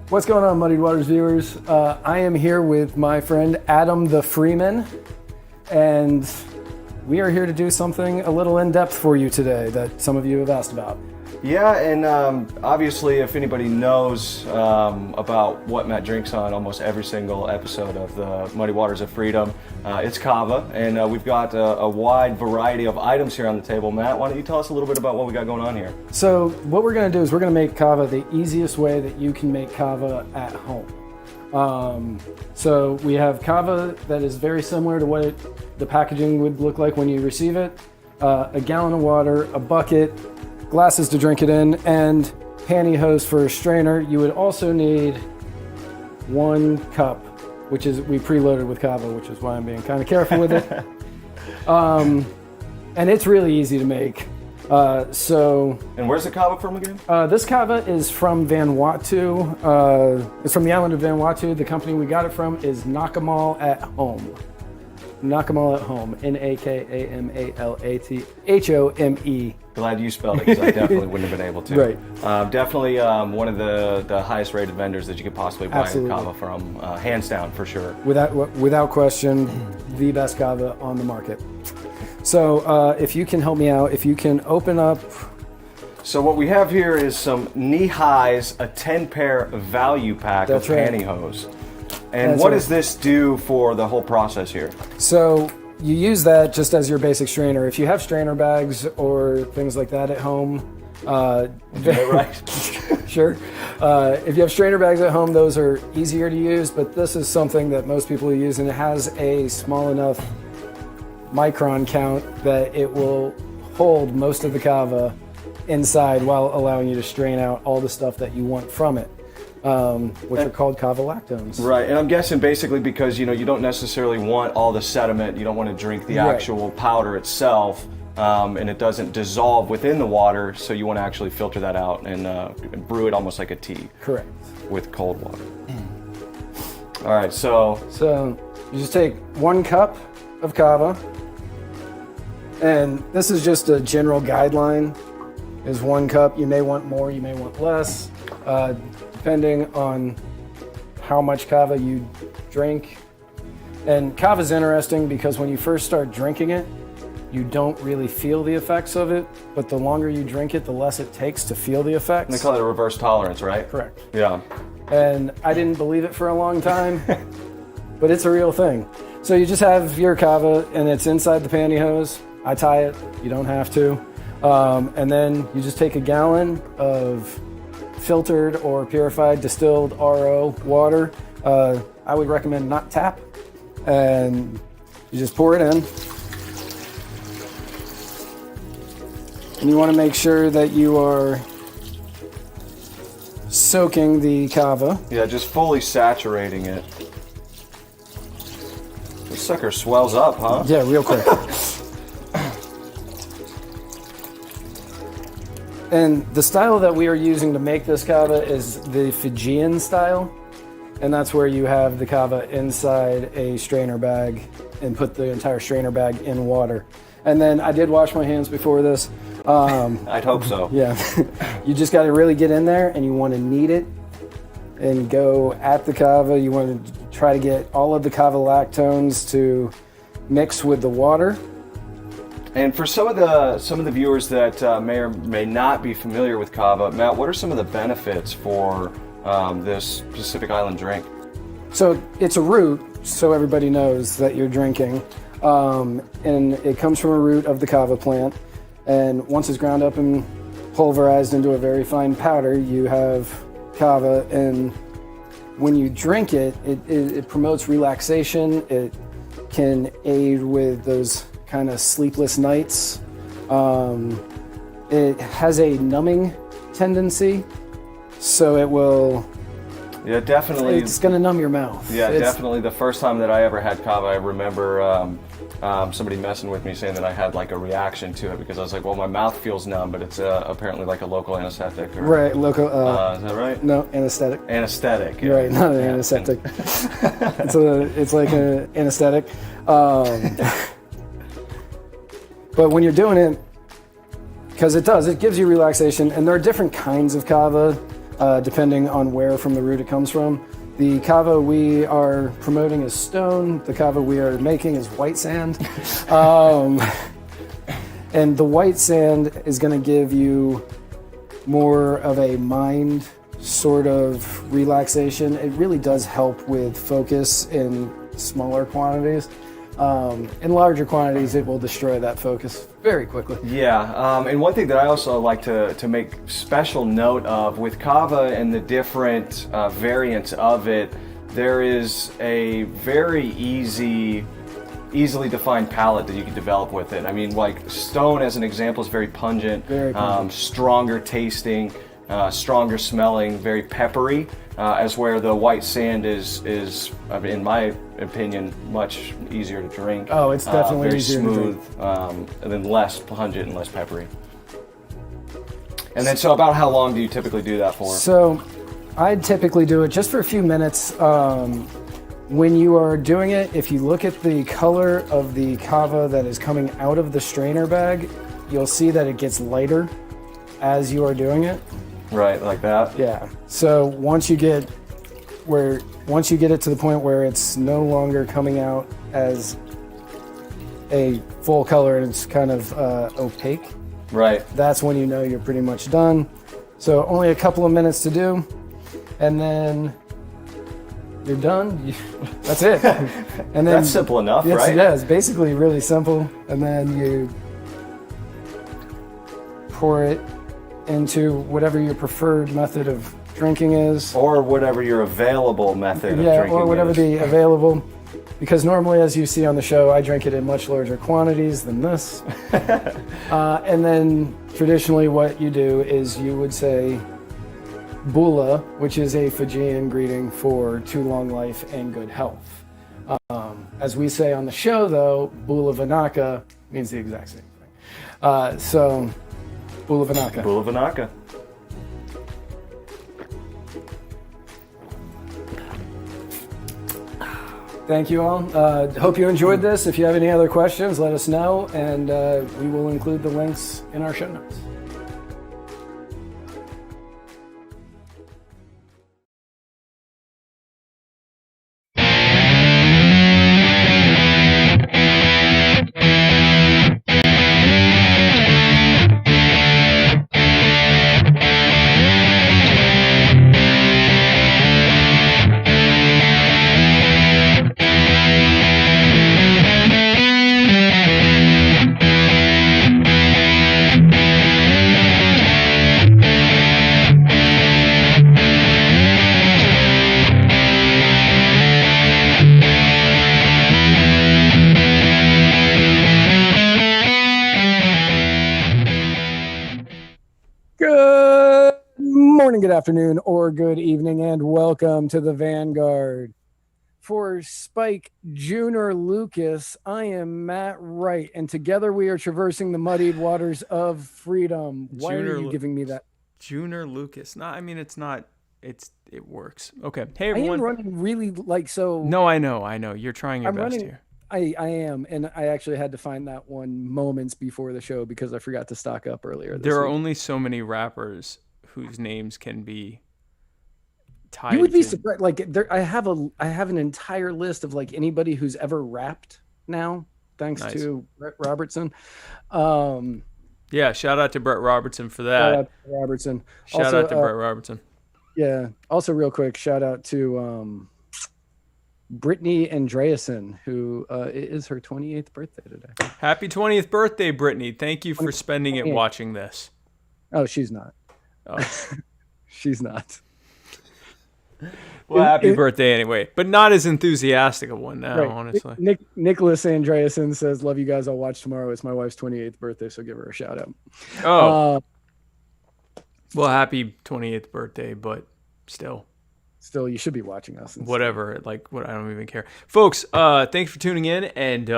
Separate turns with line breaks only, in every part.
What's going on, Muddied Waters viewers? I am here with my friend Adam the Freeman, and we are here to do something a little in-depth for you today that some of you have asked about.
Yeah, and obviously if anybody knows about what Matt drinks on almost every single episode of the Muddy Waters of Freedom, it's Kava, and we've got a wide variety of items here on the table. Matt, why don't you tell us a little bit about what we got going on here?
So what we're going to do is we're going to make Kava the easiest way that you can make Kava at home. So we have Kava that is very similar to what the packaging would look like when you receive it. A gallon of water, a bucket, glasses to drink it in, and pantyhose for a strainer. You would also need 1 cup, which is we preloaded with Kava, which is why I'm being kind of careful with it. And it's really easy to make.
And where's the Kava from again?
This Kava is from Vanuatu. It's from the island of Vanuatu. The company we got it from is Nakamal at Home. Nakamal at Home. Nakamalahome.
Glad you spelled it, because I definitely wouldn't have been able to.
Right.
Definitely one of the highest rated vendors that you could possibly buy a Kava from, hands down for sure.
Without question, the best Kava on the market. So if you can help me out, if you can open up.
So what we have here is some knee highs, a 10-pair value pack of pantyhose. And what does this do for the whole process here? So
you use that just as your basic strainer. If you have strainer bags or things like that at home,
right?
Sure. If you have strainer bags at home, those are easier to use, but this is something that most people use, and it has a small enough micron count that it will hold most of the Kava inside while allowing you to strain out all the stuff that you want from it. Which are called Kava lactones.
Right, and I'm guessing basically because you don't necessarily want all the sediment, you don't want to drink the actual powder itself, and it doesn't dissolve within the water, so you want to actually filter that out and brew it almost like a tea.
Correct.
With cold water. All right, so
you just take 1 cup of Kava, and this is just a general guideline, is 1 cup. You may want more, you may want less. Depending on how much Kava you drink. And Kava is interesting because when you first start drinking it, you don't really feel the effects of it, but the longer you drink it, the less it takes to feel the effects.
And they call it a reverse tolerance, right?
Correct.
Yeah.
And I didn't believe it for a long time, but it's a real thing. So you just have your Kava and it's inside the pantyhose. I tie it, you don't have to. And then you just take a gallon of filtered or purified distilled RO water. I would recommend not tap, and you just pour it in, and you want to make sure that you are soaking the Kava.
Yeah, just fully saturating it. This sucker swells up, huh?
Yeah, real quick. And the style that we are using to make this Kava is the Fijian style. And that's where you have the Kava inside a strainer bag and put the entire strainer bag in water. And then I did wash my hands before this.
I'd hope so.
Yeah. You just got to really get in there and you want to knead it and go at the Kava. You want to try to get all of the Kava lactones to mix with the water.
And for some of the viewers that may or may not be familiar with Kava, Matt, what are some of the benefits for this Pacific Island drink?
So it's a root, so everybody knows that you're drinking, and it comes from a root of the Kava plant. And once it's ground up and pulverized into a very fine powder, you have Kava. And when you drink it, it promotes relaxation. It can aid with those kind of sleepless nights. It has a numbing tendency, so it will.
Yeah, definitely.
It's going to numb your mouth.
Yeah, definitely. The first time that I ever had Kava, I remember somebody messing with me saying that I had like a reaction to it because I was like, well, my mouth feels numb, but it's apparently like a local anesthetic.
Right, local.
Is that right?
No, anesthetic.
Anesthetic. Yeah.
Right, not an anesthetic. It's like an anesthetic. But when you're doing it, because it gives you relaxation, and there are different kinds of Kava. depending on where from the root it comes from. The kava we are promoting is stone. The kava we are making is white sand. And the white sand is going to give you more of a mind sort of relaxation. It really does help with focus in smaller quantities. In larger quantities, it will destroy that focus very quickly.
Yeah, and one thing that I also like to make special note of with kava and the different variants of it, there is a very easily defined palette that you can develop with it. I mean, like stone as an example is very pungent, stronger tasting, stronger smelling, very peppery, as where the white sand is in my opinion, much easier to drink.
Oh, it's definitely
very
easier
smooth,
to drink.
And then less pungent and less peppery. And then, so about how long do you typically do that for?
So, I typically do it just for a few minutes. When you are doing it, if you look at the color of the kava that is coming out of the strainer bag, you'll see that it gets lighter as you are doing it.
Right, like that?
Yeah. So once you get it to the point where it's no longer coming out as a full color and it's kind of opaque,
right,
that's when you know you're pretty much done. So only a couple of minutes to do, and then you're done. That's it. And then
that's simple enough, right?
Yeah, it's basically really simple. And then you pour it into whatever your preferred method of drinking is.
Or whatever your available method of drinking is.
Yeah, or whatever the available. Because normally, as you see on the show, I drink it in much larger quantities than this. And then traditionally what you do is you would say bula, which is a Fijian greeting for to long life and good health. As we say on the show, though, bula vanaka means the exact same thing. So, bula vanaka.
Bula vanaka.
Thank you all. Hope you enjoyed this. If you have any other questions, let us know, and we will include the links in our show notes. Good afternoon or good evening, and welcome to the Vanguard. For Spike Junior Lucas, I am Matt Wright, and together we are traversing the muddied waters of freedom. Why are you giving me that?
Junior Lucas. No, I mean it's not. It works. Okay. Hey everyone.
I am running really so.
No, I know. You're trying your best here.
I am, and I actually had to find that one moments before the show because I forgot to stock up earlier.
There are only so many rappers whose names can be tied.
You would be surprised. Like I have an entire list of like anybody who's ever rapped now, thanks to Brett Robertson.
Yeah, shout out to Brett Robertson for that.
Shout out to Robertson.
Shout out to Brett Robertson.
Yeah. Also, real quick, shout out to Brittany Andreasen, who it is her 28th birthday today.
Happy 20th birthday, Brittany! Thank you for spending it watching this.
Oh, she's not. Oh. She's not.
Well, happy birthday anyway, but not as enthusiastic a one now, honestly.
Nicholas Andreasen says, "Love you guys. I'll watch tomorrow. It's my wife's 28th birthday, so give her a shout out."
Oh, well, happy 28th birthday, but still,
you should be watching us.
Whatever, I don't even care, folks. Thanks for tuning in, and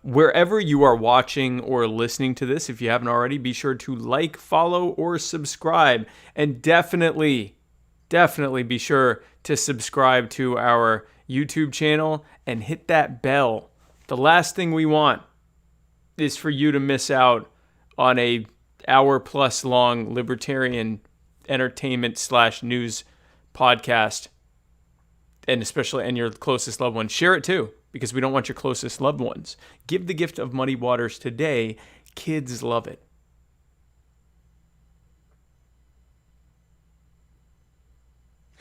wherever you are watching or listening to this, if you haven't already, be sure to like, follow, or subscribe, and definitely be sure to subscribe to our YouTube channel and hit that bell. The last thing we want is for you to miss out on a hour plus long libertarian entertainment / news podcast, and your closest loved ones. Share it too, because we don't want your closest loved ones. Give the gift of Muddy Waters today. Kids love it.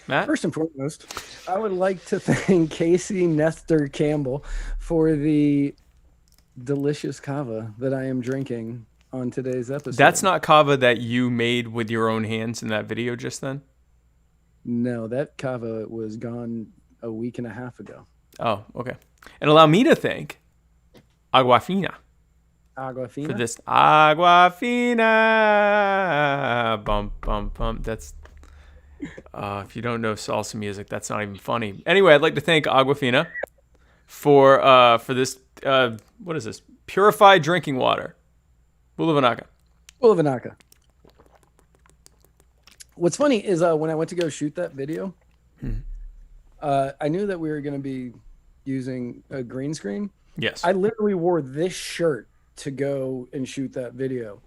Matt?
First and foremost, I would like to thank Kasey Nestor Campbell for the delicious kava that I am drinking on today's episode.
That's not kava that you made with your own hands in that video just then?
No, that kava was gone a week and a half ago.
Oh, okay. And allow me to thank Aqua Fina.
Aqua Fina?
For this Aqua Fina. Bump, bump, bump. That's... if you don't know salsa music, that's not even funny. Anyway, I'd like to thank Aqua Fina for this, what is this? Purified drinking water. Bulavanaka.
Bulavanaka. What's funny is when I went to go shoot that video, I knew that we were going to be using a green screen.
Yes.
I literally wore this shirt to go and shoot that video.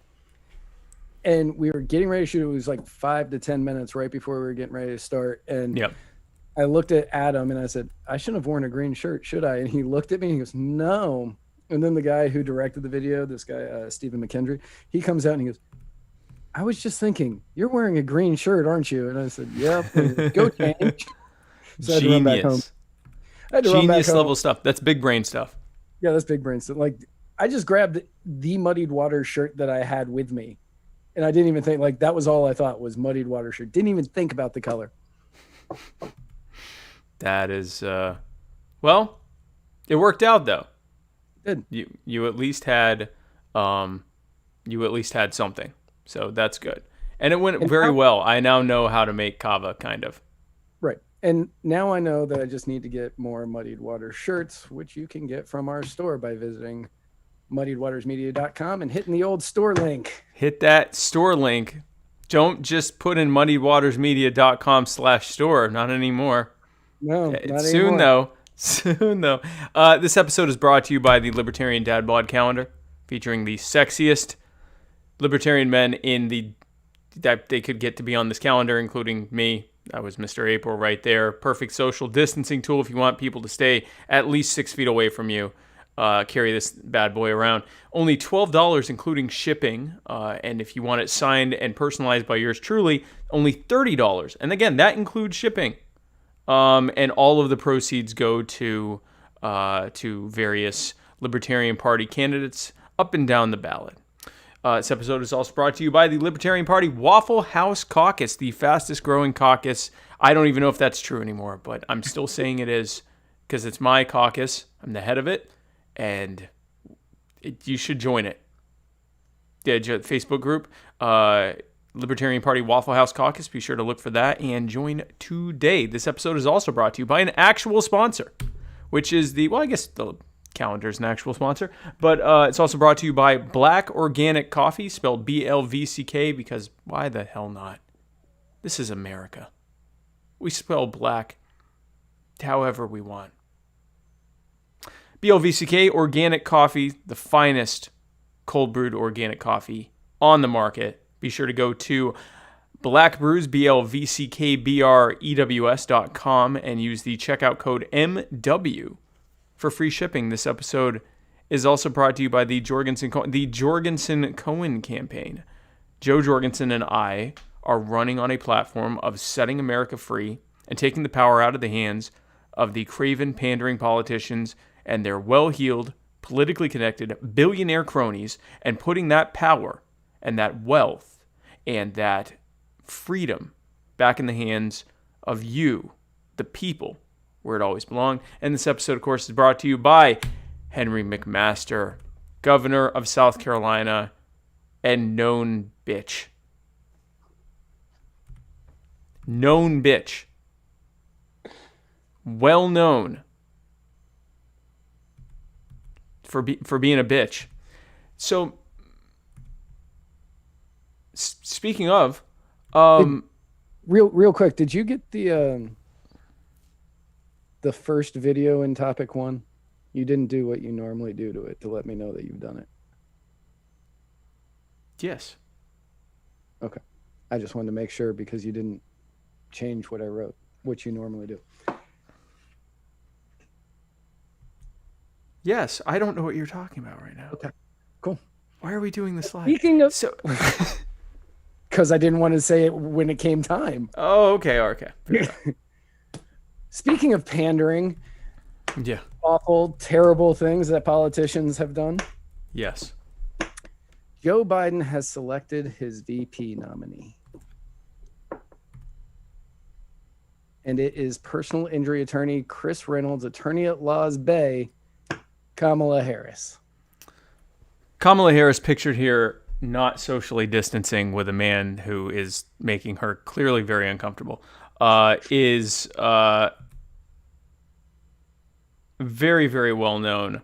And we were getting ready to shoot. It was like 5 to 10 minutes right before we were getting ready to start. And I looked at Adam and I said, I shouldn't have worn a green shirt, should I? And he looked at me and he goes, no. And then the guy who directed the video, this guy, Stephen McKendry, he comes out and he goes, I was just thinking, you're wearing a green shirt, aren't you? And I said, yep. Go change. So I had to run back home.
Genius level stuff. That's big brain stuff.
Yeah, that's big brain stuff. Like, I just grabbed the Muddied Waters shirt that I had with me. And I didn't even think, like, that was all I thought was Muddied Water shirt. Didn't even think about the color.
That is, well, it worked out though.
It did.
You at least had, something. So that's good. And it went very well. I now know how to make kava, kind of.
Right. And now I know that I just need to get more Muddied Water shirts, which you can get from our store by visiting muddiedwatersmedia.com and hitting the old store link.
Hit that store link. Don't just put in muddiedwatersmedia.com/store. Not anymore.
No, not
soon
anymore.
Soon though. This episode is brought to you by the Libertarian Dad Bod Calendar, featuring the sexiest libertarian men that they could get to be on this calendar, including me. That was Mr. April right there. Perfect social distancing tool if you want people to stay at least 6 feet away from you. Carry this bad boy around. Only $12 including shipping, and if you want it signed and personalized by yours truly, only $30. And again, that includes shipping. And all of the proceeds go to various Libertarian Party candidates up and down the ballot. This episode is also brought to you by the Libertarian Party Waffle House Caucus, the fastest growing caucus. I don't even know if that's true anymore, but I'm still saying it is because it's my caucus. I'm the head of it. And you should join it. The Facebook group, Libertarian Party Waffle House Caucus. Be sure to look for that and join today. This episode is also brought to you by an actual sponsor, which is I guess the calendar is an actual sponsor, but it's also brought to you by Black Organic Coffee, spelled BLVCK, because why the hell not? This is America. We spell black however we want. BLVCK Organic Coffee, the finest cold brewed organic coffee on the market. Be sure to go to Black Brews, BLVCKBREWS.com, and use the checkout code MW for free shipping. This episode is also brought to you by the Jorgensen Cohen campaign. Joe Jorgensen and I are running on a platform of setting America free and taking the power out of the hands of the craven, pandering politicians and their well-heeled, politically connected billionaire cronies, and putting that power and that wealth and that freedom back in the hands of you, the people, where it always belonged. And this episode, of course, is brought to you by Henry McMaster, governor of South Carolina and known bitch. Known bitch. Well known for being a bitch. So, speaking of,
real quick, did you get the first video in topic 1? You didn't do what you normally do to it to let me know that you've done it.
Yes.
Okay. I just wanted to make sure because you didn't change what I wrote, which you normally do.
Yes, I don't know what you're talking about right now.
Okay, cool.
Why are we doing the slide?
Speaking of,
So,
because I didn't want to say it when it came time.
oh, okay. Fair enough.
Speaking of pandering,
Yeah.
awful, terrible things that politicians have done,
Yes.
Joe Biden has selected his VP nominee. And it is personal injury attorney Chris Reynolds, attorney at law's Bay, Kamala Harris.
Kamala Harris, pictured here, not socially distancing with a man who is making her clearly very uncomfortable, is very, very well known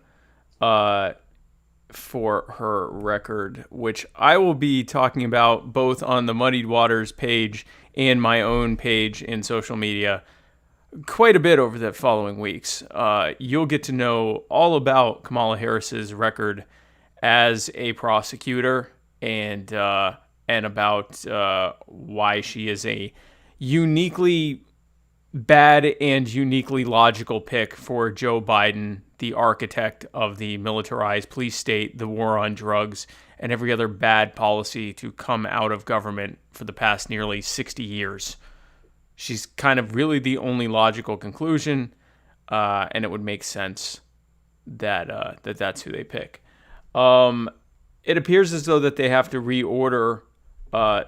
for her record, which I will be talking about both on the Muddied Waters page and my own page in social media quite a bit over the following weeks. You'll get to know all about Kamala Harris's record as a prosecutor and about why she is a uniquely bad and uniquely logical pick for Joe Biden, the architect of the militarized police state, the war on drugs, and every other bad policy to come out of government for the past nearly 60 years. She's kind of really the only logical conclusion, and it would make sense that that's who they pick. It appears as though that they have to reorder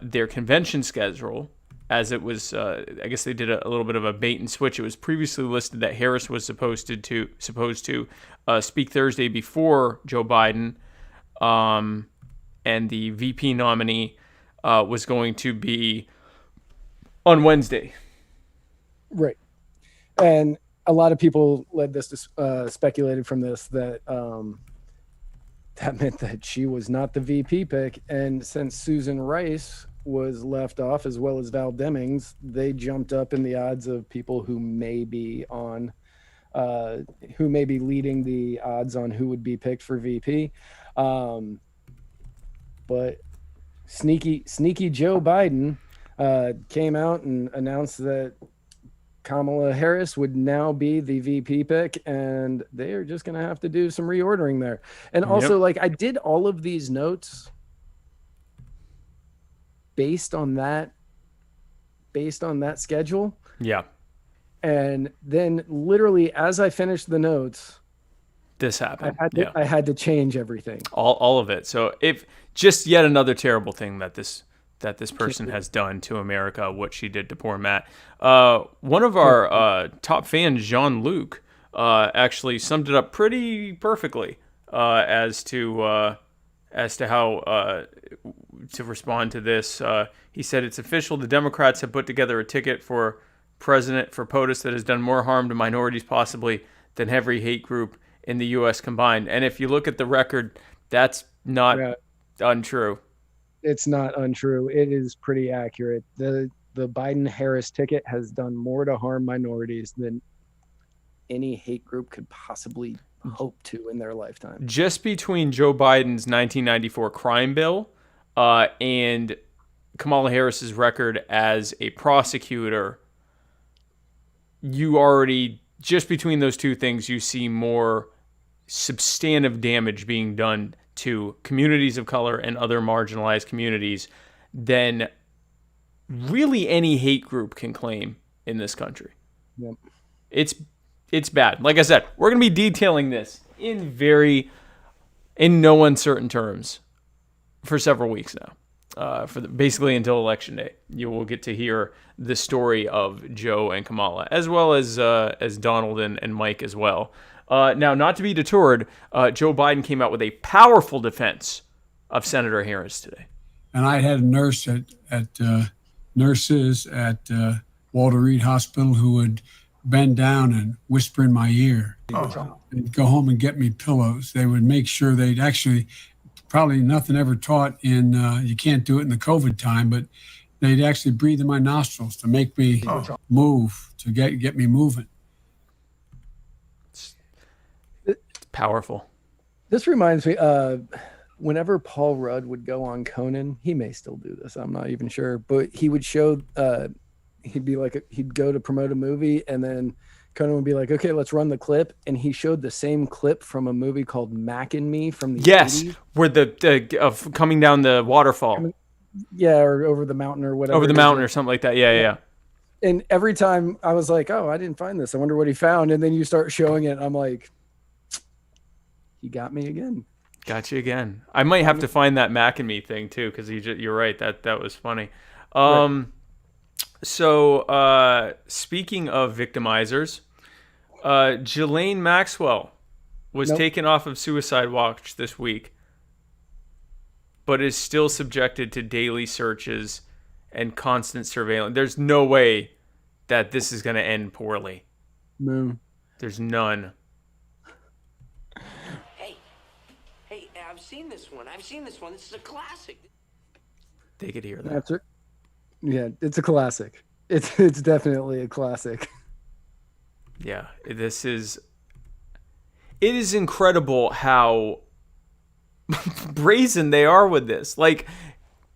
their convention schedule, as it was, I guess they did a little bit of a bait and switch. It was previously listed that Harris was supposed to speak Thursday before Joe Biden, and the VP nominee was going to be on Wednesday.
Right. And a lot of people led this to speculated from this that that meant that she was not the VP pick. And since Susan Rice was left off, as well as Val Demings, they jumped up in the odds of people who may be leading the odds on who would be picked for VP. But sneaky Joe Biden came out and announced that Kamala Harris would now be the VP pick, and they are just going to have to do some reordering there. And also, like, I did all of these notes based on that schedule.
Yeah.
And then literally as I finished the notes,
This happened.
I had to change everything.
All of it. So if just yet another terrible thing that this person has done to America, what she did to poor Matt. One of our top fans, Jean-Luc, actually summed it up pretty perfectly as to how to respond to this. He said, "It's official. The Democrats have put together a ticket for president for POTUS that has done more harm to minorities possibly than every hate group in the U.S. combined." And if you look at the record, that's not untrue.
It's not untrue. It is pretty accurate. The Biden-Harris ticket has done more to harm minorities than any hate group could possibly hope to in their lifetime.
Just between Joe Biden's 1994 crime bill and Kamala Harris's record as a prosecutor, you already, just between those two things, you see more substantive damage being done to communities of color and other marginalized communities than really any hate group can claim in this country.
Yep.
It's bad. Like I said, we're going to be detailing this in no uncertain terms for several weeks now. Basically until Election Day, you will get to hear the story of Joe and Kamala, as well as Donald and Mike as well. Now, not to be deterred, Joe Biden came out with a powerful defense of Senator Harris today.
And I had a nurse nurses at Walter Reed Hospital who would bend down and whisper in my ear. They'd go home and get me pillows. They would make sure they'd actually, probably nothing ever taught in, you can't do it in the COVID time, but they'd actually breathe in my nostrils to make me move, to get me moving.
It's powerful.
This reminds me, whenever Paul Rudd would go on Conan, he may still do this, I'm not even sure, but he would show, he'd be like, he'd go to promote a movie, and then Conan would be like, okay, let's run the clip. And he showed the same clip from a movie called Mac and Me from the 80s.
Where the coming down the waterfall.
Yeah, or over the mountain or whatever.
Over the mountain or something like that. Yeah.
And every time I was like, oh, I didn't find this. I wonder what he found. And then you start showing it. I'm like, he got me again.
Got you again. I might have to find that Mac and Me thing too, because you're right. That was funny.
Right.
So speaking of victimizers, Ghislaine Maxwell was taken off of suicide watch this week, but is still subjected to daily searches and constant surveillance. There's no way that this is going to end poorly.
No.
There's none.
Hey, I've seen this one. This is a classic.
They could hear that.
That's it. Yeah, it's a classic. It's definitely a classic.
Yeah, it is incredible how brazen they are with this. Like,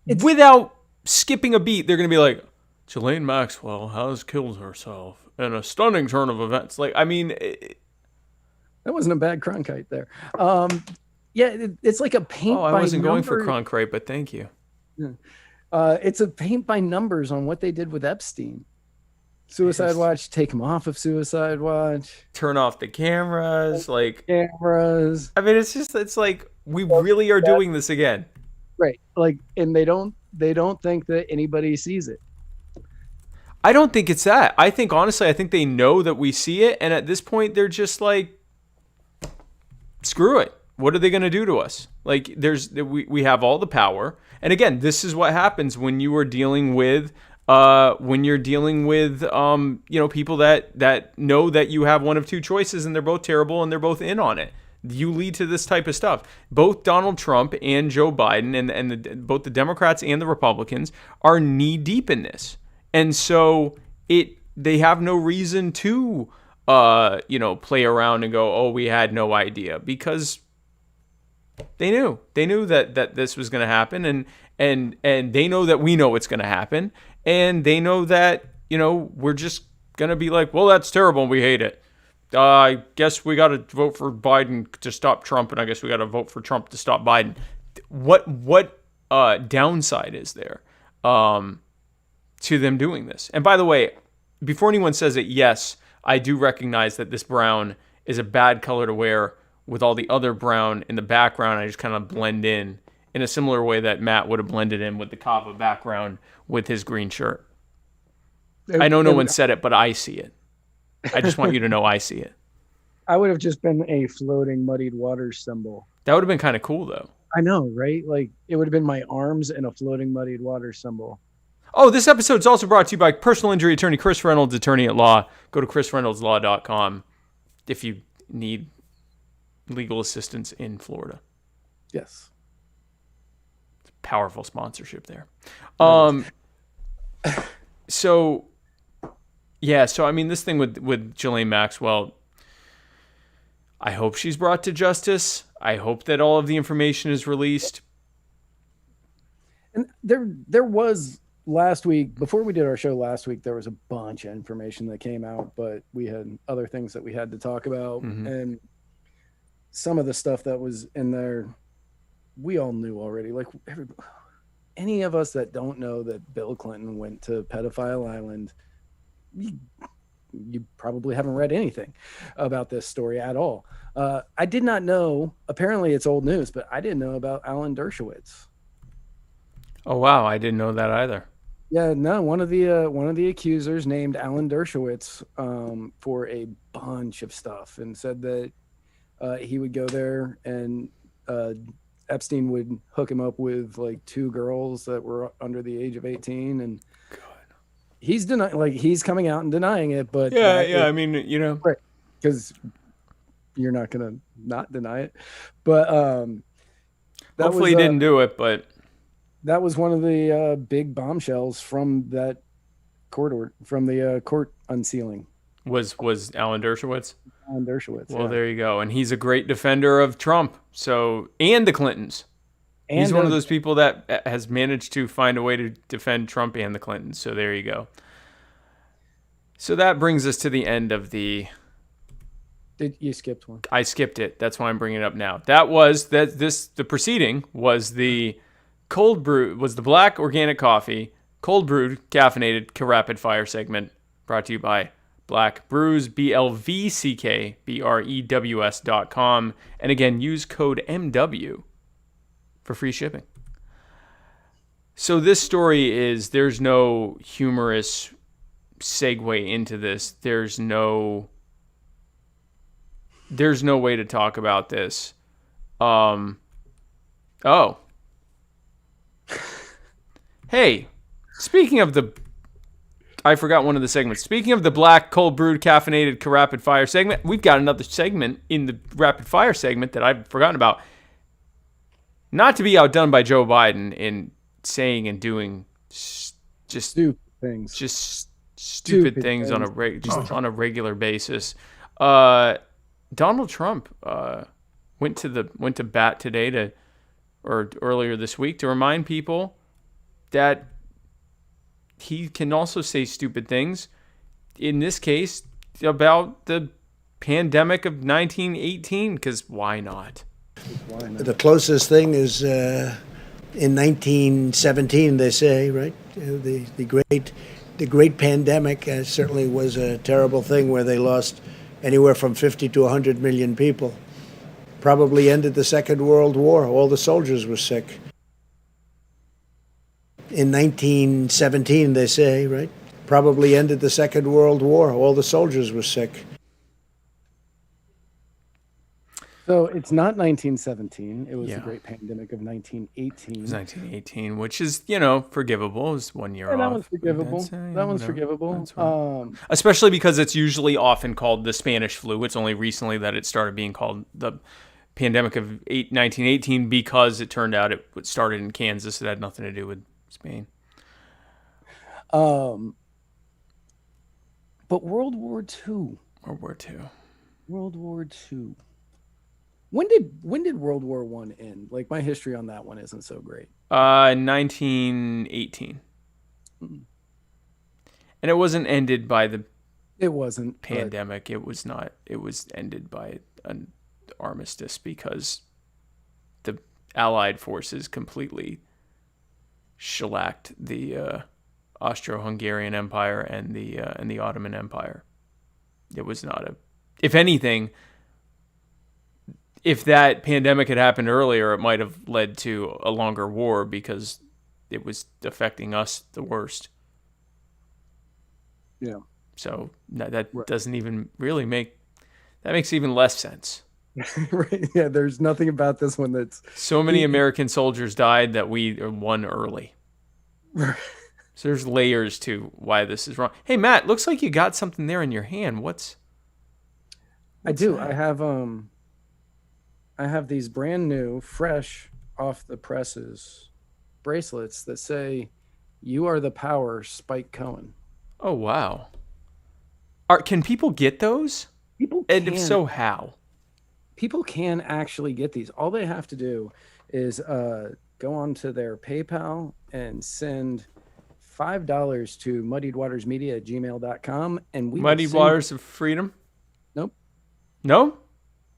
without skipping a beat, they're going to be like, Ghislaine Maxwell has killed herself in a stunning turn of events. Like, I mean...
that wasn't a bad Cronkite there. It's like a paint by
I wasn't going
number.
for Cronkite, but thank you.
Yeah. It's a paint by numbers on what they did with Epstein. Suicide Watch, take him off of Suicide Watch.
Turn off the cameras,
cameras.
I mean, it's like we really are doing this again.
Right. Like, and they don't think that anybody sees it.
I don't think it's that. I think, honestly, they know that we see it, and at this point, they're just like, screw it. What are they going to do to us? Like, we have all the power. And again, this is what happens when you are dealing with people that know that you have one of two choices and they're both terrible and they're both in on it. You lead to this type of stuff. Both Donald Trump and Joe Biden and both the Democrats and the Republicans are knee deep in this. And so they have no reason to play around and go, oh, we had no idea, because they knew that this was going to happen, and they know that we know it's going to happen, and they know that we're just going to be like, well, that's terrible and we hate it. I guess we got to vote for Biden to stop Trump, and I guess we got to vote for Trump to stop Biden. What downside is there to them doing this? And by the way, before anyone says it, yes, I do recognize that this brown is a bad color to wear with all the other brown in the background. I just kind of blend in a similar way that Matt would have blended in with the Kava background with his green shirt. I know no one said it, but I see it. I just want you to know I see it.
I would have just been a floating muddied water symbol.
That would have been kind of cool, though.
I know, right? Like, it would have been my arms and a floating muddied water symbol.
Oh, this episode is also brought to you by personal injury attorney Chris Reynolds, attorney at law. Go to chrisreynoldslaw.com if you need legal assistance in Florida.
Yes.
It's a powerful sponsorship there. So I mean, this thing with Ghislaine Maxwell, I hope she's brought to justice. I hope that all of the information is released.
And there was last week, before we did our show last week, there was a bunch of information that came out, but we had other things that we had to talk about. Mm-hmm. And some of the stuff that was in there, we all knew already. Like, any of us that don't know that Bill Clinton went to Pedophile Island, you probably haven't read anything about this story at all. I did not know, apparently it's old news, but I didn't know about Alan Dershowitz.
Oh, wow. I didn't know that either.
Yeah, no, one of the accusers named Alan Dershowitz for a bunch of stuff and said that he would go there and Epstein would hook him up with like two girls that were under the age of 18, and God. He's he's coming out and denying it, but
I mean,
right, because you're not gonna not deny it, but
hopefully he didn't do it, but
that was one of the big bombshells from that court unsealing.
Was Alan Dershowitz?
Alan Dershowitz.
Well, yeah. There you go. And he's a great defender of Trump. So, and the Clintons. He's one of those people that has managed to find a way to defend Trump and the Clintons. So there you go. So that brings us to the end of the...
You skipped one.
I skipped it. That's why I'm bringing it up now. The proceeding was the cold brew, was the black organic coffee, cold brewed, caffeinated, rapid fire segment brought to you by Black Brews, BLVCKBREWS.com. And again, use code MW for free shipping. So this story is, there's no humorous segue into this. There's no way to talk about this. Hey, speaking of I forgot one of the segments. Speaking of the black cold brewed caffeinated rapid fire segment, we've got another segment in the rapid fire segment that I've forgotten about. Not to be outdone by Joe Biden in saying and doing just
stupid things.
Just stupid things on a regular basis. Donald Trump went to bat today or earlier this week to remind people that he can also say stupid things. In this case, about the pandemic of 1918, because why not?
The closest thing is in 1917, they say, right? The great pandemic certainly was a terrible thing where they lost anywhere from 50 to 100 million people. Probably ended the Second World War. All the soldiers were sick. In 1917, they say, right? Probably ended the Second World War. All the soldiers were sick.
So it's not 1917. It was the great pandemic of 1918.
It was 1918, which is, forgivable. It was 1 year off.
That one's forgivable. That one's forgivable.
Especially because it's usually often called the Spanish flu. It's only recently that it started being called the pandemic of 1918 because it turned out it started in Kansas. It had nothing to do with Spain.
But World War II. World War II. When did World War I end? Like, my history on that one isn't so great.
1918. And it wasn't ended by the pandemic. It was not. It was ended by an armistice because the Allied forces completely shellacked the Austro-Hungarian Empire and the Ottoman Empire. It was not if anything, if that pandemic had happened earlier, it might have led to a longer war because it was affecting us the worst.
Yeah.
So that doesn't even really that makes even less sense.
Right. Yeah. There's nothing about this one that's
so many American soldiers died that we won early. So there's layers to why this is wrong. Hey, Matt, looks like you got something there in your hand. What's
I do.
that?
I have these brand new, fresh off the presses bracelets that say, "You are the power, Spike Cohen."
Oh, wow. Can people get those?
People
And
can.
if so, how?
People can actually get these. All they have to do is go onto their PayPal and send $5 to muddiedwatersmedia@gmail.com, and we
Muddy Waters of Freedom?
Nope.
No?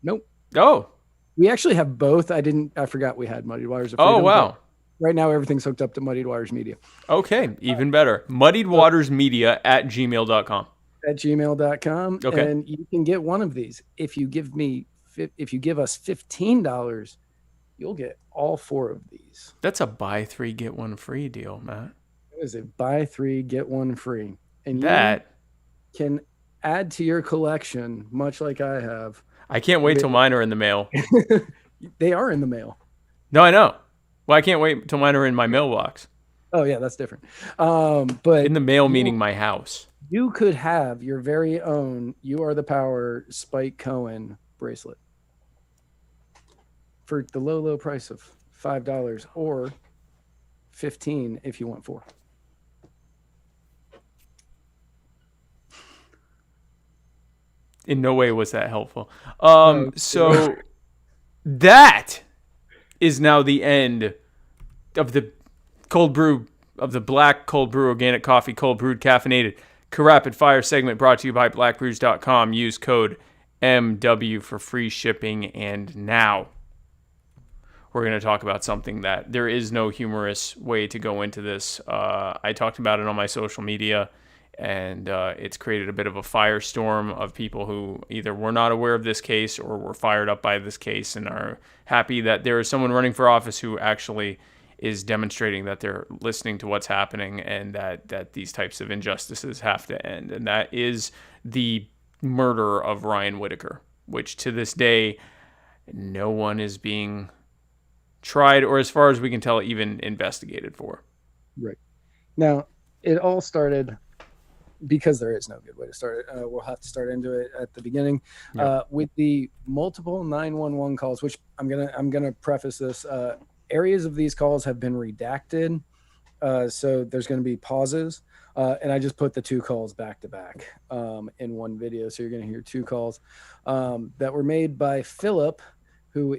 Nope.
Oh.
We actually have both. I forgot we had Muddied Waters of Freedom.
Oh, wow.
Right now, everything's hooked up to Muddied Waters Media.
Okay, even better. Muddiedwatersmedia@gmail.com.
@gmail.com.
Okay.
And you can get one of these. If you give us $15, you'll get all 4 of these.
That's a buy 3, get 1 free deal, Matt.
It is a buy 3, get 1 free. And
That
you can add to your collection, much like I have.
I can't wait till mine are in the mail.
They are in the mail.
No, I know. Well, I can't wait till mine are in my mailbox.
Oh, yeah, that's different. But
In the mail, meaning my house.
You could have your very own "You Are the Power" Spike Cohen bracelet for the low price of $5 or $15 if you want 4.
In no way was that helpful. So that is now the end of the black cold brew organic coffee, cold brewed caffeinated rapid fire segment brought to you by blackbrews.com. Use code MW for free shipping. And now we're going to talk about something that there is no humorous way to go into this. I talked about it on my social media, and it's created a bit of a firestorm of people who either were not aware of this case or were fired up by this case and are happy that there is someone running for office who actually is demonstrating that they're listening to what's happening and that these types of injustices have to end. And that is the murder of Ryan Whitaker, which to this day, no one is being tried or, as far as we can tell, even investigated for.
Right. Now, it all started because there is no good way to start it. We'll have to start into it at the beginning with the multiple 911 calls, which I'm gonna preface this. Areas of these calls have been redacted, so there's going to be pauses, and I just put the two calls back to back in one video, so you're going to hear two calls that were made by Philip, who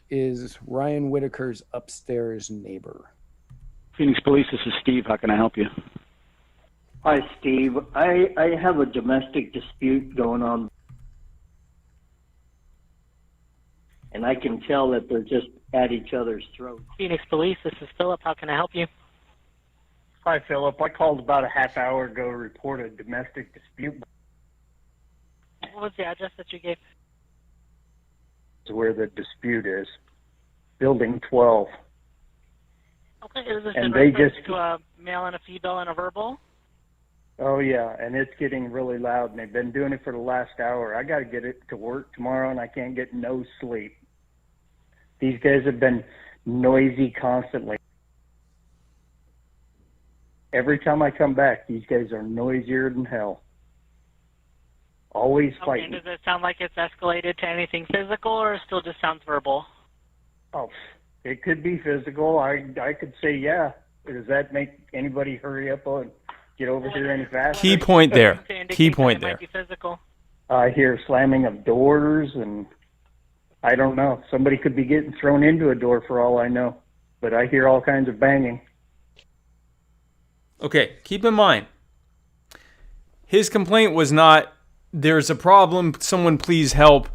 is Ryan Whitaker's upstairs neighbor.
Phoenix Police, this is Steve. How can I help you?
Hi, Steve. I have a domestic dispute going on, and I can tell that they're just at each other's throats.
Phoenix Police, this is Philip. How can I help you?
Hi, Philip. I called about a half hour ago to report a domestic dispute.
What was the address that you gave?
To where the dispute is. Building 12.
Okay, is this
And
in
they
reference
just-
to a male and a female and a verbal?
Oh, yeah, and it's getting really loud, and they've been doing it for the last hour. I got to get it to work tomorrow, and I can't get no sleep. These guys have been noisy constantly. Every time I come back, these guys are noisier than hell. Always
Okay,
fighting.
and does it sound like it's escalated to anything physical, or it still just sounds verbal?
Oh, it could be physical. I could say, yeah. Does that make anybody hurry up and get over here any faster?
Key point there.
To indicate
Key
that
point
it
there.
might be physical.
I hear slamming of doors, and I don't know. Somebody could be getting thrown into a door for all I know. But I hear all kinds of banging.
Okay, keep in mind, his complaint was not, there's a problem, someone please help,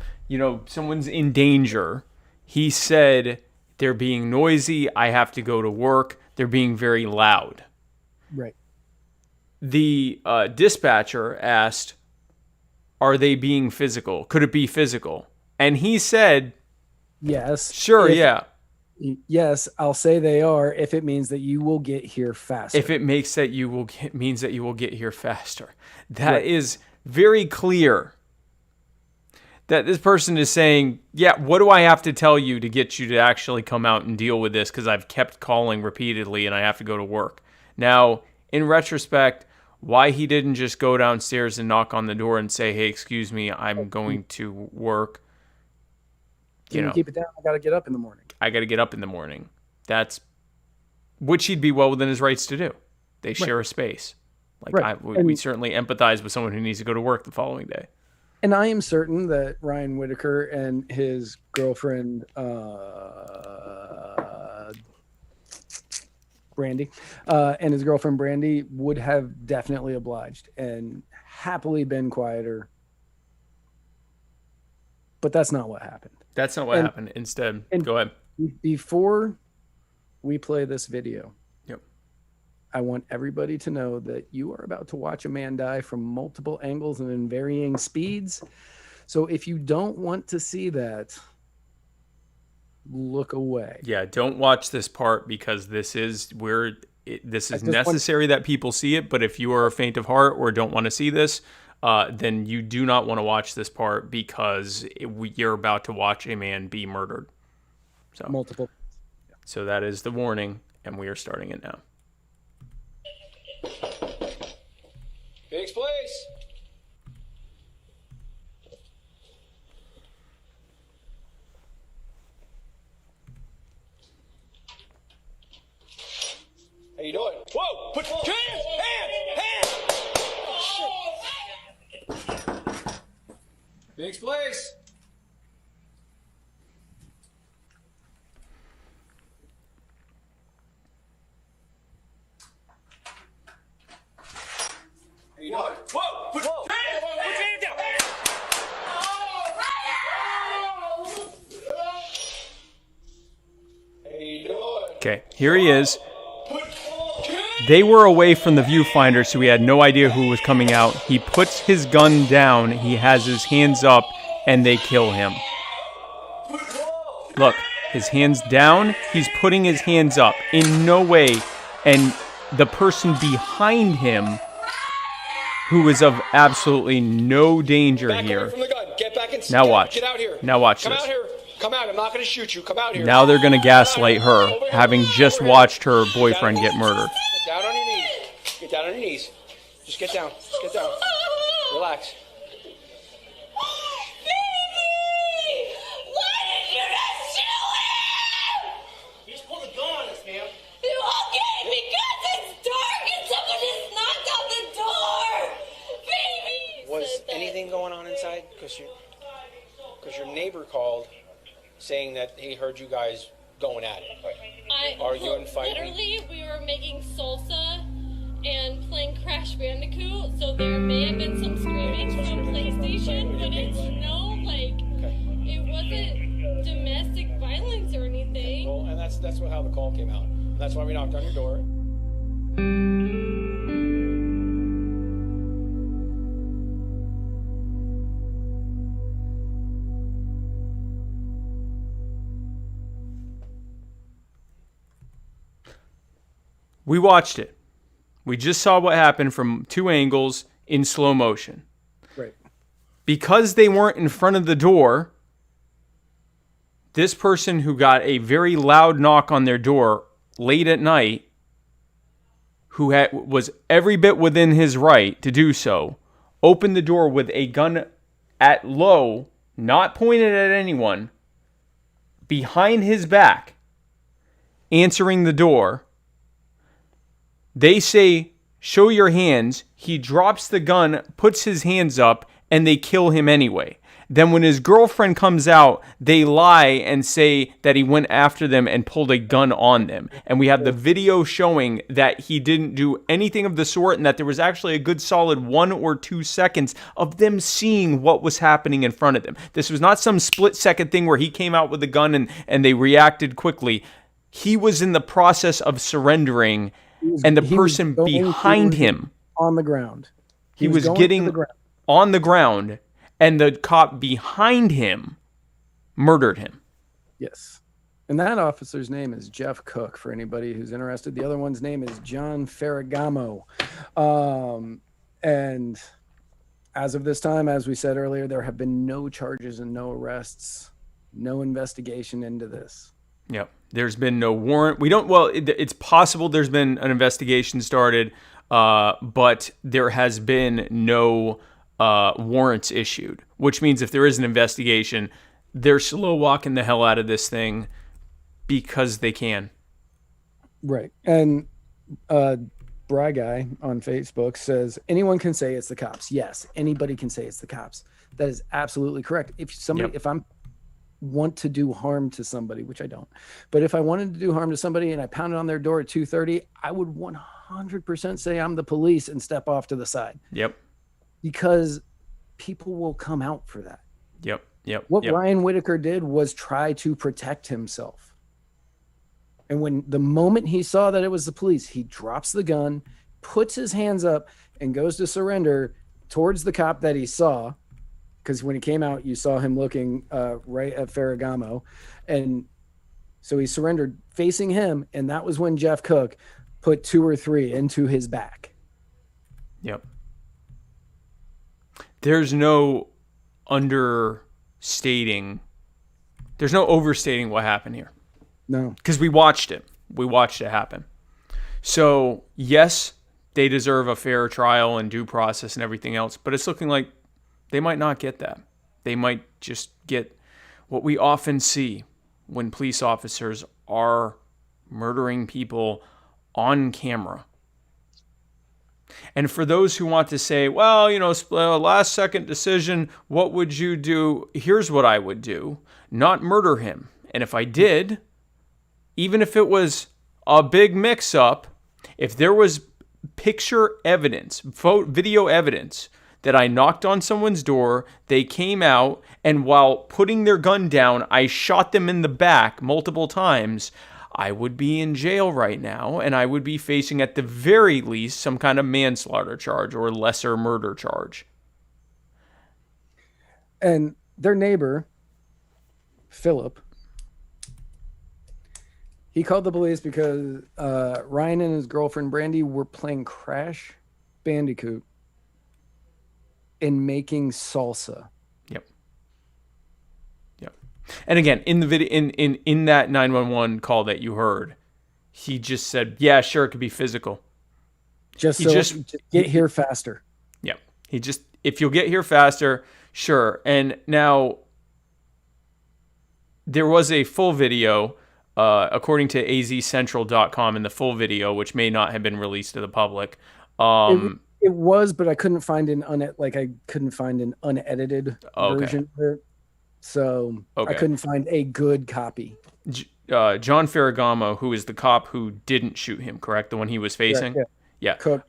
someone's in danger. He said, they're being noisy, I have to go to work, they're being very loud.
Right.
The dispatcher asked, are they being physical? Could it be physical? And he said,
Yes.
sure, yeah.
Yes, I'll say they are if it means that you will get here faster.
If it means that you will get here faster. That
Right.
is very clear. That this person is saying, yeah, what do I have to tell you to get you to actually come out and deal with this? Because I've kept calling repeatedly and I have to go to work. Now, in retrospect, why he didn't just go downstairs and knock on the door and say, hey, excuse me, I'm going to work.
Can you keep it down? I got to get up in the morning.
I got to get up in the morning. That's which he'd be well within his rights to do. They share a space. We certainly empathize with someone who needs to go to work the following day.
And I am certain that Ryan Whitaker and his girlfriend, Brandy, would have definitely obliged and happily been quieter. But that's not what happened.
That's not what happened. Instead, go ahead.
Before we play this video,
yep,
I want everybody to know that you are about to watch a man die from multiple angles and in varying speeds. So if you don't want to see that, look away.
Yeah, don't watch this part because this is necessary that people see it. But if you are faint of heart or don't want to see this, then you do not want to watch this part because you're about to watch a man be murdered. So
multiple.
So that is the warning, and we are starting it now.
Phoenix Police. How you doing? Whoa! Put hands! Oh, shit! Phoenix Police.
Okay, here he is. They were away from the viewfinder, so he had no idea who was coming out. He puts his gun down, he has his hands up, and they kill him. Look, his hands down, he's putting his hands up. In no way, and the person behind him, who is of absolutely no danger here.
From the gun. Get back and
Now watch.
Get out here.
Now watch
Come
this.
out here. Come out. I'm not going to shoot you. Come out here.
Now they're going to gaslight her, having just watched her boyfriend get murdered.
Get down on your knees. Get down on your knees. Just get down. Just get down. Relax. Was anything going on inside? Because your neighbor called saying that he heard you guys going at it. Arguing, fighting.
Literally, we were making salsa and playing Crash Bandicoot, so there may have been some screaming from PlayStation, but it's it wasn't domestic violence or anything.
Well, and that's how the call came out. That's why we knocked on your door.
We watched it. We just saw what happened from two angles in slow motion.
Right.
Because they weren't in front of the door, this person who got a very loud knock on their door late at night, who was every bit within his right to do so, opened the door with a gun at low, not pointed at anyone, behind his back, answering the door. They say, show your hands. He drops the gun, puts his hands up, and they kill him anyway. Then when his girlfriend comes out, they lie and say that he went after them and pulled a gun on them. And we have the video showing that he didn't do anything of the sort and that there was actually a good solid 1 or 2 seconds of them seeing what was happening in front of them. This was not some split-second thing where he came out with a gun and they reacted quickly. He was in the process of surrendering, and the person behind him
on the ground.
He was getting on the ground, and the cop behind him murdered him.
Yes. And that officer's name is Jeff Cook, for anybody who's interested. The other one's name is John Ferragamo. And as of this time, as we said earlier, there have been no charges and no arrests, no investigation into this.
Yep. There's been no warrant. It's possible there's been an investigation started, but there has been no warrants issued, which means if there is an investigation, they're slow walking the hell out of this thing because they can.
Right. And Bry Guy on Facebook says, anyone can say it's the cops. Yes, anybody can say it's the cops. That is absolutely correct. If I'm want to do harm to somebody, which I don't, but if I wanted to do harm to somebody and I pounded on their door at 2:30, I would 100% say I'm the police and step off to the side.
Yep.
Because people will come out for that.
Yep.
What Ryan Whitaker did was try to protect himself. And when the moment he saw that it was the police, he drops the gun, puts his hands up, and goes to surrender towards the cop that he saw. Because when he came out, you saw him looking right at Ferragamo. And so he surrendered facing him. And that was when Jeff Cook put 2 or 3 into his back.
Yep. There's no overstating what happened here.
No.
Because we watched it. We watched it happen. So, yes, they deserve a fair trial and due process and everything else. But it's looking like they might not get that. They might just get what we often see when police officers are murdering people on camera. And for those who want to say, well, last second decision, what would you do? Here's what I would do. Not murder him. And if I did, even if it was a big mix-up, if there was picture evidence, video evidence, that I knocked on someone's door, they came out, and while putting their gun down, I shot them in the back multiple times, I would be in jail right now, and I would be facing at the very least some kind of manslaughter charge or lesser murder charge.
And their neighbor, Philip, he called the police because Ryan and his girlfriend Brandy were playing Crash Bandicoot and making salsa.
Yep. And again, in the video, in that 911 call that you heard, he just said, "Yeah, sure, it could be physical.
Just get here faster."
Yeah. If you'll get here faster, sure. And now there was a full video, according to azcentral.com, in the full video, which may not have been released to the public.
It was, but I couldn't find an unedited version of it. So I couldn't find a good copy.
John Ferragamo, who is the cop who didn't shoot him, correct? The one he was facing? Yeah.
Cook,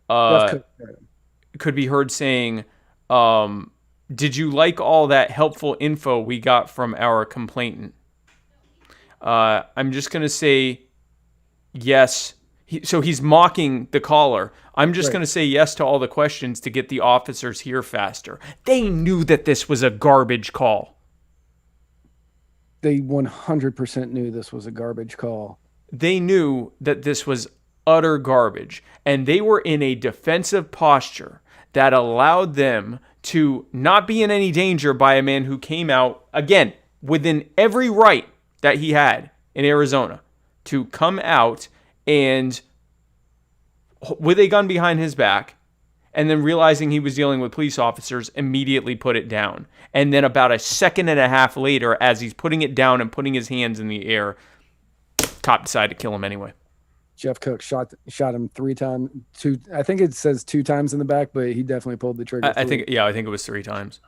could be heard saying, did you like all that helpful info we got from our complainant? I'm just going to say yes. So he's mocking the caller. I'm just going to say yes to all the questions to get the officers here faster. They knew that this was a garbage call.
They 100% knew this was a garbage call.
They knew that this was utter garbage, and they were in a defensive posture that allowed them to not be in any danger by a man who came out, again, within every right that he had in Arizona, to come out and with a gun behind his back, and then realizing he was dealing with police officers, immediately put it down. And then about a second and a half later, as he's putting it down and putting his hands in the air, cop decided to kill him anyway.
Jeff Cook shot him 3 times. I think it says 2 times in the back, but he definitely pulled the trigger.
I think it was 3 times.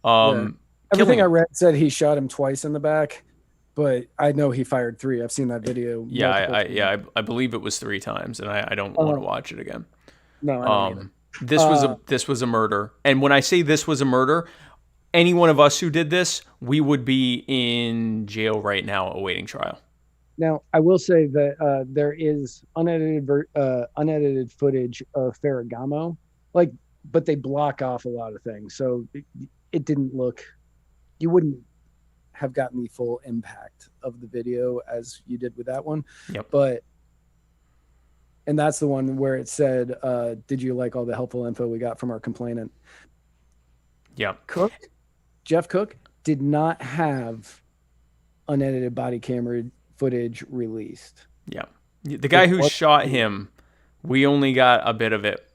Everything I read said he shot him twice in the back, but I know he fired 3. I've seen that video.
I believe it was 3 times, and I don't want to watch it again.
No, I don't either.
This was a murder. And when I say this was a murder, any one of us who did this, we would be in jail right now awaiting trial.
Now, I will say that there is unedited footage of Ferragamo, but they block off a lot of things. So it didn't look, you wouldn't have gotten the full impact of the video as you did with that one.
Yep.
And that's the one where it said, did you like all the helpful info we got from our complainant?
Yeah.
Jeff Cook did not have unedited body camera footage released.
Yeah. The guy who shot him, we only got a bit of it,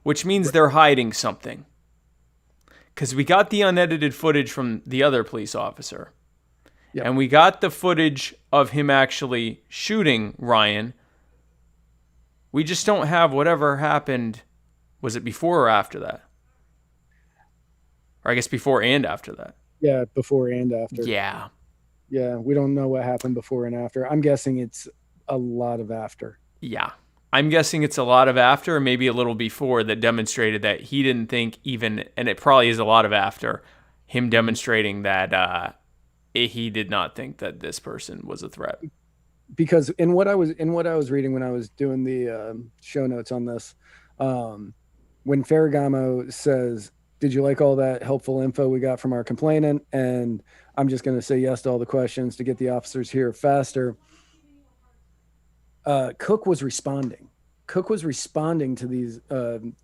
which means they're hiding something. Because we got the unedited footage from the other police officer. Yep. And we got the footage of him actually shooting Ryan. We just don't have whatever happened. Was it before or after that? Or I guess before and after that.
Yeah, before and after.
Yeah.
Yeah, we don't know what happened before and after. I'm guessing it's a lot of after.
Yeah. I'm guessing it's a lot of after, or maybe a little before, that demonstrated that he didn't think even, and it probably is a lot of after, him demonstrating that he did not think that this person was a threat.
Because in what I was reading when I was doing the show notes on this, when Ferragamo says, did you like all that helpful info we got from our complainant? And I'm just going to say yes to all the questions to get the officers here faster. Cook was responding. Cook was responding to these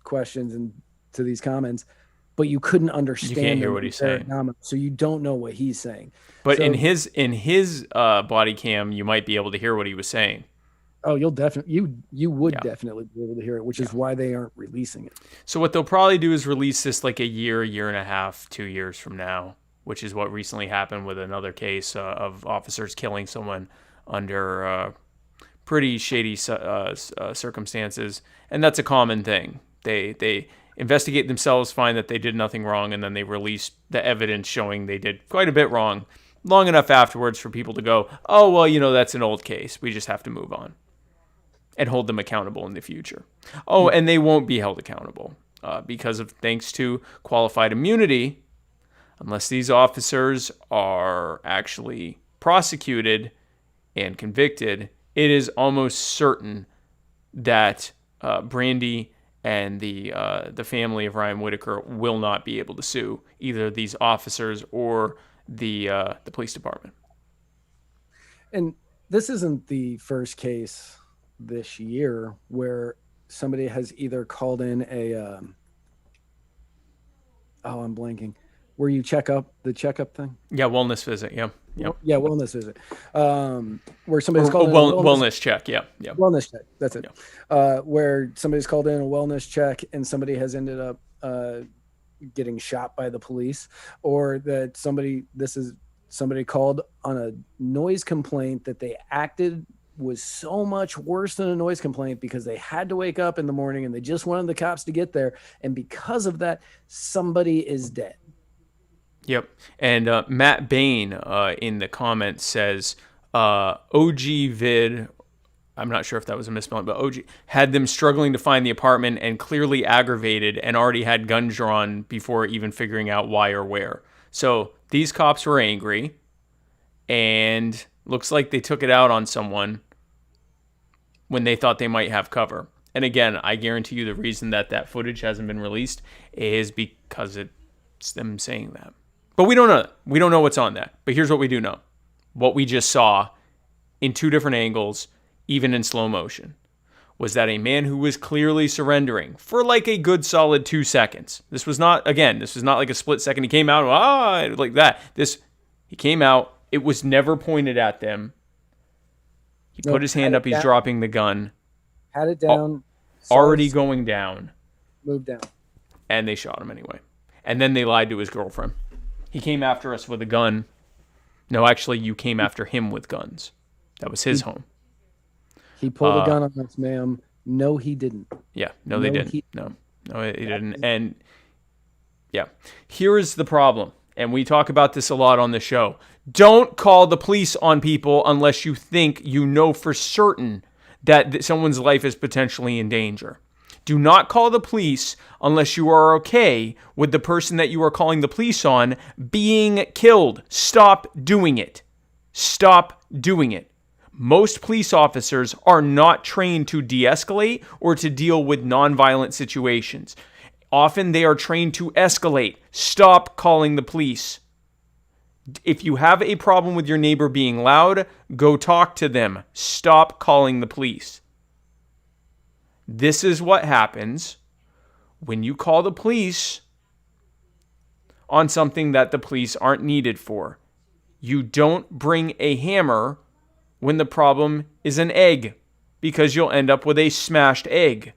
questions and to these comments, but you couldn't understand.
You can't hear what he's saying,
so you don't know what he's saying.
But in his body cam, you might be able to hear what he was saying.
Oh, you'll definitely you would definitely be able to hear it, which is why they aren't releasing it.
So what they'll probably do is release this like a year and a half, 2 years from now, which is what recently happened with another case of officers killing someone under pretty shady circumstances, and that's a common thing. They investigate themselves, find that they did nothing wrong, and then they release the evidence showing they did quite a bit wrong long enough afterwards for people to go, oh, well, that's an old case. We just have to move on and hold them accountable in the future. Oh, and they won't be held accountable because of thanks to qualified immunity, unless these officers are actually prosecuted and convicted it is almost certain that Brandy and the family of Ryan Whitaker will not be able to sue either these officers or the police department.
And this isn't the first case this year where somebody has either called in a I'm blanking, where you checkup thing.
Yeah, wellness visit. Yeah. Yep.
Yeah, wellness visit. Where somebody's called in a
wellness check. Yeah. Yeah.
Wellness check. That's it.
Yeah.
Where somebody's called in a wellness check and somebody has ended up getting shot by the police, or that somebody called on a noise complaint that they acted was so much worse than a noise complaint because they had to wake up in the morning and they just wanted the cops to get there. And because of that, somebody is dead.
Yep. And Matt Bain in the comments says, OG vid, I'm not sure if that was a misspelling, but OG had them struggling to find the apartment and clearly aggravated and already had guns drawn before even figuring out why or where. So these cops were angry and looks like they took it out on someone when they thought they might have cover. And again, I guarantee you the reason that footage hasn't been released is because it's them saying that. But we don't know that. We don't know what's on that. But here's what we do know. What we just saw in two different angles, even in slow motion, was that a man who was clearly surrendering for like a good solid 2 seconds. This was not like a split second. He came out, like that. He came out. It was never pointed at them. He put his hand up. He's dropping the gun.
Had it down.
Already going down.
Moved down.
And they shot him anyway. And then they lied to his girlfriend. He came after us with a gun. No, actually, you came after him with guns. That was his home.
He pulled a gun on us, ma'am. No, he didn't.
Yeah, no, they didn't. No, he didn't. And yeah, here is the problem. And we talk about this a lot on the show. Don't call the police on people unless you think you know for certain that someone's life is potentially in danger. Do not call the police unless you are okay with the person that you are calling the police on being killed. Stop doing it. Stop doing it. Most police officers are not trained to de-escalate or to deal with nonviolent situations. Often they are trained to escalate. Stop calling the police. If you have a problem with your neighbor being loud, go talk to them. Stop calling the police. This is what happens when you call the police on something that the police aren't needed for. You don't bring a hammer when the problem is an egg, because you'll end up with a smashed egg.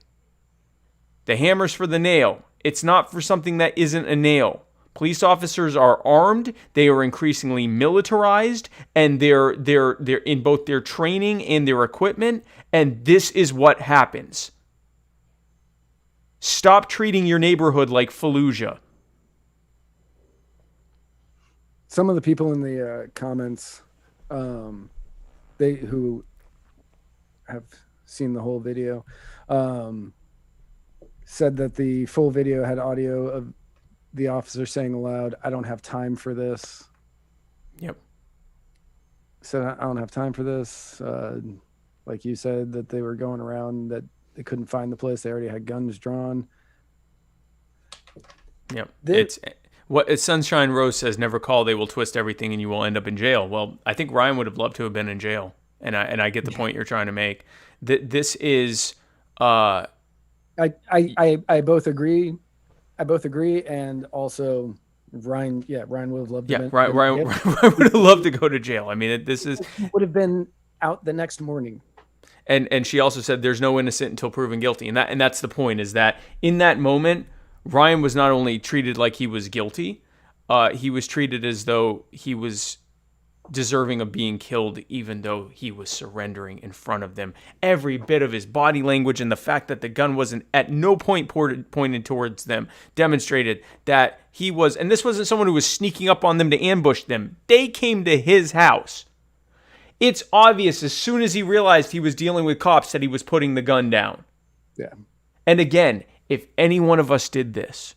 The hammer's for the nail. It's not for something that isn't a nail. Police officers are armed. They are increasingly militarized, and they're in both their training and their equipment. And this is what happens. Stop treating your neighborhood like Fallujah.
Some of the people in the comments, who have seen the whole video, said that the full video had audio of the officer saying aloud, "I don't have time for this."
Yep.
Said, "I don't have time for this." Like you said, that they were going around, that they couldn't find the place. They already had guns drawn.
Yep. It's what Sunshine Rose says, never call. They will twist everything and you will end up in jail. Well, I think Ryan would have loved to have been in jail. And I get the point you're trying to make. This is
I both agree. And also Ryan would have loved to.
Yeah, Ryan would have loved to go to jail. I mean, this is
would have been out the next morning.
And she also said there's no innocent until proven guilty. And that's the point, is that in that moment, Ryan was not only treated like he was guilty, he was treated as though he was deserving of being killed, even though he was surrendering in front of them. Every bit of his body language and the fact that the gun wasn't at no point pointed towards them demonstrated that he was, and this wasn't someone who was sneaking up on them to ambush them. They came to his house. It's obvious as soon as he realized he was dealing with cops that he was putting the gun down.
Yeah.
And again, if any one of us did this,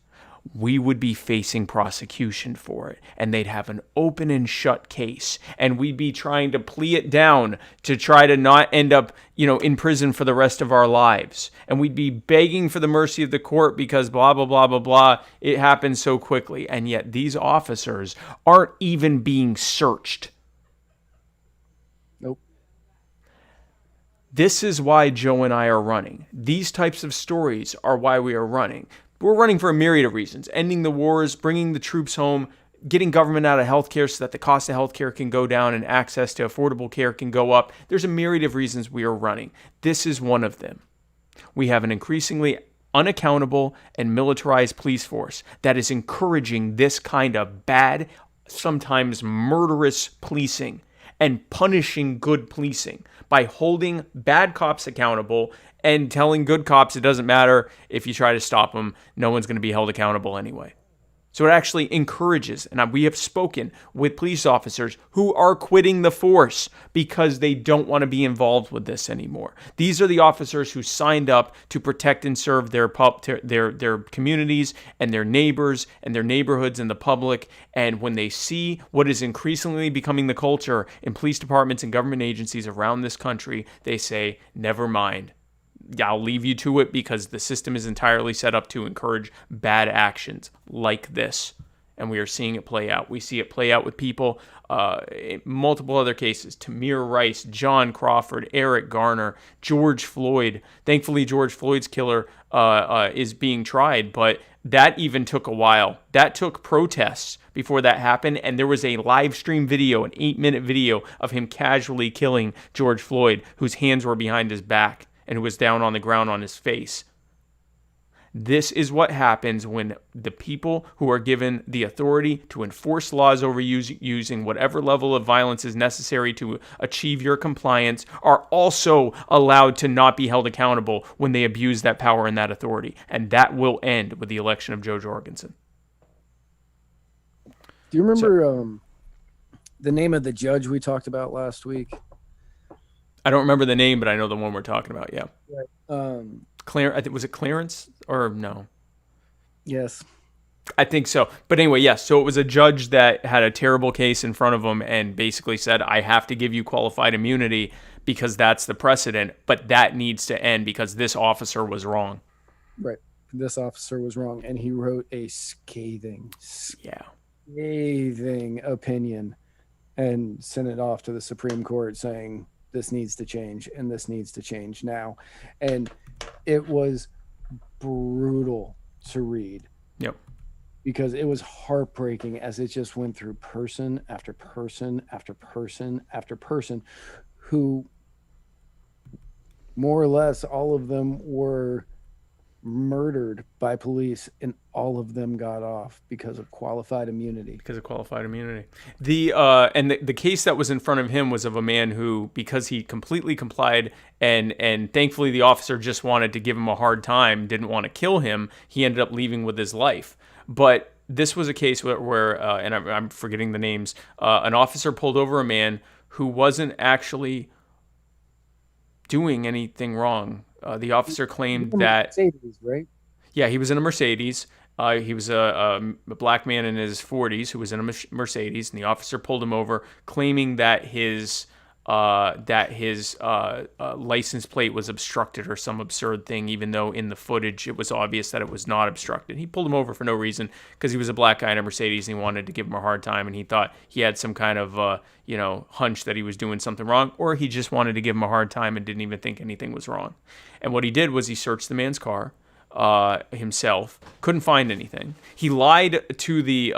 we would be facing prosecution for it, and they'd have an open and shut case, and we'd be trying to plea it down to try to not end up, in prison for the rest of our lives. And we'd be begging for the mercy of the court because blah, blah, blah, blah, blah. It happened so quickly. And yet these officers aren't even being searched.
Nope.
This is why Joe and I are running. These types of stories are why we are running. We're running for a myriad of reasons. Ending the wars, bringing the troops home, getting government out of healthcare so that the cost of healthcare can go down and access to affordable care can go up. There's a myriad of reasons we are running. This is one of them. We have an increasingly unaccountable and militarized police force that is encouraging this kind of bad, sometimes murderous policing and punishing good policing by holding bad cops accountable and telling good cops it doesn't matter if you try to stop them, no one's going to be held accountable anyway. So it actually encourages, and we have spoken with police officers who are quitting the force because they don't want to be involved with this anymore. These are the officers who signed up to protect and serve their communities and their neighbors and their neighborhoods and the public. And when they see what is increasingly becoming the culture in police departments and government agencies around this country, they say, never mind. I'll leave you to it because the system is entirely set up to encourage bad actions like this. And we are seeing it play out. We see it play out with people in multiple other cases. Tamir Rice, John Crawford, Eric Garner, George Floyd. Thankfully, George Floyd's killer is being tried, but that even took a while. That took protests before that happened, and there was a live stream video, an 8-minute video of him casually killing George Floyd, whose hands were behind his back and who was down on the ground on his face. This is what happens when the people who are given the authority to enforce laws over using whatever level of violence is necessary to achieve your compliance are also allowed to not be held accountable when they abuse that power and that authority. And that will end with the election of Joe Jorgensen.
Do you remember the name of the judge we talked about last week?
I don't remember the name, but I know the one we're talking about. Yeah.
Right.
I think was it Clarence or no?
Yes.
I think so. But anyway, yes. So it was a judge that had a terrible case in front of him and basically said, I have to give you qualified immunity because that's the precedent, but that needs to end because this officer was wrong.
Right. This officer was wrong. And he wrote a scathing opinion and sent it off to the Supreme Court saying, this needs to change and this needs to change now. And it was brutal to read.
Yep.
Because it was heartbreaking as it just went through person after person after person after person who more or less all of them were murdered by police and all of them got off because of qualified immunity.
The case that was in front of him was of a man who, because he completely complied and thankfully the officer just wanted to give him a hard time, didn't want to kill him, he ended up leaving with his life. But this was a case where and I'm forgetting the names, an officer pulled over a man who wasn't actually doing anything wrong. The officer claimed that...
Mercedes, right?
Yeah, he was in a Mercedes. He was a black man in his 40s who was in a Mercedes, and the officer pulled him over, claiming that his license plate was obstructed or some absurd thing, even though in the footage it was obvious that it was not obstructed. He pulled him over for no reason because he was a black guy in a Mercedes and he wanted to give him a hard time, and he thought he had some kind of hunch that he was doing something wrong, or he just wanted to give him a hard time and didn't even think anything was wrong. And what he did was he searched the man's car himself, couldn't find anything. He lied to the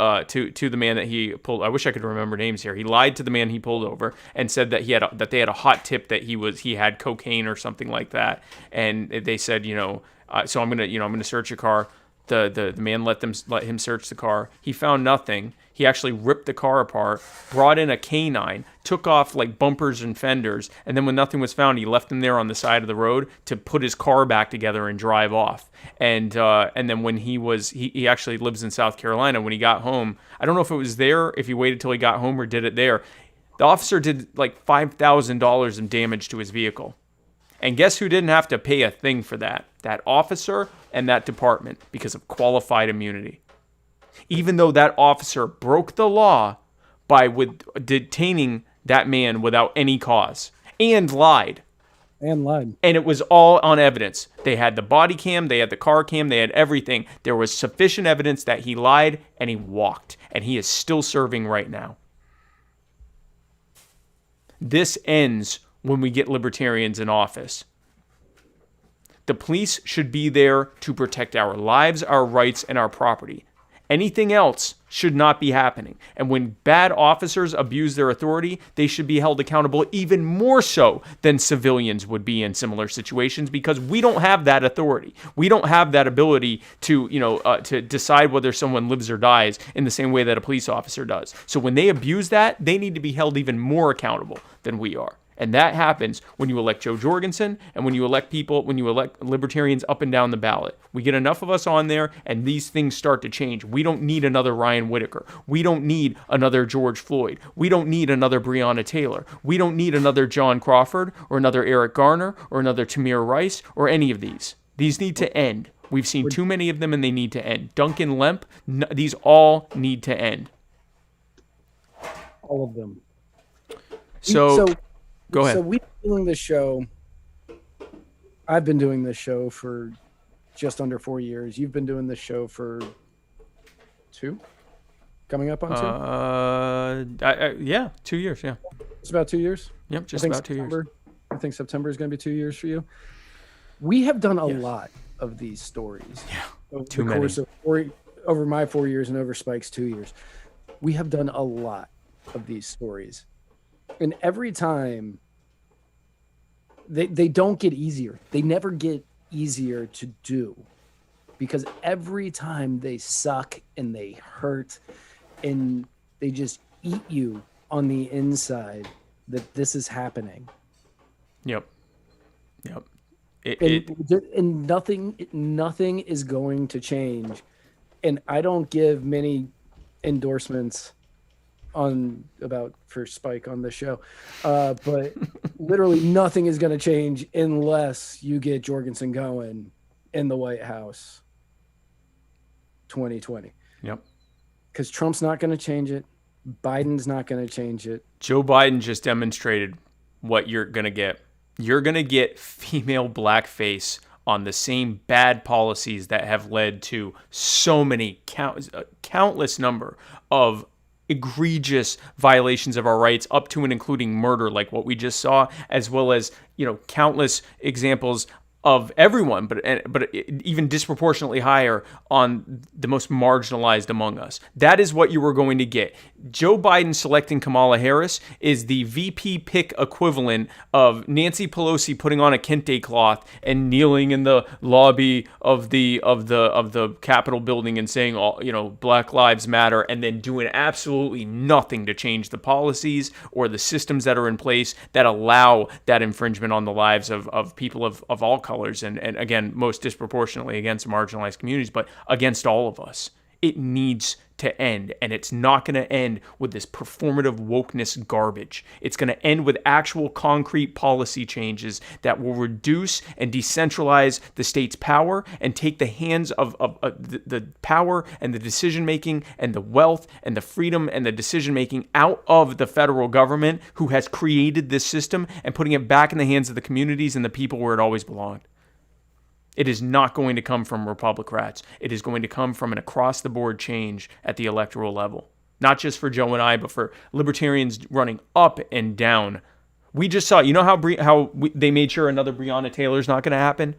man that he pulled. I wish I could remember names here. He lied to the man he pulled over and said that they had a hot tip that he had cocaine or something like that. And they said, so I'm gonna search your car. The man let him search the car. He found nothing. He actually ripped the car apart, brought in a canine, took off like bumpers and fenders, and then when nothing was found, he left him there on the side of the road to put his car back together and drive off. And then when he actually lives in South Carolina. When he got home, I don't know if it was there, if he waited till he got home or did it there. The officer did like $5,000 in damage to his vehicle. And guess who didn't have to pay a thing for that? That officer and that department, because of qualified immunity. even though that officer broke the law by detaining that man without any cause and lied.
And
it was all on evidence. They had the body cam, they had the car cam, they had everything. There was sufficient evidence that he lied and he walked. And he is still serving right now. This ends when we get libertarians in office. The police should be there to protect our lives, our rights, and our property. Anything else should not be happening. And when bad officers abuse their authority, they should be held accountable even more so than civilians would be in similar situations, because we don't have that authority. We don't have that ability to, to decide whether someone lives or dies in the same way that a police officer does. So when they abuse that, they need to be held even more accountable than we are. And that happens when you elect Joe Jorgensen and when you elect libertarians up and down the ballot. We get enough of us on there and these things start to change. We don't need another Ryan Whitaker. We don't need another George Floyd. We don't need another Breonna Taylor. We don't need another John Crawford or another Eric Garner or another Tamir Rice or any of these. These need to end. We've seen too many of them and they need to end. Duncan Lemp, these all need to end.
All of them.
So go ahead.
So we've been doing this show. I've been doing this show for just under 4 years. You've been doing this show for 2? Coming up on 2?
Yeah, 2 years, yeah.
It's about 2 years?
Yep, just about 2 years.
I think September is going to be 2 years for you. We have done a lot of these stories.
Yeah,
too many. Course of over my 4 years and over Spike's 2 years. We have done a lot of these stories. And every time they don't get easier. They never get easier to do, because every time they suck and they hurt and they just eat you on the inside that this is happening.
Yep.
And nothing is going to change. And I don't give many endorsements for Spike on the show, but literally nothing is going to change unless you get Jorgensen going in the White House 2020.
Yep.
Because Trump's not going to change it. Biden's not going to change it.
Joe Biden just demonstrated what you're going to get. You're going to get female blackface on the same bad policies that have led to so many countless number of egregious violations of our rights, up to and including murder, like what we just saw, as well as countless examples of everyone, but even disproportionately higher on the most marginalized among us. That is what you were going to get. Joe Biden selecting Kamala Harris is the VP pick equivalent of Nancy Pelosi putting on a kente cloth and kneeling in the lobby of the Capitol building and saying, Black Lives Matter, and then doing absolutely nothing to change the policies or the systems that are in place that allow that infringement on the lives of people of all colors, and again, most disproportionately against marginalized communities, but against all of us. It needs to end, and it's not going to end with this performative wokeness garbage. It's going to end with actual concrete policy changes that will reduce and decentralize the state's power and take the hands of the power and the decision-making and the wealth and the freedom and the decision-making out of the federal government, who has created this system, and putting it back in the hands of the communities and the people where it always belonged. It is not going to come from Republicrats. It is going to come from an across-the-board change at the electoral level. Not just for Joe and I, but for libertarians running up and down. We just saw, how they made sure another Breonna Taylor's not going to happen?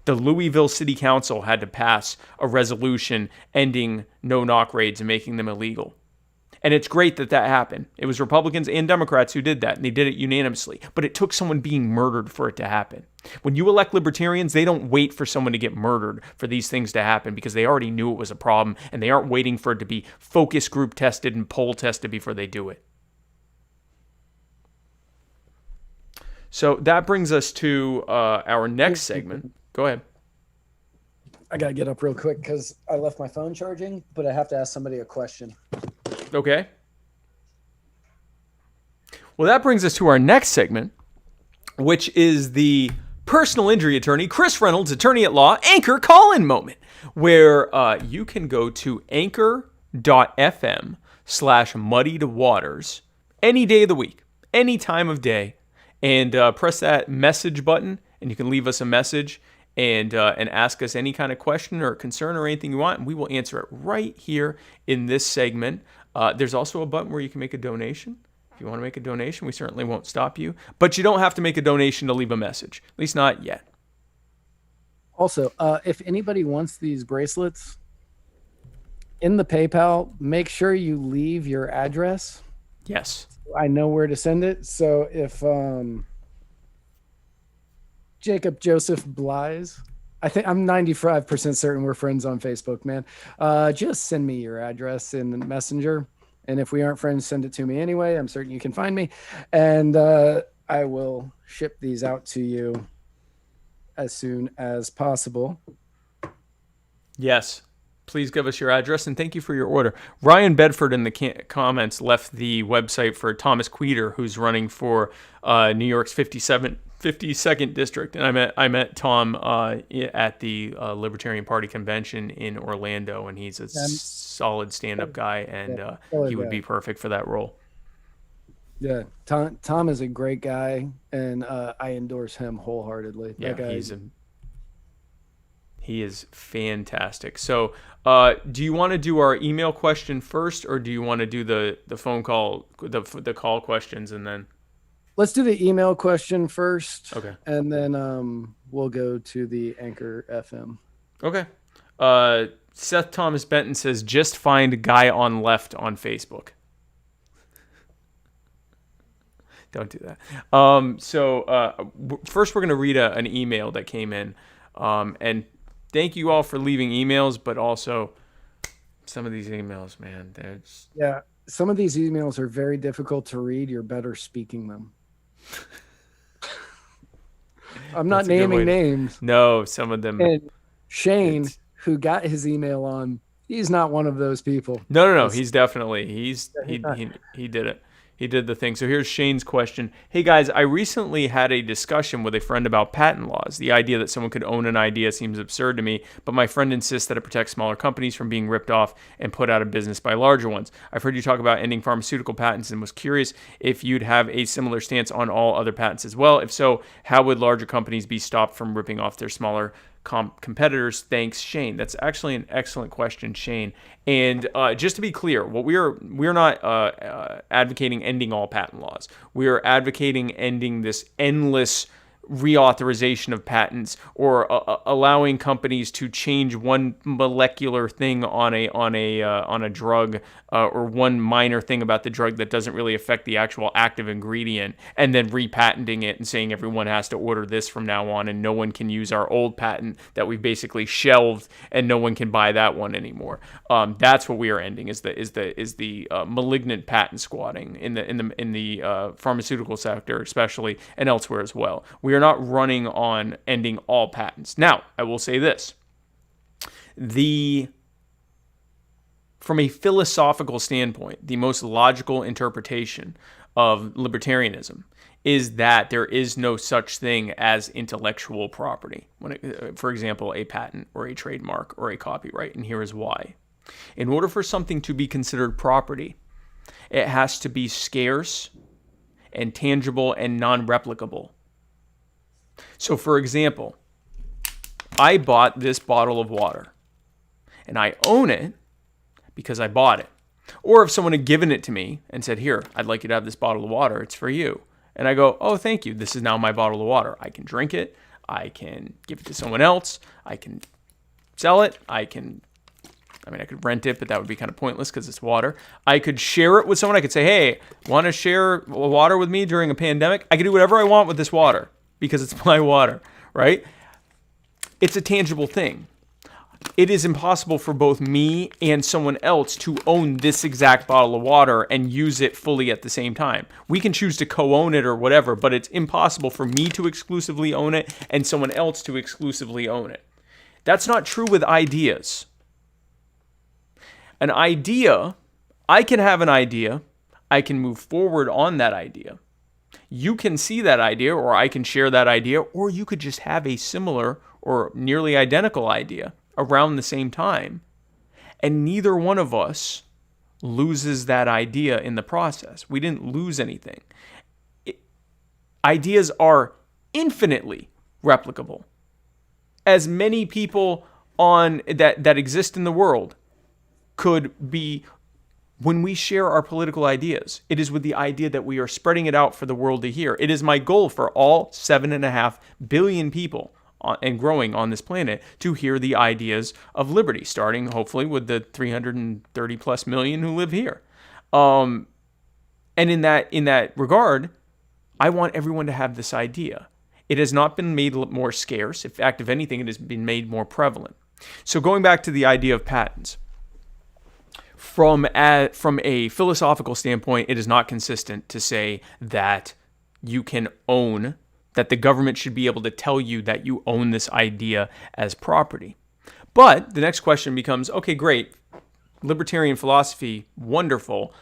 The Louisville City Council had to pass a resolution ending no-knock raids and making them illegal. And it's great that happened. It was Republicans and Democrats who did that, and they did it unanimously. But it took someone being murdered for it to happen. When you elect libertarians, they don't wait for someone to get murdered for these things to happen, because they already knew it was a problem, and they aren't waiting for it to be focus group tested and poll tested before they do it. So that brings us to our next segment. Go ahead.
I got to get up real quick because I left my phone charging, but I have to ask somebody a question.
Okay. Well, that brings us to our next segment, which is the personal injury attorney, Chris Reynolds, attorney at law, Anchor call-in moment, where you can go to Anchor anchor.fm/muddiedwaters any day of the week, any time of day, and press that message button, and you can leave us a message and ask us any kind of question or concern or anything you want, and we will answer it right here in this segment. There's also a button where you can make a donation. If you want to make a donation, we certainly won't stop you. But you don't have to make a donation to leave a message, at least not yet.
Also, if anybody wants these bracelets, in the PayPal, make sure you leave your address.
Yes.
I know where to send it. So if Jacob Joseph Blyes, I think I'm 95% certain we're friends on Facebook, man. Just send me your address in the messenger. And if we aren't friends, send it to me anyway. I'm certain you can find me. And I will ship these out to you as soon as possible.
Yes. Please give us your address, and thank you for your order. Ryan Bedford in the comments left the website for Thomas Queter, who's running for New York's 52nd district. And I met Tom at the Libertarian Party convention in Orlando, and he's a solid stand-up guy, and he would be perfect for that role.
Yeah, Tom is a great guy, and I endorse him wholeheartedly.
Yeah,
that guy,
he is fantastic. So do you want to do our email question first, or do you want to do the phone call, the call questions, and then?
Let's do the email question first.
Okay.
And then we'll go to the Anchor FM.
Okay. Seth Thomas Benton says, just find guy on left on Facebook. Don't do that. First we're going to read an email that came in. And thank you all for leaving emails, but also some of these emails, man,
yeah, some of these emails are very difficult to read. You're better speaking them. I'm not naming names.
No, some of them.
And Shane, who got his email on, he's not one of those people.
No. He's definitely he did it. He did the thing. So here's Shane's question. Hey guys, I recently had a discussion with a friend about patent laws. The idea that someone could own an idea seems absurd to me, but my friend insists that it protects smaller companies from being ripped off and put out of business by larger ones. I've heard you talk about ending pharmaceutical patents and was curious if you'd have a similar stance on all other patents as well. If so, how would larger companies be stopped from ripping off their smaller competitors? Thanks, Shane. That's actually an excellent question, Shane. And just to be clear, what we're not advocating ending all patent laws. We are advocating ending this endless reauthorization of patents, or allowing companies to change one molecular thing on a drug, or one minor thing about the drug that doesn't really affect the actual active ingredient, and then repatenting it and saying everyone has to order this from now on, and no one can use our old patent that we basically shelved, and no one can buy that one anymore. That's what we are ending, is the malignant patent squatting in the pharmaceutical sector, especially, and elsewhere as well. We are not running on ending all patents. Now, I will say this. From a philosophical standpoint, the most logical interpretation of libertarianism is that there is no such thing as intellectual property. For example, a patent or a trademark or a copyright, and here is why. In order for something to be considered property, it has to be scarce and tangible and non-replicable. So, for example, I bought this bottle of water, and I own it because I bought it. Or if someone had given it to me and said, here, I'd like you to have this bottle of water, it's for you. And I go, oh, thank you, this is now my bottle of water. I can drink it, I can give it to someone else, I can sell it, I could rent it, but that would be kind of pointless because it's water. I could share it with someone. I could say, hey, want to share water with me during a pandemic? I can do whatever I want with this water because it's my water, right? It's a tangible thing. It is impossible for both me and someone else to own this exact bottle of water and use it fully at the same time. We can choose to co-own it or whatever, but it's impossible for me to exclusively own it and someone else to exclusively own it. That's not true with ideas. An idea, I can have an idea, I can move forward on that idea. You can see that idea, or I can share that idea, or you could just have a similar or nearly identical idea around the same time. And neither one of us loses that idea in the process. We didn't lose anything. Ideas are infinitely replicable. As many people on that exist in the world could be, when we share our political ideas, it is with the idea that we are spreading it out for the world to hear. It is my goal for all 7.5 billion people and growing on this planet to hear the ideas of liberty, starting hopefully with the 330 plus million who live here. And in that regard, I want everyone to have this idea. It has not been made more scarce. In fact, if anything, it has been made more prevalent. So going back to the idea of patents, from a philosophical standpoint, it is not consistent to say that you can own, that the government should be able to tell you that you own this idea as property. But the next question becomes, okay, great, libertarian philosophy, wonderful.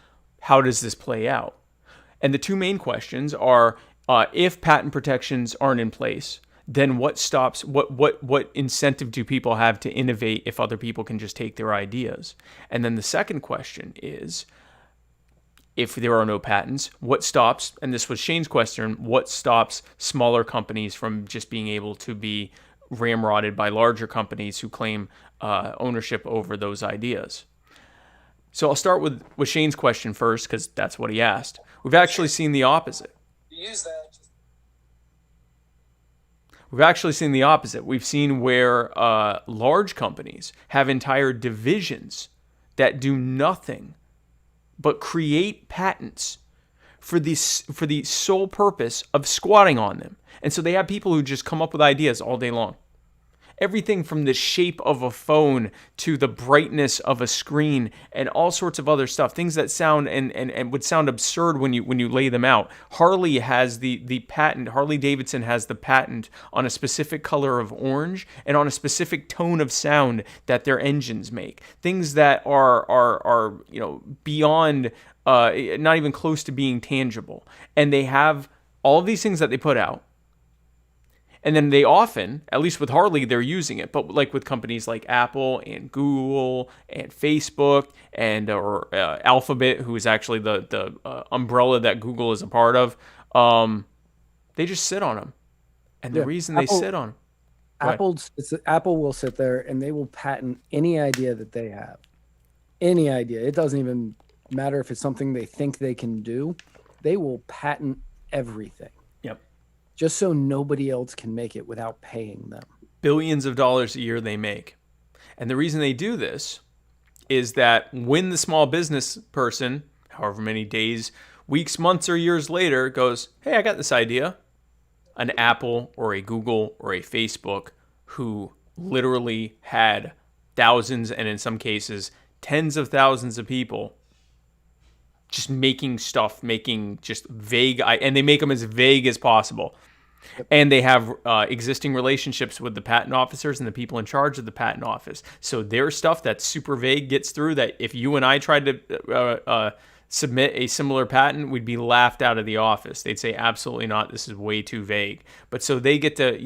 How does this play out? And the two main questions are, if patent protections aren't in place, then what stops, what incentive do people have to innovate if other people can just take their ideas? And then the second question is, if there are no patents, what stops, and this was Shane's question, what stops smaller companies from just being able to be ramrodded by larger companies who claim ownership over those ideas? So I'll start with Shane's question first, because that's what he asked. We've actually seen the opposite. We've actually seen the opposite. We've seen where large companies have entire divisions that do nothing but create patents for the sole purpose of squatting on them. And so they have people who just come up with ideas all day long. Everything from the shape of a phone to the brightness of a screen and all sorts of other stuff, things that sound and would sound absurd when you lay them out. Harley has the patent, Harley Davidson has the patent on a specific color of orange and on a specific tone of sound that their engines make. Things that are beyond not even close to being tangible. And they have all of these things that they put out. And then they often, at least with Harley, they're using it. But like with companies like Apple and Google and Facebook and or Alphabet, who is actually the umbrella that Google is a part of, they just sit on them. And the reason they sit on them.
Apple will sit there and they will patent any idea that they have. Any idea. It doesn't even matter if it's something they think they can do. They will patent everything.
Yep.
Just so nobody else can make it without paying them.
Billions of dollars a year they make. And the reason they do this is that when the small business person, however many days, weeks, months, or years later, goes, hey, I got this idea, an Apple or a Google or a Facebook who literally had thousands and in some cases tens of thousands of people just making stuff, making just vague, and they make them as vague as possible. And they have existing relationships with the patent officers and the people in charge of the patent office. So their stuff that's super vague gets through that if you and I tried to submit a similar patent, we'd be laughed out of the office. They'd say, absolutely not, this is way too vague. But so they get to,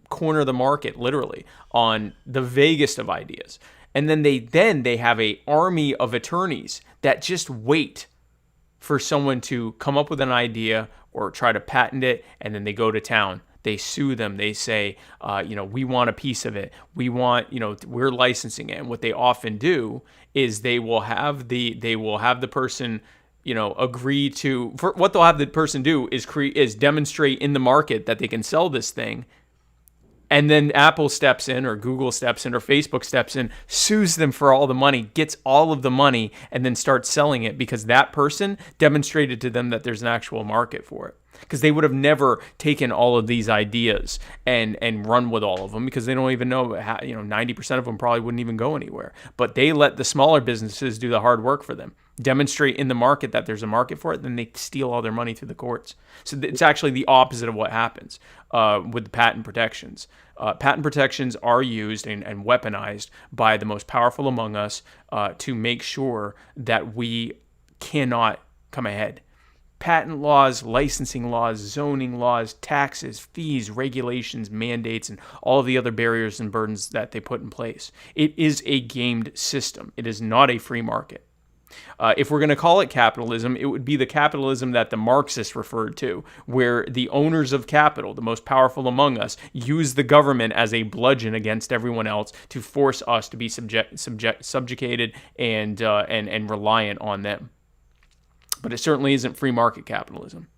corner the market literally on the vaguest of ideas. And then they have a army of attorneys that just wait for someone to come up with an idea or try to patent it, and then they go to town. They sue them. They say, we want a piece of it. We want, we're licensing it. And what they often do is they will have the person, agree to. What they'll have the person do is demonstrate in the market that they can sell this thing. And then Apple steps in or Google steps in or Facebook steps in, sues them for all the money, gets all of the money, and then starts selling it because that person demonstrated to them that there's an actual market for it. Because they would have never taken all of these ideas and run with all of them because they don't even know how, 90% of them probably wouldn't even go anywhere. But they let the smaller businesses do the hard work for them, demonstrate in the market that there's a market for it, then they steal all their money through the courts. So it's actually the opposite of what happens with the patent protections. Patent protections are used and weaponized by the most powerful among us to make sure that we cannot come ahead. patent laws, licensing laws, zoning laws, taxes, fees, regulations, mandates, and all of the other barriers and burdens that they put in place. It is a gamed system. It is not a free market. If we're going to call it capitalism, it would be the capitalism that the Marxists referred to, where the owners of capital, the most powerful among us, use the government as a bludgeon against everyone else to force us to be subjugated and reliant on them. But it certainly isn't free market capitalism.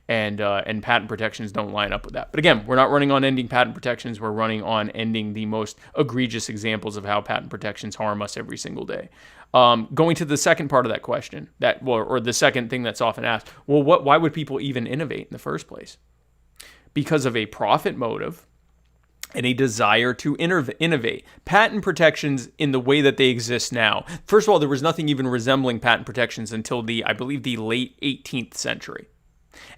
And patent protections don't line up with that. But again, we're not running on ending patent protections. We're running on ending the most egregious examples of how patent protections harm us every single day. Going to the second part of that question, or the second thing that's often asked, well, why would people even innovate in the first place? Because of a profit motive and a desire to innovate. Patent protections in the way that they exist now. First of all, there was nothing even resembling patent protections until I believe the late 18th century.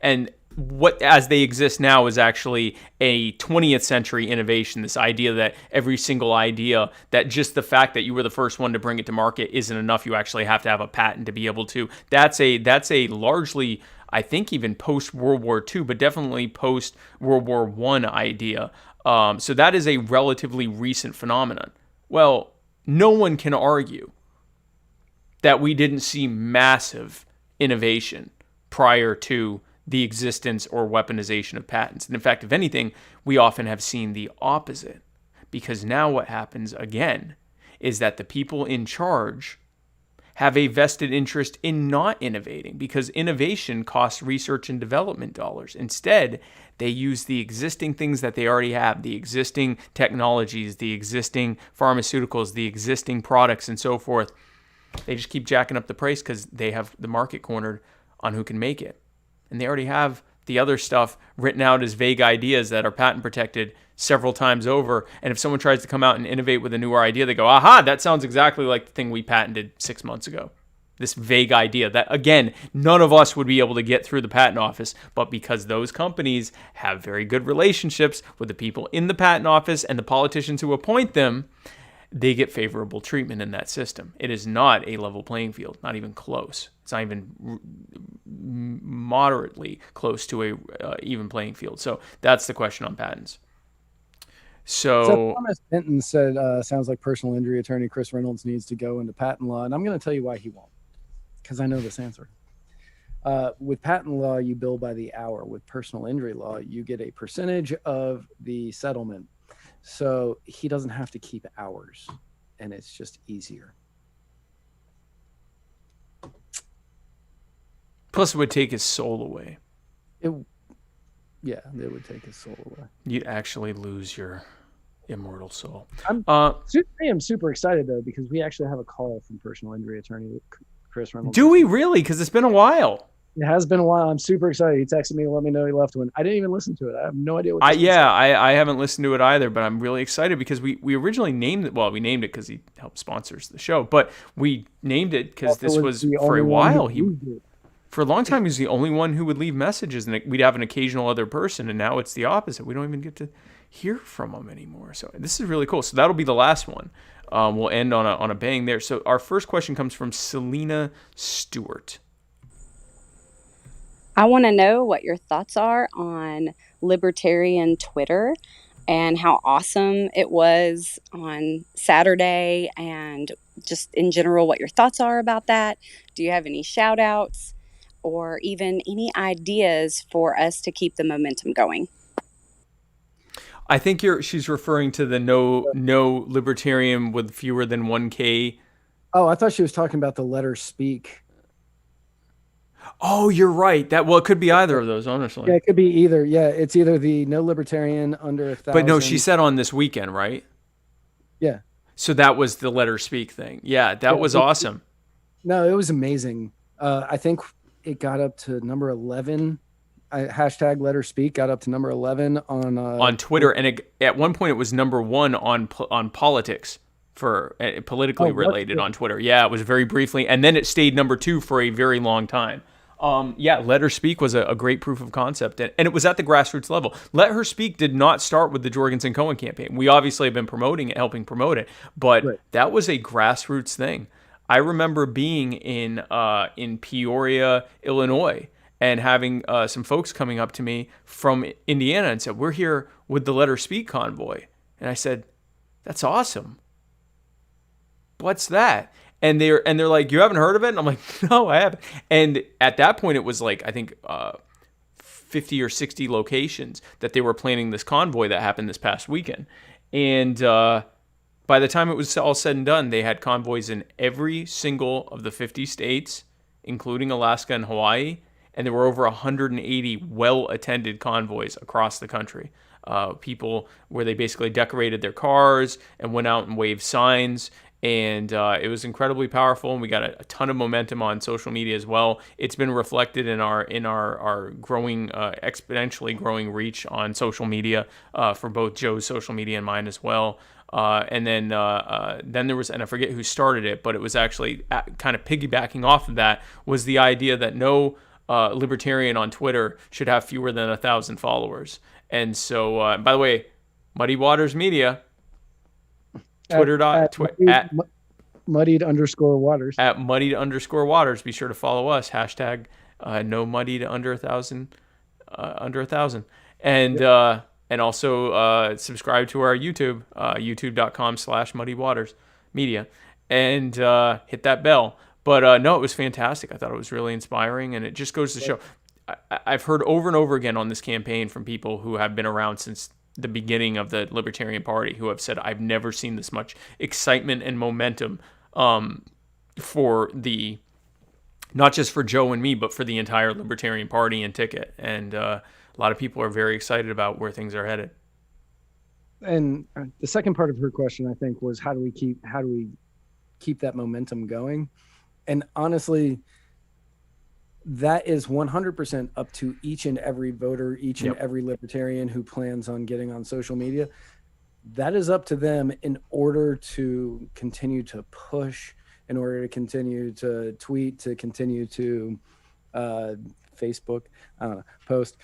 And what as they exist now is actually a 20th century innovation, this idea that every single idea, that just the fact that you were the first one to bring it to market isn't enough. You actually have to have a patent to be able to. That's a largely, I think, even post-World War II, but definitely post-World War I idea. So that is a relatively recent phenomenon. Well, no one can argue that we didn't see massive innovation prior to the existence or weaponization of patents. And in fact, if anything, we often have seen the opposite. Because now what happens again is that the people in charge have a vested interest in not innovating, because innovation costs research and development dollars. Instead, they use the existing things that they already have, the existing technologies, the existing pharmaceuticals, the existing products, and so forth. They just keep jacking up the price because they have the market cornered on who can make it. And they already have the other stuff written out as vague ideas that are patent protected several times over. And if someone tries to come out and innovate with a newer idea, they go, aha, that sounds exactly like the thing we patented 6 months ago. This vague idea that, again, none of us would be able to get through the patent office. But because those companies have very good relationships with the people in the patent office and the politicians who appoint them, they get favorable treatment in that system. It is not a level playing field, not even close. It's not even moderately close to a even playing field. So that's the question on patents. So
Thomas Benton said, sounds like personal injury attorney Chris Reynolds needs to go into patent law. And I'm going to tell you why he won't, because I know this answer. With patent law, you bill by the hour. With personal injury law, you get a percentage of the settlement. So he doesn't have to keep hours, and it's just easier.
Plus, it would take his soul away.
It would take his soul away.
You'd actually lose your immortal soul.
I am super excited, though, because we actually have a call from personal injury attorney Chris Reynolds.
Do we really? Because it's been a while.
It has been a while. I'm super excited. He texted me to let me know he left one. I didn't even listen to it. I have no idea what.
I haven't listened to it either, but I'm really excited because we originally named it. Well, we named it because he helped sponsors the show, but we named it because this was for a while. For a long time, he was the only one who would leave messages, and we'd have an occasional other person, and now it's the opposite. We don't even get to hear from him anymore. So this is really cool. So that'll be the last one. We'll end on a bang there. So our first question comes from Selena Stewart.
I want to know what your thoughts are on libertarian Twitter and how awesome it was on Saturday, and just in general what your thoughts are about that. Do you have any shout outs or even any ideas for us to keep the momentum going?
I think she's referring to the no libertarian with fewer than 1K.
Oh, I thought she was talking about the Let Her Speak.
Oh, you're right. It could be either of those, honestly.
Yeah, it could be either. Yeah, it's either the no libertarian under 1,000.
But no, she said on This Weekend, right?
Yeah.
So that was the Let Her Speak thing. Yeah, that was awesome.
No, it was amazing. I think it got up to number 11. Hashtag Let Her Speak got up to number 11 on
Twitter, and at one point it was number 1 on politics for politically related on Twitter. Yeah, it was very briefly, and then it stayed number 2 for a very long time. Let Her Speak was a great proof of concept, and it was at the grassroots level. Let Her Speak did not start with the Jorgensen Cohen campaign. We obviously have been promoting it, helping promote it, but that was a grassroots thing. I remember being in Peoria, Illinois, and having some folks coming up to me from Indiana and said, "We're here with the Let Her Speak convoy." And I said, "That's awesome. What's that?" And they're like, "You haven't heard of it?" And I'm like, "No, I haven't." And at that point, it was like, I think 50 or 60 locations that they were planning this convoy that happened this past weekend. And by the time it was all said and done, they had convoys in every single of the 50 states, including Alaska and Hawaii. And there were over 180 well-attended convoys across the country. People where they basically decorated their cars and went out and waved signs. And it was incredibly powerful, and we got a ton of momentum on social media as well. It's been reflected in our growing, exponentially growing reach on social media for both Joe's social media and mine as well. And then there was, and I forget who started it, but it was actually kind of piggybacking off of that, was the idea that no libertarian on Twitter should have fewer than 1,000 followers. And so, by the way, Muddy Waters Media. Twitter
at muddied_waters.
At muddied_waters. Be sure to follow us. Hashtag no muddied under 1,000. And and also subscribe to our YouTube, youtube.com/muddiedwatersmedia, and hit that bell. But no, it was fantastic. I thought it was really inspiring, and it just goes to show. I've heard over and over again on this campaign from people who have been around since the beginning of the Libertarian Party, who have said, "I've never seen this much excitement and momentum for the, not just for Joe and me, but for the entire Libertarian Party and ticket." And a lot of people are very excited about where things are headed.
And the second part of her question, I think, was how do we keep that momentum going? And honestly, that is 100% up to each and every voter, each and every libertarian who plans on getting on social media. That is up to them in order to continue to push, in order to continue to tweet, to continue to Facebook, post,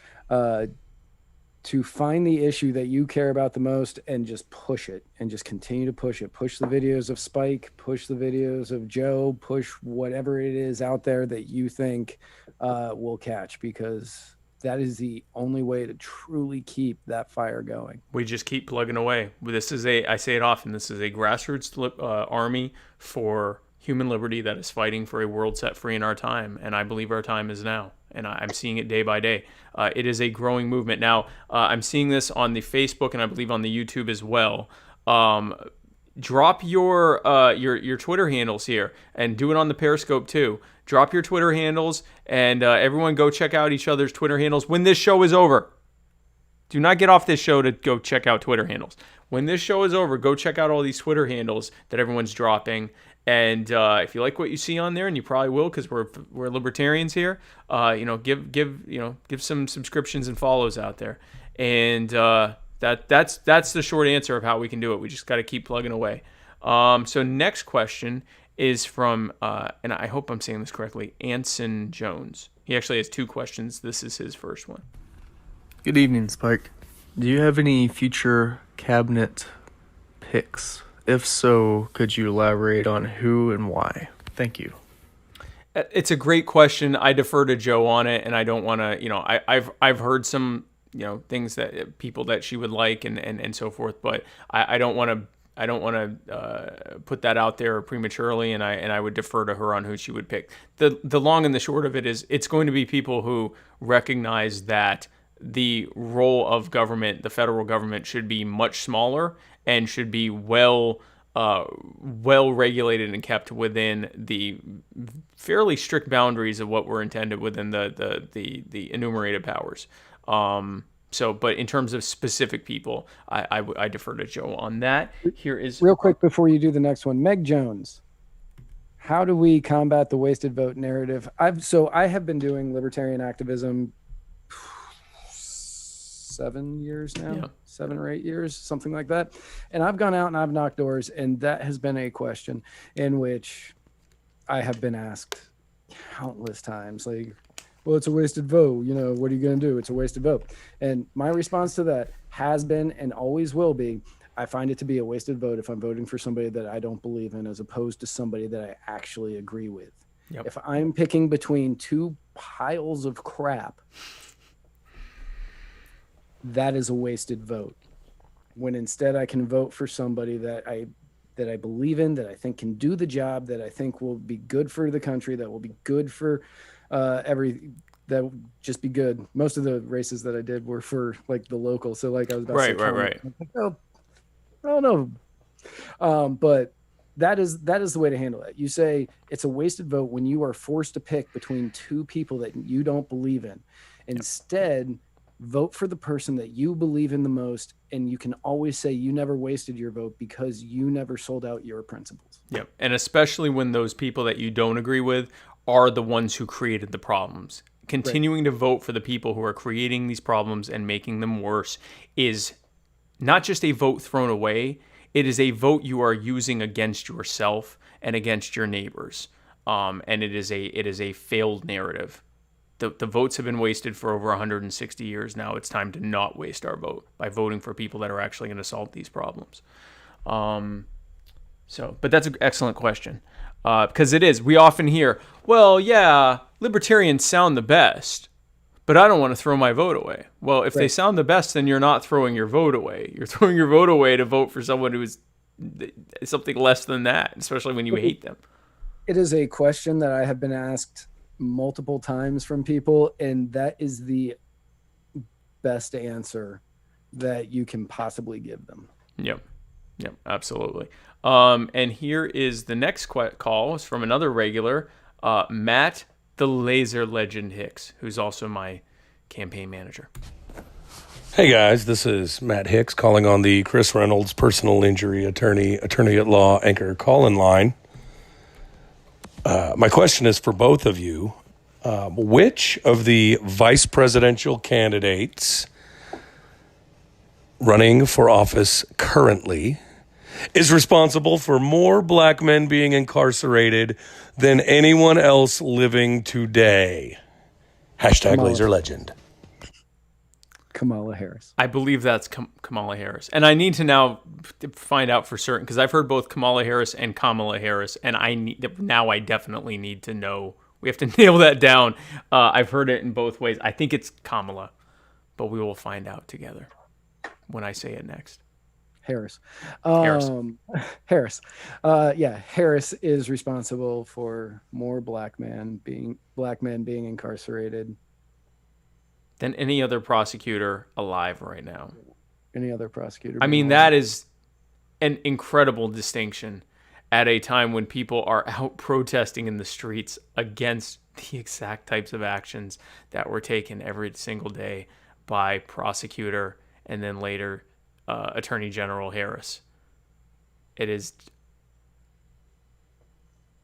to find the issue that you care about the most and just push it and just continue to push it. Push the videos of Spike, push the videos of Joe, push whatever it is out there that you think will catch, because that is the only way to truly keep that fire going.
We just keep plugging away. This is I say it often, this is a grassroots army for human liberty that is fighting for a world set free in our time. And I believe our time is now. And I'm seeing it day by day. It is a growing movement. Now, I'm seeing this on the Facebook and I believe on the YouTube as well. Drop your Twitter handles here, and do it on the Periscope too. Drop your Twitter handles, and everyone go check out each other's Twitter handles when this show is over. Do not get off this show to go check out Twitter handles. When this show is over, go check out all these Twitter handles that everyone's dropping. And if you like what you see on there, and you probably will, because we're libertarians here, give some subscriptions and follows out there. And that's the short answer of how we can do it. We just got to keep plugging away. So next question is from, and I hope I'm saying this correctly, Anson Jones. He actually has two questions. This is his first one.
Good evening, Spike. Do you have any future cabinet picks? If so, could you elaborate on who and why? Thank you.
It's a great question. I defer to Joe on it, and I don't want to, I've heard some, things that people that she would like and so forth, but I don't want to put that out there prematurely, and I would defer to her on who she would pick. The long and the short of it is, it's going to be people who recognize that the role of government, the federal government, should be much smaller and should be well regulated and kept within the fairly strict boundaries of what were intended within the enumerated powers. But in terms of specific people, I defer to Joe on that. Here is
real quick before you do the next one. Meg Jones. How do we combat the wasted vote narrative? I have been doing libertarian activism 7 years now, 7 or 8 years, something like that. And I've gone out and I've knocked doors, and that has been a question in which I have been asked countless times, like, well, it's a wasted vote. What are you going to do? It's a wasted vote. And my response to that has been and always will be, I find it to be a wasted vote if I'm voting for somebody that I don't believe in, as opposed to somebody that I actually agree with.
Yep.
If I'm picking between two piles of crap, that is a wasted vote. When instead I can vote for somebody that I believe in, that I think can do the job, that I think will be good for the country, that will be good for that will just be good. Most of the races that I did were for like the local. So like I was about to say
Right.
like, oh, I don't know. But that is the way to handle it. You say it's a wasted vote when you are forced to pick between two people that you don't believe in. Instead, vote for the person that you believe in the most, and you can always say you never wasted your vote because you never sold out your principles.
Yep. And especially when those people that you don't agree with are the ones who created the problems. Continuing to vote for the people who are creating these problems and making them worse is not just a vote thrown away, it is a vote you are using against yourself and against your neighbors. And it is a failed narrative. The votes have been wasted for over 160 years now. It's time to not waste our vote by voting for people that are actually going to solve these problems. But that's an excellent question. Because it is. We often hear, well, yeah, libertarians sound the best, but I don't want to throw my vote away. Well, if they sound the best, then you're not throwing your vote away. You're throwing your vote away to vote for someone who is something less than that, especially when you hate them.
It is a question that I have been asked multiple times from people, and that is the best answer that you can possibly give them.
Yep, absolutely. And here is the next call. It's from another regular, Matt the Laser Legend Hicks, who's also my campaign manager.
Hey guys, this is Matt Hicks calling on the Chris Reynolds personal injury attorney at law anchor call-in line. My question is for both of you. Which of the vice presidential candidates running for office currently is responsible for more black men being incarcerated than anyone else living today? Hashtag Laser Legend.
Kamala Harris.
I believe that's Kamala Harris. And I need to now find out for certain, because I've heard both Kamala Harris and Kamala Harris, and I definitely need to know. We have to nail that down. I've heard it in both ways. I think it's Kamala, but we will find out together when I say it next.
Harris.
Harris.
Harris is responsible for more black men being incarcerated
than any other prosecutor alive right now.
Any other prosecutor.
I mean, that is an incredible distinction at a time when people are out protesting in the streets against the exact types of actions that were taken every single day by prosecutor and then later Attorney General Harris.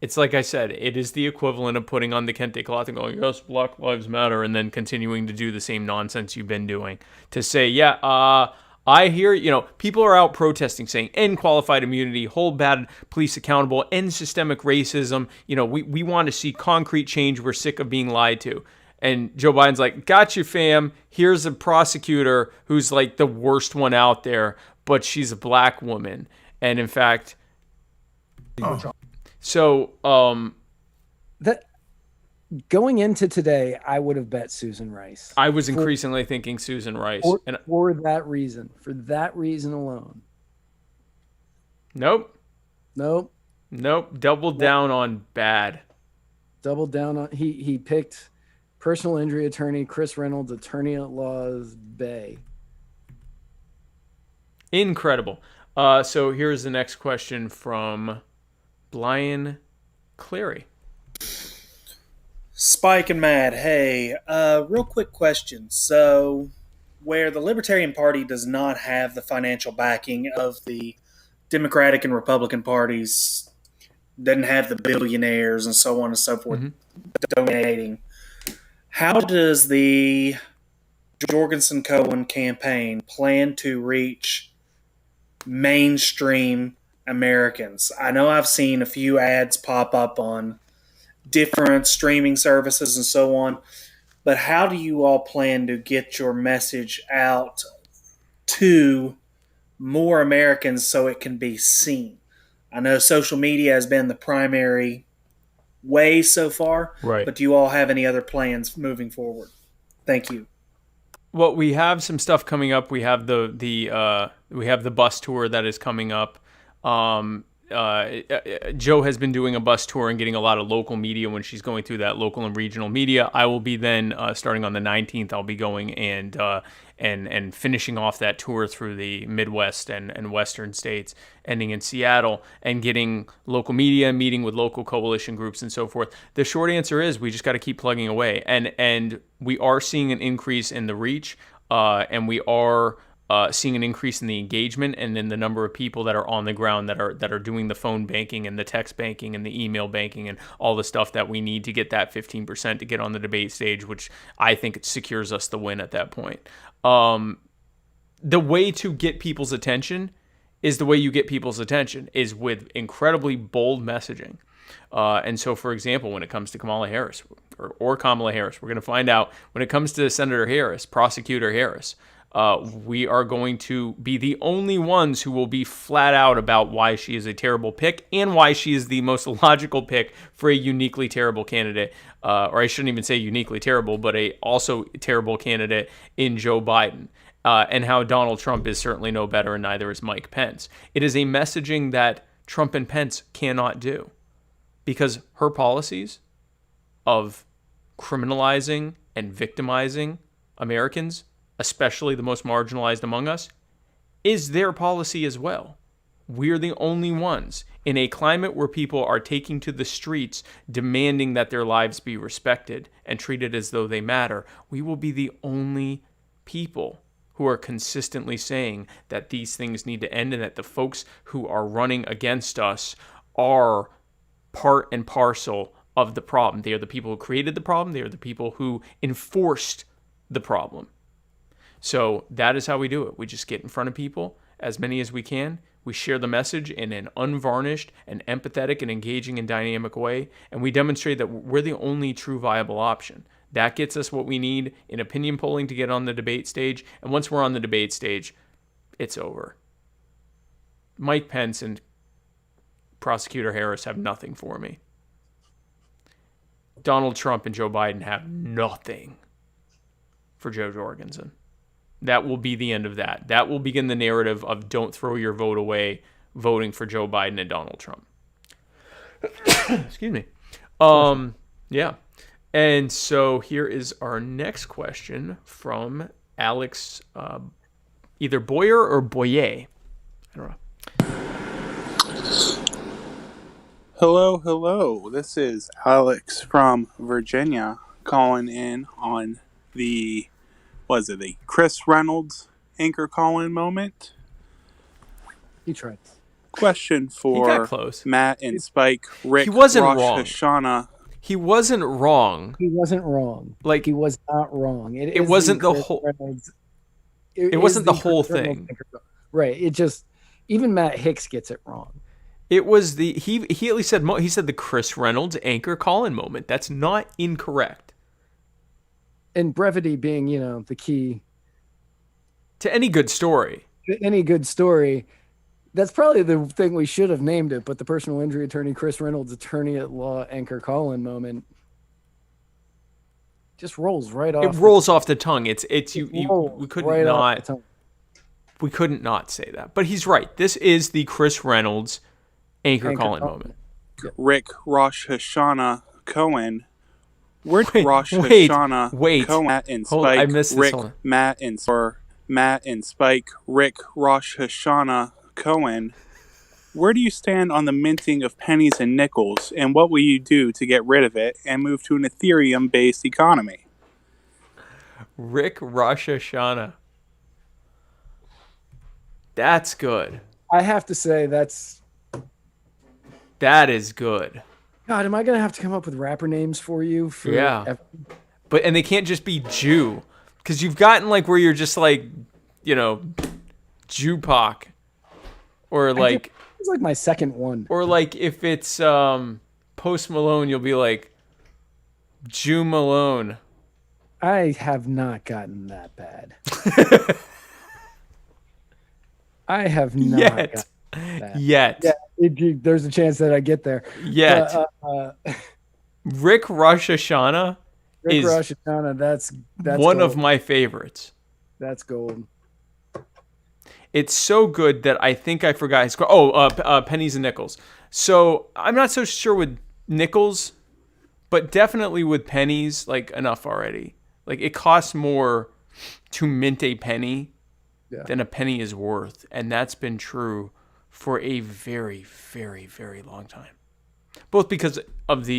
It's like I said, it is the equivalent of putting on the kente cloth and going, yes, Black Lives Matter, and then continuing to do the same nonsense you've been doing. To say, I hear, people are out protesting saying end qualified immunity, hold bad police accountable, end systemic racism. We want to see concrete change. We're sick of being lied to. And Joe Biden's like, got you, fam. Here's a prosecutor who's like the worst one out there, but she's a black woman. And in fact,
that going into today, I would have bet Susan Rice.
I was increasingly thinking Susan Rice.
For that reason alone.
Nope. Doubled down on bad.
Doubled down on he picked personal injury attorney Chris Reynolds, attorney at law's Bay.
Incredible. So here's the next question from Brian Clary.
Spike and Matt, hey, real quick question. So, where the Libertarian Party does not have the financial backing of the Democratic and Republican parties, doesn't have the billionaires and so on and so forth donating, how does the Jorgensen-Cohen campaign plan to reach mainstream Americans? I know I've seen a few ads pop up on different streaming services and so on, but how do you all plan to get your message out to more Americans so it can be seen? I know social media has been the primary way so far.
Right.
But do you all have any other plans moving forward? Thank you.
Well, we have some stuff coming up. We have the bus tour that is coming up. Joe has been doing a bus tour and getting a lot of local media when she's going through that local and regional media. I will be then starting on the 19th. I'll be going and finishing off that tour through the Midwest and Western states, ending in Seattle, and getting local media, meeting with local coalition groups and so forth. The short answer is we just got to keep plugging away, and we are seeing an increase in the reach, and we are seeing an increase in the engagement and in the number of people that are on the ground that are doing the phone banking and the text banking and the email banking and all the stuff that we need to get that 15% to get on the debate stage, which I think it secures us the win at that point. The way to get people's attention is with incredibly bold messaging. And so, for example, when it comes to Kamala Harris or Kamala Harris, we're going to find out when it comes to Senator Harris, Prosecutor Harris, we are going to be the only ones who will be flat out about why she is a terrible pick and why she is the most logical pick for a uniquely terrible candidate, or I shouldn't even say uniquely terrible, but a also terrible candidate in Joe Biden, and how Donald Trump is certainly no better and neither is Mike Pence. It is a messaging that Trump and Pence cannot do because her policies of criminalizing and victimizing Americans, especially the most marginalized among us, is their policy as well. We're the only ones in a climate where people are taking to the streets demanding that their lives be respected and treated as though they matter. We will be the only people who are consistently saying that these things need to end and that the folks who are running against us are part and parcel of the problem. They are the people who created the problem. They are the people who enforced the problem. So that is how we do it. We just get in front of people, as many as we can. We share the message in an unvarnished and empathetic and engaging and dynamic way, and we demonstrate that we're the only true viable option. That gets us what we need in opinion polling to get on the debate stage, and once we're on the debate stage, it's over. Mike Pence and Prosecutor Harris have nothing for me. Donald Trump and Joe Biden have nothing for Joe Jorgensen. That will be the end of that. That will begin the narrative of don't throw your vote away voting for Joe Biden and Donald Trump. Excuse me. Yeah. And so here is our next question from Alex, either Boyer or Boyer. I don't know.
Hello. This is Alex from Virginia calling in on the Chris Reynolds anchor call-in moment?
He tried.
Question for Matt and Spike. Rick,
he wasn't
Rosh
wrong.
Hashanah.
He wasn't wrong.
He wasn't wrong.
Like
he was not wrong.
It wasn't the whole. It wasn't the whole thing.
Right. It just even Matt Hicks gets it wrong.
It was he at least said the Chris Reynolds anchor call-in moment. That's not incorrect.
And brevity being, the key
to any good story.
That's probably the thing we should have named it, but the personal injury attorney, Chris Reynolds, attorney at law, anchor call-in moment just rolls right off.
It rolls off the tongue. We couldn't not say that. But he's right. This is the Chris Reynolds anchor call-in moment.
Rick, Rosh Hashanah, Cohen. Where did Rosh Hashanah, Cohen, Matt and Spike,
I missed
Rick,
this
Matt and Spike, Rick, Rosh Hashanah, Cohen, where do you stand on the minting of pennies and nickels, and what will you do to get rid of it and move to an Ethereum-based economy?
Rick, Rosh Hashanah. That's good.
I have to say
that is good.
God, am I going to have to come up with rapper names for you?
And they can't just be Jew. Because you've gotten where you're just Jupac. Or
it's my second one.
Or if it's Post Malone, you'll be Jew Malone.
I have not gotten that bad. I have not gotten that.
Yet.
Yeah, there's a chance that I get there.
Yet. Rick Rosh Hashanah
Rick
is
Rosh Hashanah, that's
one
gold.
of my favorites.
That's gold.
It's so good that I think I forgot his. Pennies and nickels. So I'm not so sure with nickels, but definitely with pennies, like enough already. Like it costs more to mint a penny than a penny is worth, and that's been true for a very, very, very long time. Both because of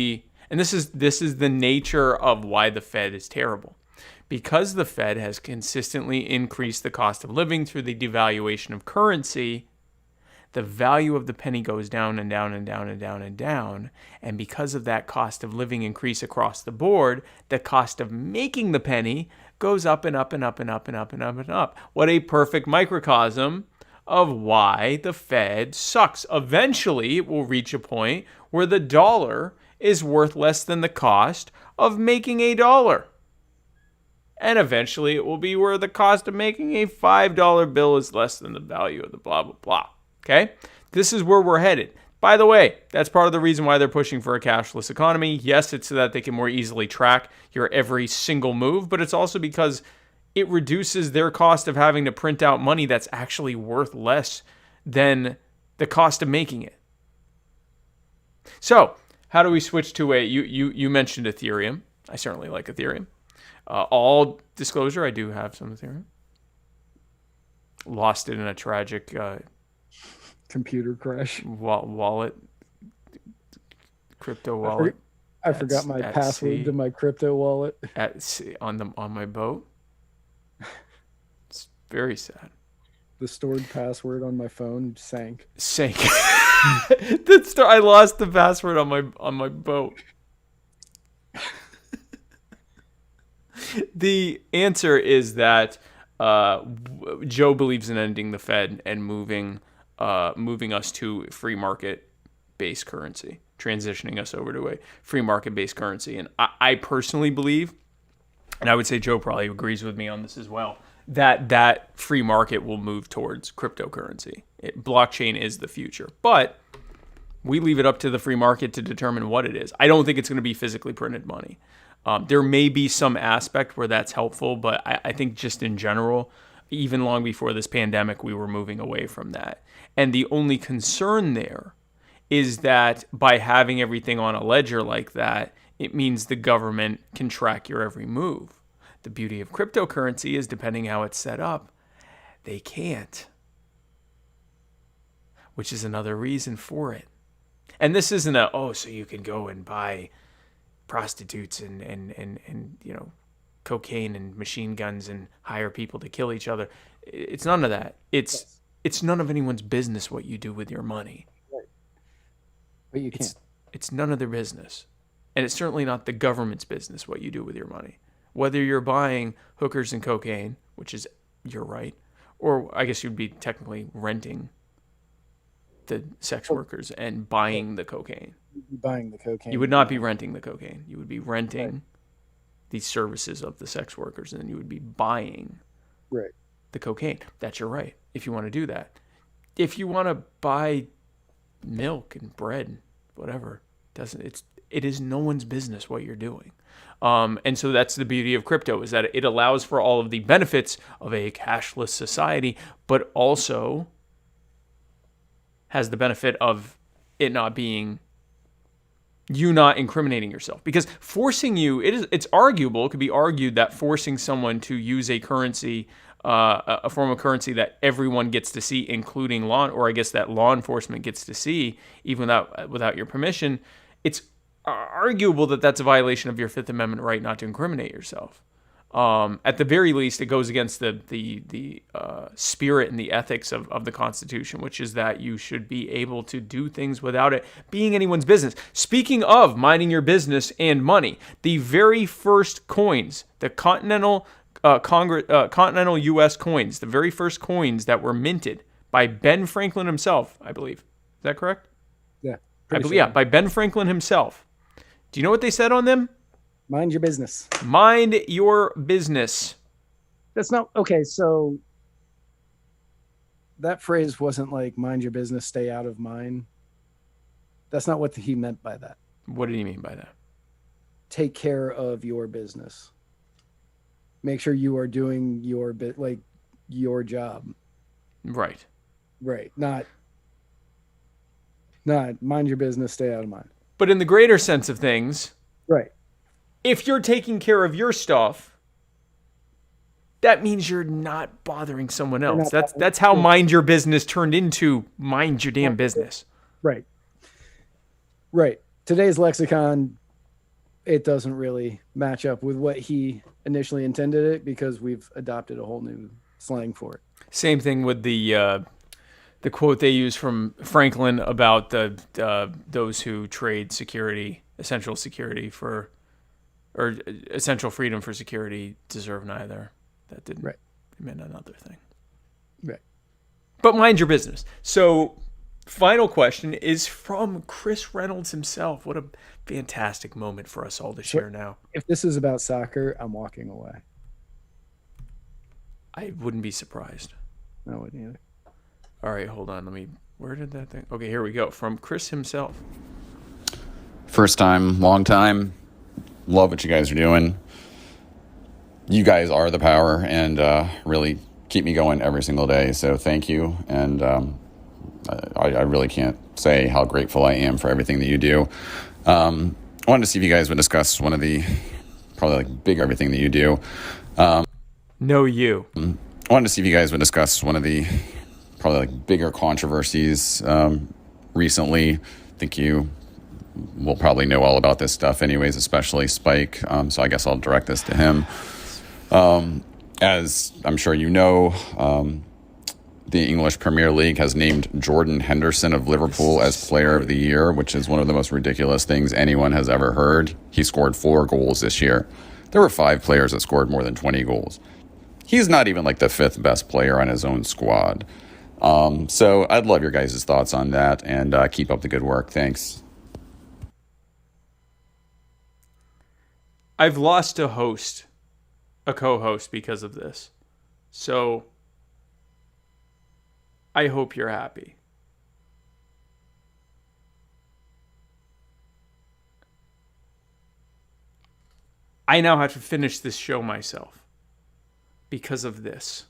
and this is the nature of why the Fed is terrible. Because the Fed has consistently increased the cost of living through the devaluation of currency, the value of the penny goes down and down and down and down and down. And because of that cost of living increase across the board, the cost of making the penny goes up and up and up and up and up and up and up. What a perfect microcosm of why the Fed sucks. Eventually, it will reach a point where the dollar is worth less than the cost of making a dollar. And eventually, it will be where the cost of making a $5 bill is less than the value of the blah, blah, blah. Okay? This is where we're headed. By the way, that's part of the reason why they're pushing for a cashless economy. Yes, it's so that they can more easily track your every single move, but it's also because it reduces their cost of having to print out money that's actually worth less than the cost of making it. So, how do we switch to you mentioned Ethereum. I certainly like Ethereum. All disclosure, I do have some Ethereum. Lost it in a tragic
computer crash.
Wallet. Crypto wallet.
I forgot my password to my crypto wallet.
At sea, on my boat. It's very sad.
The stored password on my phone sank.
I lost the password on my boat. The answer is that Joe believes in ending the Fed and moving us to free market-based currency, transitioning us over to a free market-based currency. And I personally believe, and I would say Joe probably agrees with me on this as well, that free market will move towards cryptocurrency. Blockchain is the future. But we leave it up to the free market to determine what it is. I don't think it's going to be physically printed money. There may be some aspect where that's helpful, but I think just in general, even long before this pandemic, we were moving away from that. And the only concern there is that by having everything on a ledger like that, it means the government can track your every move. The beauty of cryptocurrency is, depending how it's set up, they can't. Which is another reason for it. And this isn't so you can go and buy prostitutes and cocaine and machine guns and hire people to kill each other. It's none of that. It's none of anyone's business what you do with your money.
Right. But you can't.
It's none of their business. And it's certainly not the government's business what you do with your money. Whether you're buying hookers and cocaine, which is your right, or I guess you'd be technically renting the sex workers and buying the cocaine.
You'd be buying the cocaine.
You would not be renting the cocaine. You would be renting the services of the sex workers, and then you would be buying the cocaine. That's your right, if you want to do that. If you want to buy milk and bread, whatever, it is no one's business what you're doing. And so that's the beauty of crypto, is that it allows for all of the benefits of a cashless society, but also has the benefit of it not being, you not incriminating yourself. Because forcing you, it's arguable, it could be argued that forcing someone to use a currency, a form of currency that everyone gets to see, including that law enforcement gets to see, even without your permission, it's arguable that that's a violation of your Fifth Amendment right not to incriminate yourself. At the very least, it goes against the spirit and the ethics of the Constitution, which is that you should be able to do things without it being anyone's business. Speaking of minding your business and money, the very first coins, the continental U.S. coins, the very first coins that were minted by Ben Franklin himself, I believe. Is that correct?
Yeah.
By Ben Franklin himself. Do you know what they said on them?
Mind your business.
Mind your business.
That's not okay. So that phrase wasn't like mind your business, stay out of mine. That's not what he meant by that.
What did he mean by that?
take care of your business. Make sure you are doing your your job.
Right.
Right. Not mind your business, stay out of mine.
But in the greater sense of things,
right.
If you're taking care of your stuff, that means you're not bothering someone else. That's how mind your business turned into mind your damn business.
Right. Right. Today's lexicon, it doesn't really match up with what he initially intended it because we've adopted a whole new slang for it.
Same thing with the quote they use from Franklin about those who trade security, essential security for, or essential freedom for security, deserve neither. That didn't.
Right.
It meant another thing.
Right.
But mind your business. So, final question is from Chris Reynolds himself. What a fantastic moment for us all to share now.
If this is about soccer, I'm walking away.
I wouldn't be surprised.
I wouldn't either.
All right, hold on. Where did that thing? Okay, here we go. From Chris himself.
First time, long time. Love what you guys are doing. You guys are the power and really keep me going every single day. So thank you. And I really can't say how grateful I am for everything that you do. I wanted to see if you guys would discuss one of the probably big everything that you do.
No, you.
I wanted to see if you guys would discuss one of the probably bigger controversies recently. I think you will probably know all about this stuff anyways, especially Spike. So I guess I'll direct this to him. As I'm sure you know, the English Premier League has named Jordan Henderson of Liverpool as Player of the Year, which is one of the most ridiculous things anyone has ever heard. He scored 4 goals this year. There were 5 players that scored more than 20 goals. He's not even the 5th best player on his own squad. So I'd love your guys' thoughts on that, and keep up the good work. Thanks.
I've lost a co-host because of this. So I hope you're happy. I now have to finish this show myself because of this.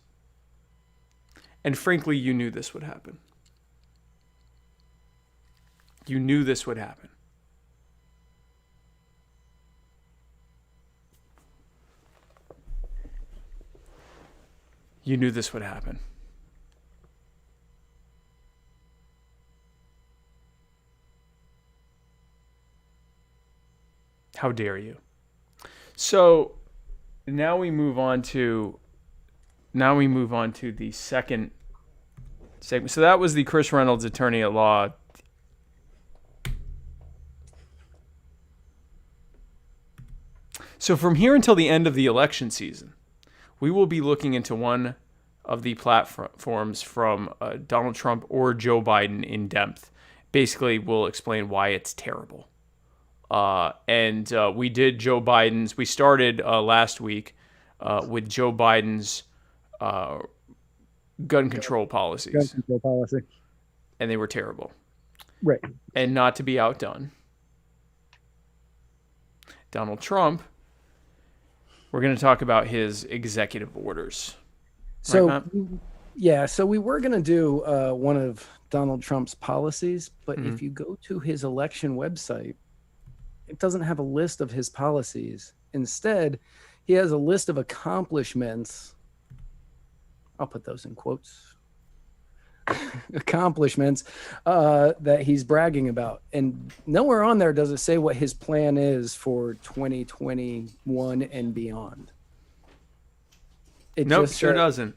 And frankly, you knew this would happen. You knew this would happen. You knew this would happen. How dare you? So now we move on to the second segment. So that was the Chris Reynolds attorney at law. So from here until the end of the election season, we will be looking into one of the platforms from Donald Trump or Joe Biden in depth. Basically, we'll explain why it's terrible. And we did Joe Biden's. We started last week with Joe Biden's gun control policies.
Gun control policy.
And they were terrible.
Right.
And not to be outdone, Donald Trump, we're going to talk about his executive orders.
So,
right,
yeah, so we were going to do one of Donald Trump's policies, but if you go to his election website, it doesn't have a list of his policies. Instead, he has a list of accomplishments. I'll put those in quotes. Accomplishments that he's bragging about. And nowhere on there does it say what his plan is for 2021 and beyond.
Nope, sure doesn't.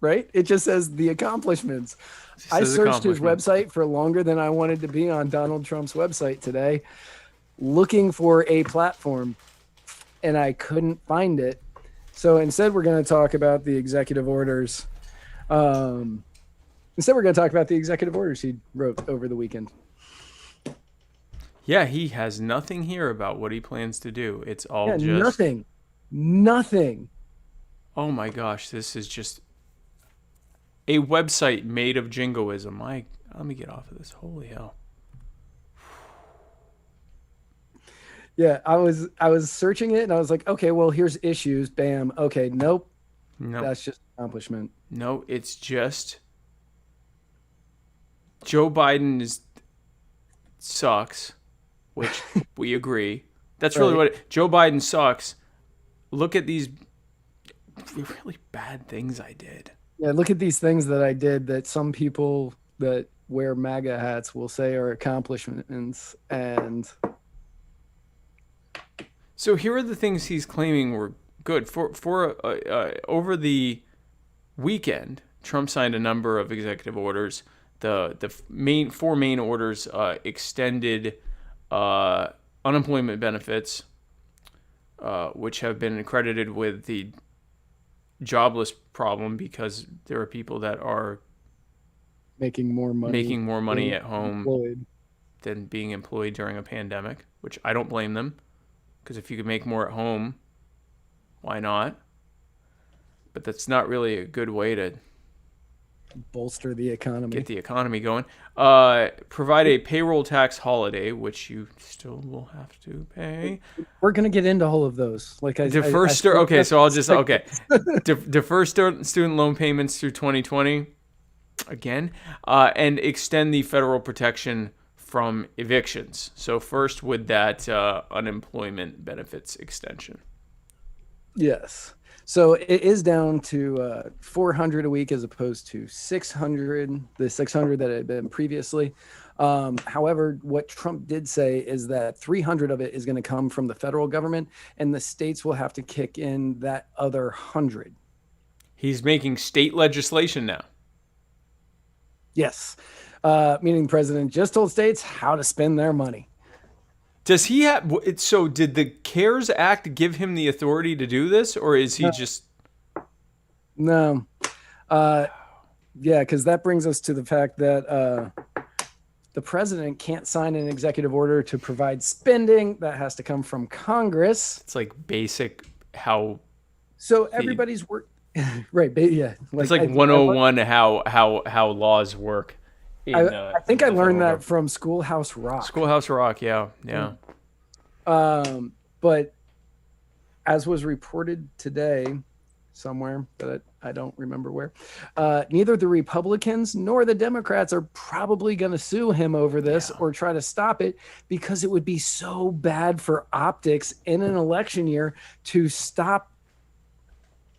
Right? It just says the accomplishments. I searched his website for longer than I wanted to be on Donald Trump's website today, looking for a platform, and I couldn't find it. So instead, we're going to talk about the executive orders. Instead, we're going to talk about the executive orders he wrote over the weekend.
Yeah, he has nothing here about what he plans to do. It's all just
nothing.
Oh my gosh, this is just a website made of jingoism. Let me get off of this. Holy hell.
Yeah, I was searching it and I was like, okay, well, here's issues. Bam. Okay, nope. That's just accomplishment.
No, it's just Joe Biden sucks, which we agree. That's really what Joe Biden sucks. Look at these really bad things I did.
Yeah, look at these things that I did that some people that wear MAGA hats will say are accomplishments. And
so here are the things he's claiming were good. Over the weekend, Trump signed a number of executive orders. The four main orders extended unemployment benefits, which have been accredited with the jobless problem because there are people that are
making more money
at home than being employed during a pandemic, which I don't blame them, because if you could make more at home, why not? But that's not really a good way to
bolster the economy.
Get the economy going. Provide a payroll tax holiday, which you still will have to pay.
We're gonna get into all of those.
Defer student loan payments through 2020 again, and extend the federal protection from evictions. So first with that unemployment benefits extension.
Yes. So it is down to 400 a week as opposed to 600, the 600 that had been previously. However, what Trump did say is that 300 of it is going to come from the federal government, and the states will have to kick in that other 100.
He's making state legislation now.
Yes. Meaning the president just told states how to spend their money.
Does he have? So did the CARES Act give him the authority to do this, or is he just?
No. Yeah, because that brings us to the fact that the president can't sign an executive order to provide spending. That has to come from Congress.
It's like basic how.
So everybody's work, right? Yeah,
it's like 101 how laws work.
I think I learned that from Schoolhouse Rock.
Schoolhouse Rock, yeah.
But as was reported today somewhere, but I don't remember where, neither the Republicans nor the Democrats are probably going to sue him over this or try to stop it, because it would be so bad for optics in an election year to stop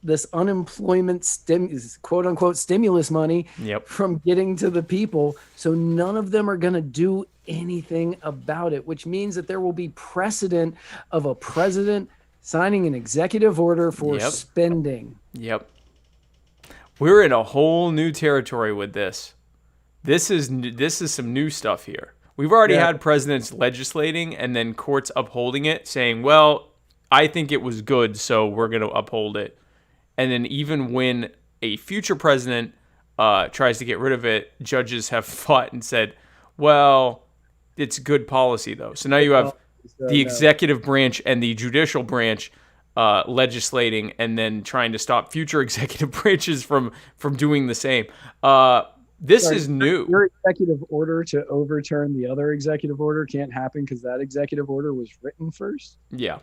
this unemployment quote unquote stimulus money from getting to the people. So none of them are going to do anything about it, which means that there will be precedent of a president signing an executive order for spending.
Yep. We're in a whole new territory with this. This is some new stuff here. We've already had presidents legislating and then courts upholding it, saying, well, I think it was good, so we're going to uphold it. And then even when a future president tries to get rid of it, judges have fought and said, well, it's good policy, though. So now you have the executive branch and the judicial branch legislating and then trying to stop future executive branches from doing the same. This is new.
Your executive order to overturn the other executive order can't happen because that executive order was written first?
Yeah.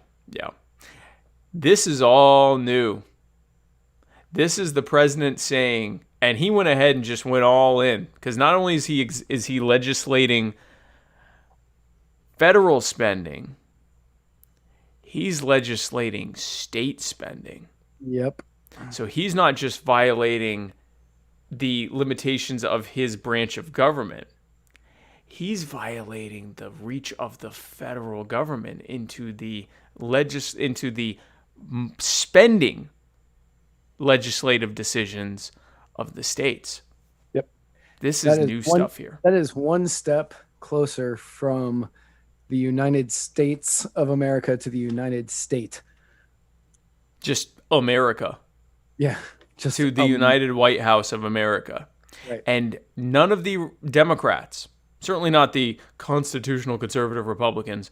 This is all new. This is the president saying, and he went ahead and just went all in, because not only is he legislating federal spending, he's legislating state spending.
Yep.
So he's not just violating the limitations of his branch of government. He's violating the reach of the federal government into the spending legislative decisions of the states.
Yep.
This is new stuff here.
That is one step closer from the United States of America to the United State.
Just America.
Yeah.
Just to the United White House of America.
Right.
And none of the Democrats, certainly not the constitutional conservative Republicans,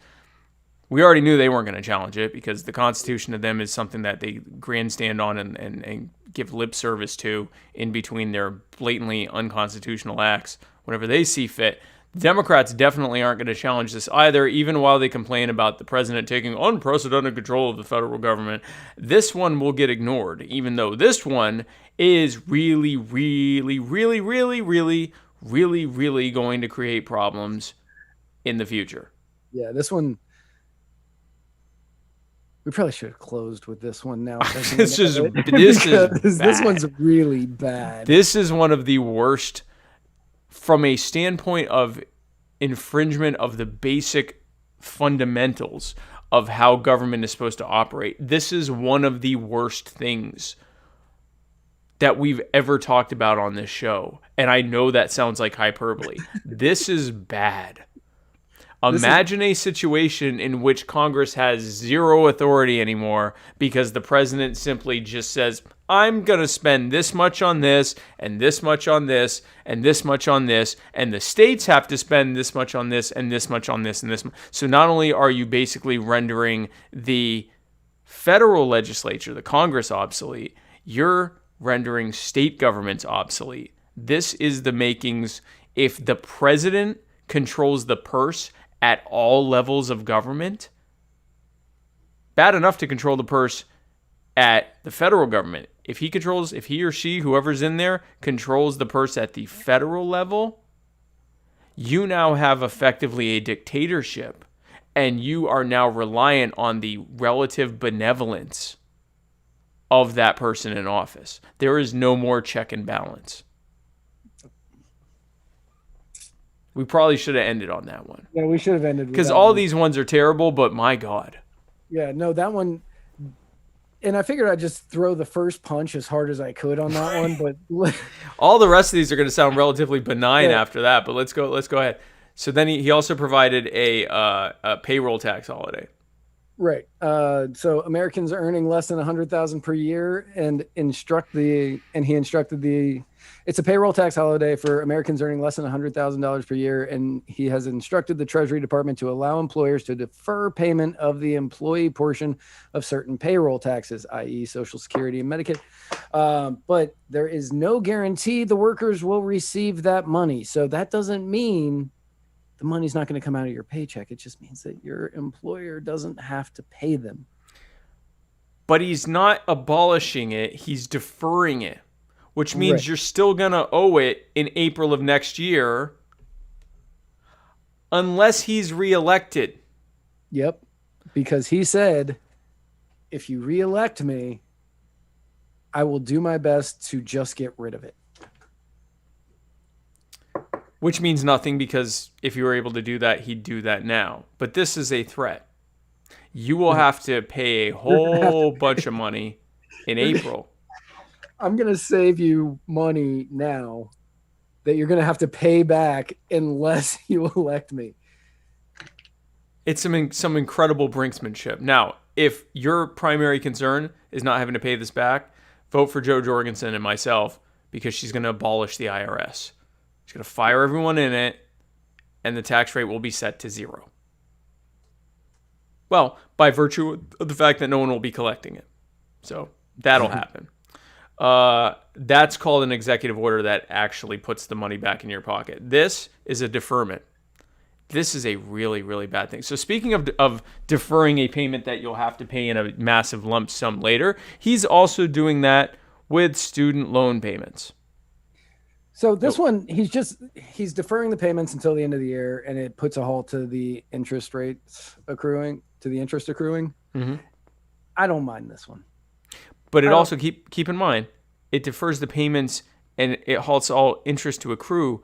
we already knew they weren't going to challenge it, because the Constitution to them is something that they grandstand on and give lip service to in between their blatantly unconstitutional acts whenever they see fit. Democrats definitely aren't going to challenge this either, even while they complain about the president taking unprecedented control of the federal government. This one will get ignored, even though this one is really, really, really, really, really, really, really going to create problems in the future.
Yeah, this one. We probably should have closed with this one now.
This is
this one's really bad.
This is one of the worst from a standpoint of infringement of the basic fundamentals of how government is supposed to operate. This is one of the worst things that we've ever talked about on this show. And I know that sounds like hyperbole. This is bad. Imagine a situation in which Congress has zero authority anymore because the president simply just says, I'm going to spend this much on this and this much on this and this much on this, and the states have to spend this much on this and this much on this and this. So not only are you basically rendering the federal legislature, the Congress, obsolete, you're rendering state governments obsolete. This is the makings. If the president controls the purse at all levels of government, bad enough to control the purse at the federal government. If he or she, whoever's in there, controls the purse at the federal level, you now have effectively a dictatorship, and you are now reliant on the relative benevolence of that person in office. There is no more check and balance. We probably should have ended on that one.
Yeah, we should have ended.
Because all these ones are terrible, but my God.
Yeah, no, that one. And I figured I'd just throw the first punch as hard as I could on that one, but
all the rest of these are going to sound relatively benign after that. But let's go ahead. So then he also provided a payroll tax holiday.
Right. So Americans earning less than $100,000 per year, and he instructed it's a payroll tax holiday for Americans earning less than $100,000 per year, and he has instructed the Treasury Department to allow employers to defer payment of the employee portion of certain payroll taxes, i.e. Social Security and Medicaid. But there is no guarantee the workers will receive that money. So that doesn't mean the money's not going to come out of your paycheck. It just means that your employer doesn't have to pay them.
But he's not abolishing it. He's deferring it, which means you're still going to owe it in April of next year unless he's reelected.
Yep. Because he said, if you reelect me, I will do my best to just get rid of it.
Which means nothing, because if you were able to do that, he'd do that now. But this is a threat. You will have to pay a whole bunch of money in April.
I'm going to save you money now that you're going to have to pay back unless you elect me.
It's some incredible brinksmanship. Now, if your primary concern is not having to pay this back, vote for Jo Jorgensen and myself, because she's going to abolish the IRS. She's going to fire everyone in it, and the tax rate will be set to 0. Well, by virtue of the fact that no one will be collecting it. So that'll happen. That's called an executive order that actually puts the money back in your pocket. This is a deferment. This is a really, really bad thing. So speaking of deferring a payment that you'll have to pay in a massive lump sum later, he's also doing that with student loan payments.
So this one, he's deferring the payments until the end of the year, and it puts a halt to the interest rates accruing. Mm-hmm. I don't mind this one.
But it also, keep in mind, it defers the payments and it halts all interest to accrue,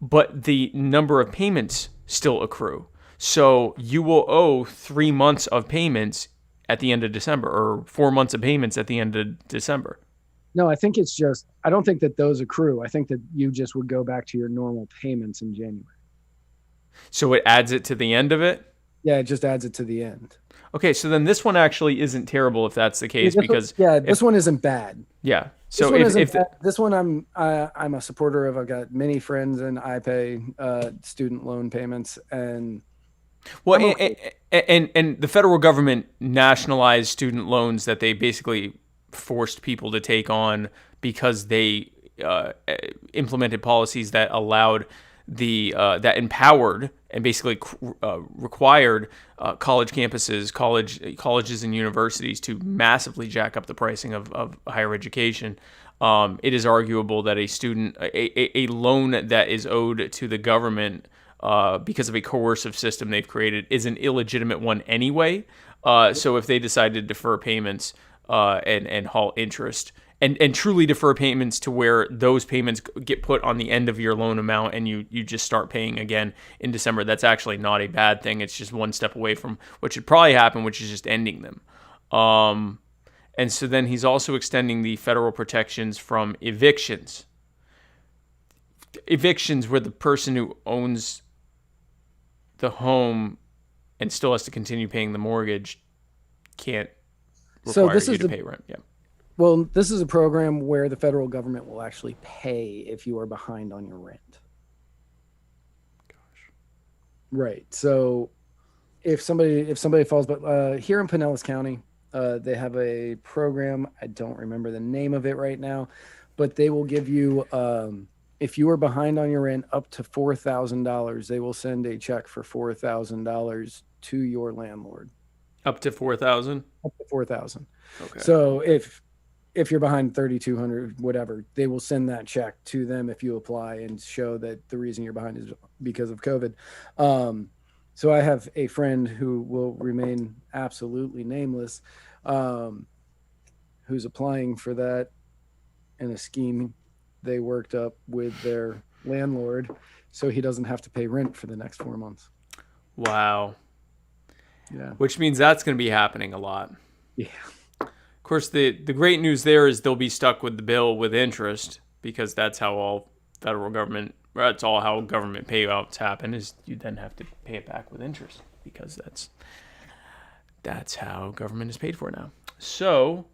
but the number of payments still accrue. So you will owe 3 months of payments at the end of December, or 4 months of payments at the end of December.
No, I think it's just, I don't think that those accrue. I think that you just would go back to your normal payments in January.
So it adds it to the end of it?
Yeah, it just adds it to the end.
Okay, so then this one actually isn't terrible if that's the case,
this one isn't bad.
Yeah. So
this one I'm a supporter of. I've got many friends, and I pay student loan payments, and
and the federal government nationalized student loans that they basically forced people to take on because they implemented policies that allowed that empowered and basically required college campuses, colleges and universities to massively jack up the pricing of higher education. It is arguable that a loan that is owed to the government because of a coercive system they've created is an illegitimate one anyway. So if they decide to defer payments and halt interest and truly defer payments to where those payments get put on the end of your loan amount and you just start paying again in December, that's actually not a bad thing. It's just one step away from what should probably happen, which is just ending them. And so then he's also extending the federal protections from evictions. Evictions where the person who owns the home and still has to continue paying the mortgage can't require you to pay rent. Yeah.
Well, this is a program where the federal government will actually pay if you are behind on your rent. Gosh. Right. So if somebody falls, but here in Pinellas County, they have a program. I don't remember the name of it right now, but they will give you, if you are behind on your rent up to $4,000, they will send a check for $4,000 to your landlord.
Up to $4,000? Up
to $4,000.
Okay.
So if you're behind 3,200, whatever, they will send that check to them if you apply and show that the reason you're behind is because of COVID. So I have a friend who will remain absolutely nameless, who's applying for that in a scheme they worked up with their landlord, so he doesn't have to pay rent for the next 4 months.
Wow.
Yeah.
Which means that's going to be happening a lot.
Yeah.
Of course, the great news there is they'll be stuck with the bill with interest, because that's how all government payouts happen, is you then have to pay it back with interest, because that's how government is paid for now. So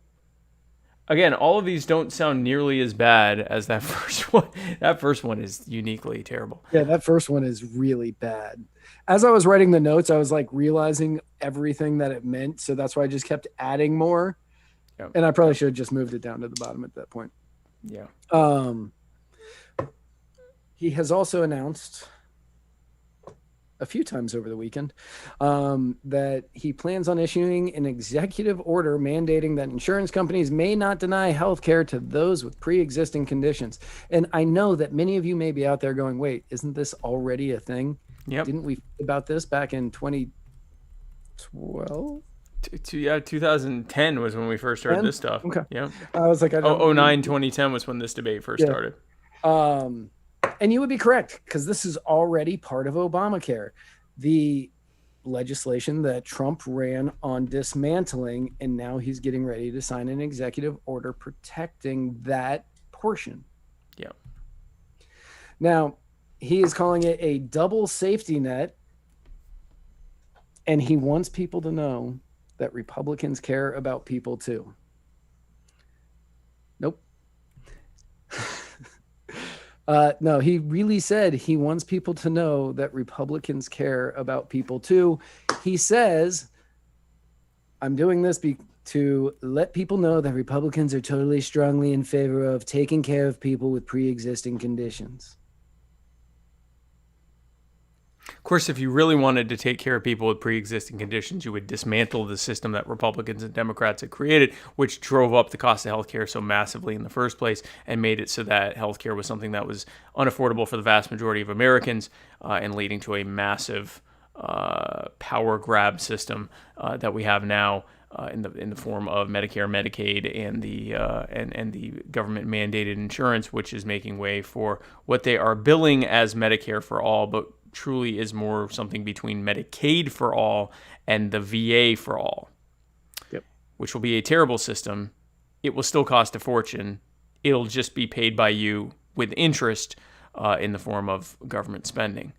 again, all of these don't sound nearly as bad as that first one. That first one is uniquely terrible.
Yeah, that first one is really bad. As I was writing the notes, I was like realizing everything that it meant. So that's why I just kept adding more.
Yep.
And I probably should have just moved it down to the bottom at that point.
Yeah.
He has also announced a few times over the weekend that he plans on issuing an executive order mandating that insurance companies may not deny health care to those with pre-existing conditions. And I know that many of you may be out there going, wait, isn't this already a thing?
Yep.
Didn't we about this back in 2012?
2010 was when we first started this stuff.
Okay.
Yeah.
I was like,
2010 was when this debate first started.
And you would be correct, because this is already part of Obamacare, the legislation that Trump ran on dismantling, and now he's getting ready to sign an executive order protecting that portion.
Yeah.
Now, he is calling it a double safety net, and he wants people to know that Republicans care about people too. Nope. No, he really said he wants people to know that Republicans care about people too. He says, I'm doing this to let people know that Republicans are totally strongly in favor of taking care of people with pre-existing conditions.
Of course, if you really wanted to take care of people with pre-existing conditions, you would dismantle the system that Republicans and Democrats had created, which drove up the cost of healthcare so massively in the first place and made it so that healthcare was something that was unaffordable for the vast majority of Americans, and leading to a massive power grab system that we have now in the form of Medicare, Medicaid, and the government mandated insurance, which is making way for what they are billing as Medicare for all, but truly is more something between Medicaid for all and the VA for all.
Yep.
Which will be a terrible system. It will still cost a fortune. It'll just be paid by you with interest in the form of government spending,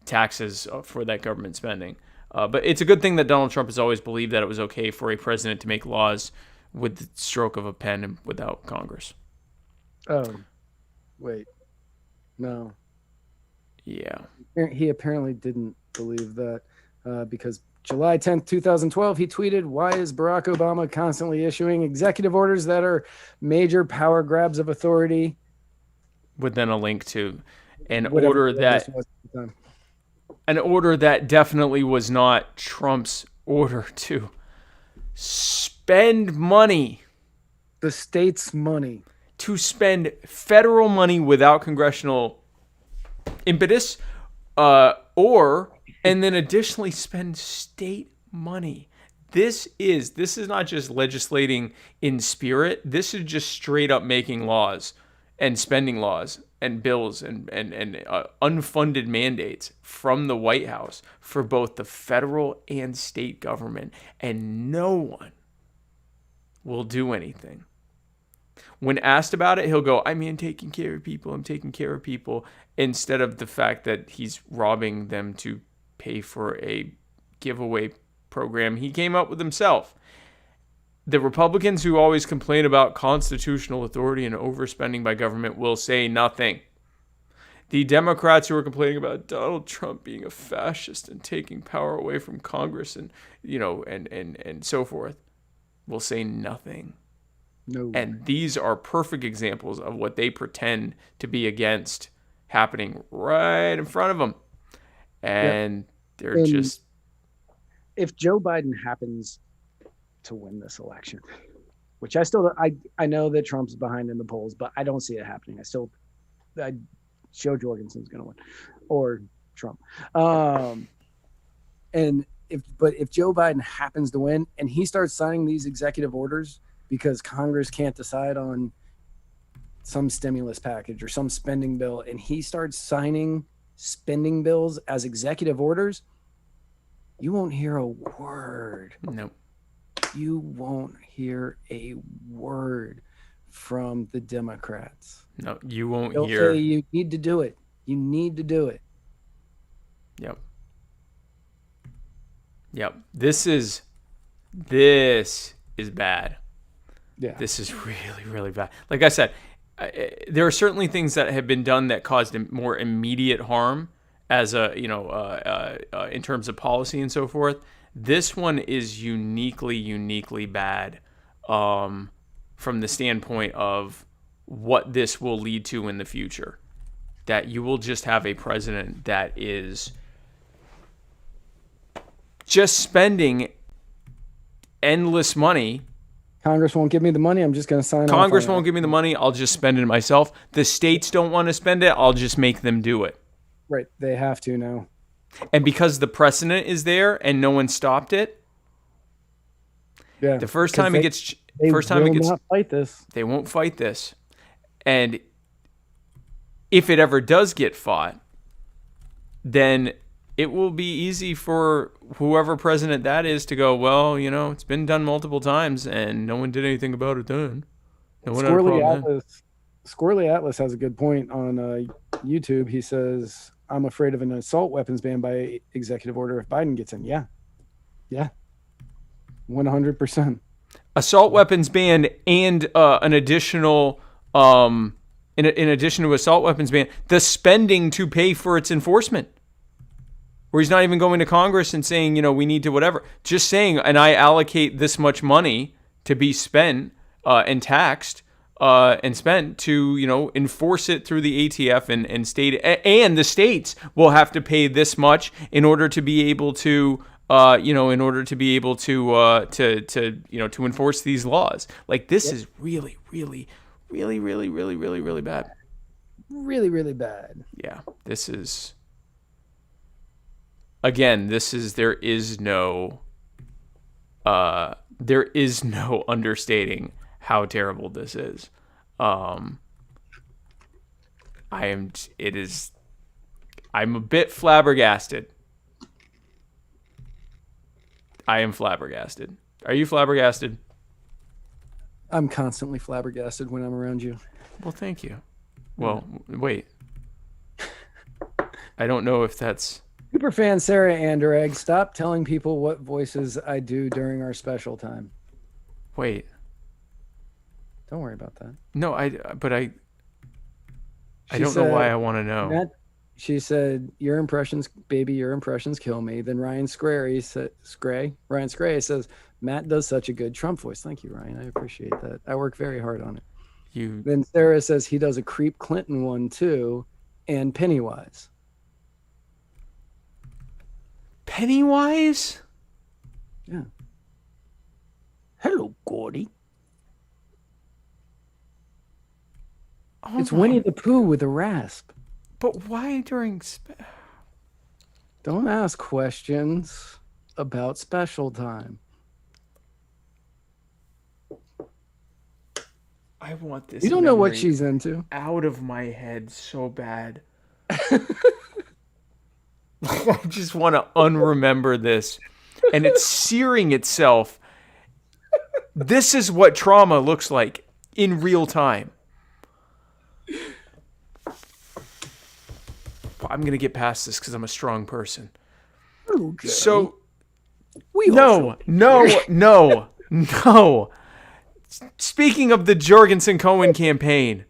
taxes for that government spending. But it's a good thing that Donald Trump has always believed that it was okay for a president to make laws with the stroke of a pen and without Congress.
Oh, wait. No.
Yeah.
He apparently didn't believe that because July 10th, 2012, he tweeted, "Why is Barack Obama constantly issuing executive orders that are major power grabs of authority?"
With then a link to, an
Whatever
order that
was at the time.
an order that definitely was not Trump's order to spend money.
The state's money.
To spend federal money without congressional impetus, and then additionally spend state money. This is not just legislating in spirit. This is just straight up making laws and spending laws and bills and unfunded mandates from the White House for both the federal and state government, and no one will do anything. When asked about it, he'll go, I'm taking care of people, instead of the fact that he's robbing them to pay for a giveaway program he came up with himself. The Republicans who always complain about constitutional authority and overspending by government will say nothing. The Democrats who are complaining about Donald Trump being a fascist and taking power away from Congress and so forth will say nothing.
No.
And these are perfect examples of what they pretend to be against happening right in front of them. And they're just...
If Joe Biden happens to win this election, which I know that Trump's behind in the polls, but I don't see it happening. Joe Jorgensen's going to win, or Trump. If Joe Biden happens to win and he starts signing these executive orders because Congress can't decide on some stimulus package or some spending bill, and he starts signing spending bills as executive orders, you won't hear a word.
Nope.
You won't hear a word from the Democrats.
No, you won't
They'll
hear.
say you need to do it. You need to do it.
Yep. This is bad.
Yeah.
This is really, really bad. Like I said, there are certainly things that have been done that caused more immediate harm as in terms of policy and so forth. This one is uniquely bad from the standpoint of what this will lead to in the future. That you will just have a president that is just spending endless money.
Congress won't give me the money. I'm just going to sign off.
Congress won't give me the money. I'll just spend it myself. The states don't want to spend it. I'll just make them do it.
Right. They have to now.
And because the precedent is there and no one stopped it, the first time it gets
not fight this.
They won't fight this. And if it ever does get fought, then it will be easy for whoever president that is to go, well, it's been done multiple times and no one did anything about it then. No one had a problem then.
Squirrely Atlas has a good point on YouTube. He says, I'm afraid of an assault weapons ban by executive order if Biden gets in. Yeah. 100%.
Assault weapons ban and an additional, in addition to assault weapons ban, the spending to pay for its enforcement. Where he's not even going to Congress and saying, we need to whatever. Just saying, and I allocate this much money to be spent and taxed and spent to, enforce it through the ATF and state. And the states will have to pay this much in order to be able to, to enforce these laws. Like, this is really, really, really, really, really, really, really bad.
Really, really bad.
Yeah, this is... Again, there is no understating how terrible this is. I'm a bit flabbergasted. I am flabbergasted. Are you flabbergasted?
I'm constantly flabbergasted when I'm around you.
Well, thank you. Well, wait. I don't know if that's...
Superfan Sarah Anderegg, stop telling people what voices I do during our special time.
Wait.
Don't worry about that.
No, I don't know why I want to know.
She said, your impressions kill me. Then Ryan Scray says, Matt does such a good Trump voice. Thank you, Ryan. I appreciate that. I work very hard on it. Then Sarah says he does a creep Clinton one too. and Pennywise.
Pennywise?
Yeah.
Hello, Gordy.
Oh
It's
my-
Winnie the Pooh with a rasp.
But why during...
Don't ask questions about special time.
I want this.
You don't know what
memory
she's into.
out of my head so bad. I just want to unremember this. And it's searing itself. This is what trauma looks like in real time. I'm going to get past this because I'm a strong person.
Hello, Jerry.
So,
We
no. Speaking of the Jorgensen Cohen campaign,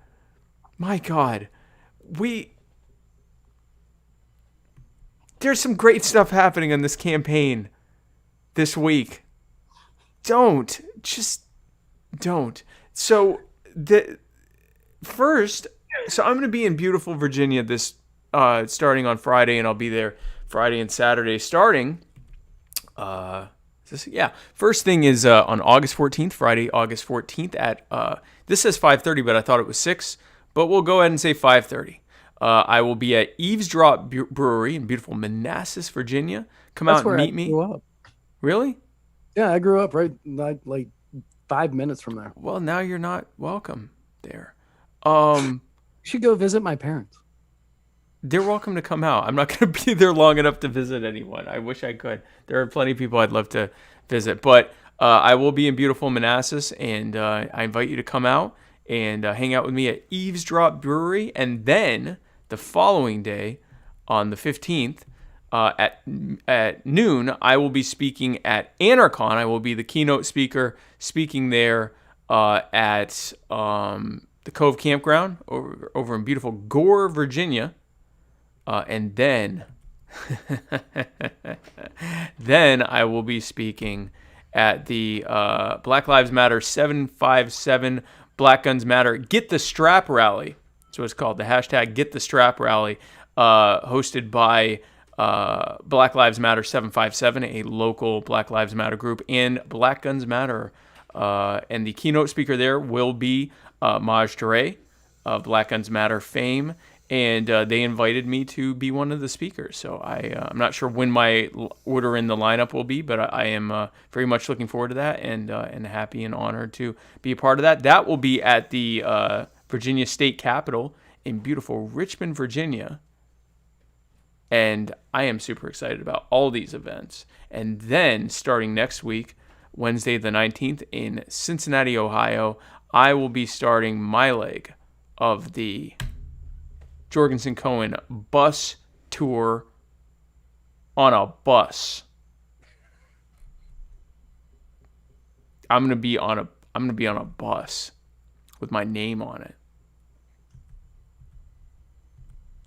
my God, there's some great stuff happening on this campaign this week. Don't. So I'm going to be in beautiful Virginia this starting on Friday, and I'll be there Friday and Saturday starting. First thing is on August 14th, Friday, August 14th at this says 5:30, but I thought it was 6. But we'll go ahead and say 5:30. I will be at Eavesdrop Brewery in beautiful Manassas, Virginia. Come out and meet me.
Grew up.
Really?
Yeah, I grew up right like 5 minutes from there.
Well, now you're not welcome there. You
should go visit my parents.
They're welcome to come out. I'm not going to be there long enough to visit anyone. I wish I could. There are plenty of people I'd love to visit. But I will be in beautiful Manassas, and I invite you to come out and hang out with me at Eavesdrop Brewery. And then the following day, on the 15th, at noon, I will be speaking at Anarchon. I will be the keynote speaker speaking there at the Cove Campground over in beautiful Gore, Virginia. And then I will be speaking at the Black Lives Matter 757 Black Guns Matter Get the Strap Rally. That's what it's called, the hashtag Get the Strap Rally, hosted by Black Lives Matter 757, a local Black Lives Matter group, and Black Guns Matter. And the keynote speaker there will be Maj Touré of Black Guns Matter fame. And they invited me to be one of the speakers. So I'm not sure when my order in the lineup will be, but I am very much looking forward to that and happy and honored to be a part of that. That will be at the Virginia State Capitol in beautiful Richmond, Virginia. And I am super excited about all these events. And then starting next week, Wednesday the 19th in Cincinnati, Ohio, I will be starting my leg of the Jorgensen Cohen bus tour on a bus. I'm gonna be on a bus with my name on it.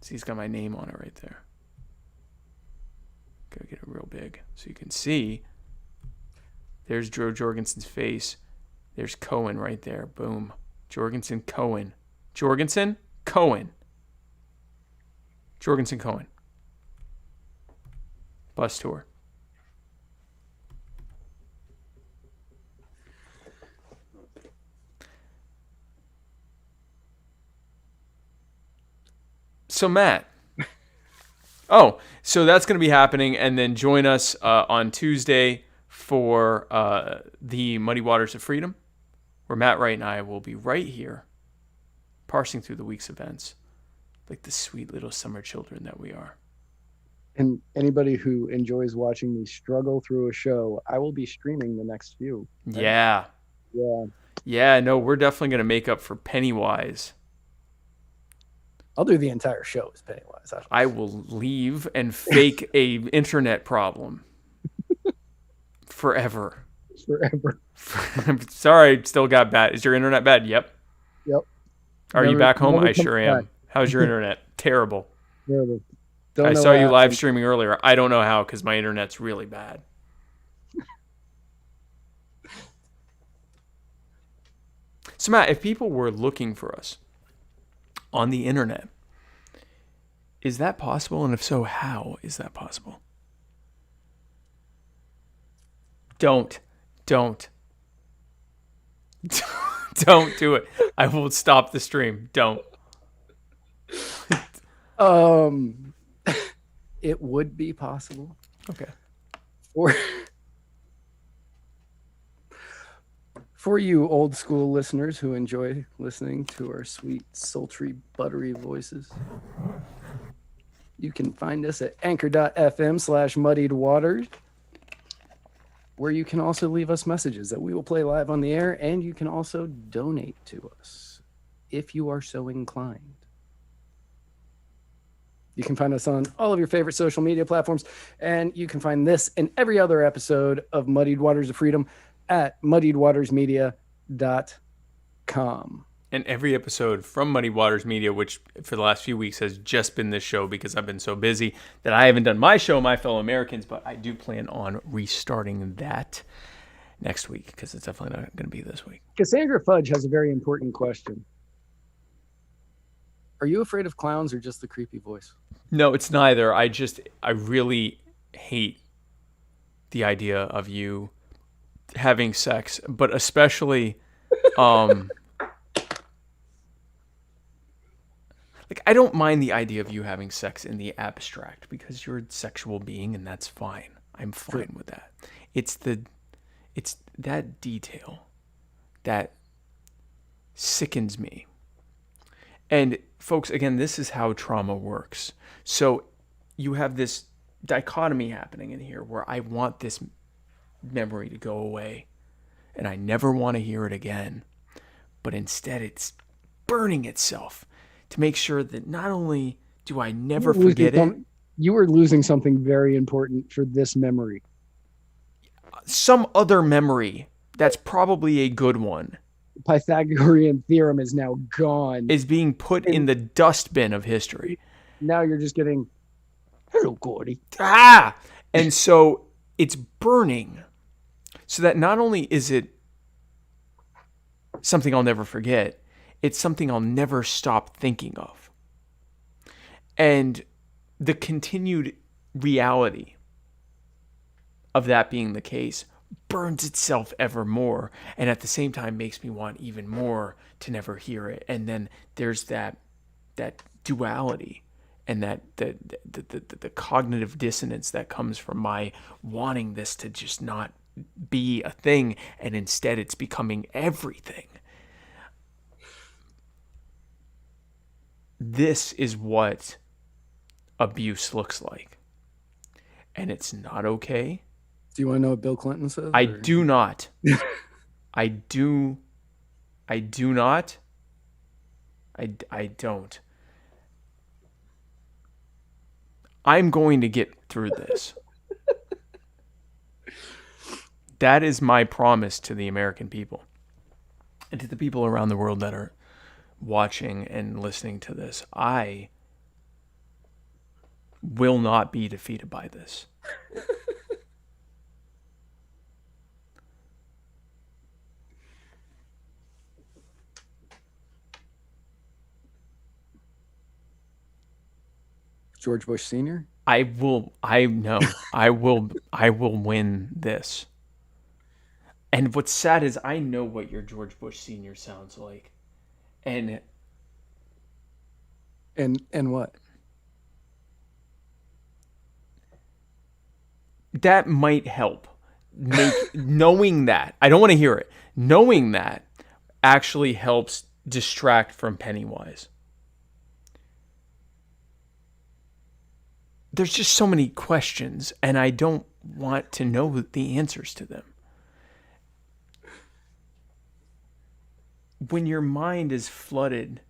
See, he's got my name on it right there. Gotta get it real big so you can see. There's Joe Jorgensen's face. There's Cohen right there. Boom. Jorgensen Cohen. Jorgensen Cohen. Jorgensen Cohen. Bus tour. So Matt. So that's going to be happening, and then join us on Tuesday for the Muddy Waters of Freedom, where Matt Wright and I will be right here, parsing through the week's events, like the sweet little summer children that we are.
And anybody who enjoys watching me struggle through a show, I will be streaming the next few.
Yeah. Yeah, no, we're definitely going to make up for Pennywise.
I'll do the entire show as Pennywise.
I will leave and fake a internet problem. Forever. Sorry, still got bad. Is your internet bad? Yep. Are you back home? I sure am. How's your internet? Terrible.
Terrible.
I saw you live streaming earlier. I don't know how because my internet's really bad. So Matt, if people were looking for us on the internet, Is that possible? And if so, how is that possible? Don't do it. I will stop the stream. Don't.
It would be possible.
Okay.
For you old school listeners who enjoy listening to our sweet, sultry, buttery voices, you can find us at anchor.fm/muddiedwaters, where you can also leave us messages that we will play live on the air, and you can also donate to us if you are so inclined. You can find us on all of your favorite social media platforms, and you can find this and every other episode of Muddied Waters of Freedom at muddiedwatersmedia.com.
And every episode from Muddy Waters Media, which for the last few weeks has just been this show because I've been so busy that I haven't done my show, My Fellow Americans, but I do plan on restarting that next week because it's definitely not going to be this week.
Cassandra Fudge has a very important question. Are you afraid of clowns or just the creepy voice?
No, it's neither. I really hate the idea of you having sex, but especially like, I don't mind the idea of you having sex in the abstract because you're a sexual being and that's fine. I'm fine with that. It's that detail that sickens me. And folks, again, this is how trauma works. So you have this dichotomy happening in here where I want this memory to go away and I never want to hear it again. But instead it's burning itself to make sure that not only do I never forget it.
You were losing something very important for this memory.
Some other memory that's probably a good one.
Pythagorean theorem is now gone.
Is being put in the dustbin of history.
Now you're just getting, hello, Gordy.
Ah! And so it's burning so that not only is it something I'll never forget, it's something I'll never stop thinking of. And the continued reality of that being the case burns itself ever more, and at the same time makes me want even more to never hear it. And then there's that duality and that the cognitive dissonance that comes from my wanting this to just not be a thing, and instead it's becoming everything. This is what abuse looks like. And it's not okay.
Do you want to know what Bill Clinton says?
I do not. I do not. I don't. I'm going to get through this. That is my promise to the American people and to the people around the world that are watching and listening to this. I will not be defeated by this.
George Bush Sr.?
I will win this. And what's sad is I know what your George Bush Sr. sounds like. And
what?
That might help. Knowing that. I don't want to hear it. Knowing that actually helps distract from Pennywise. There's just so many questions, and I don't want to know the answers to them. When your mind is flooded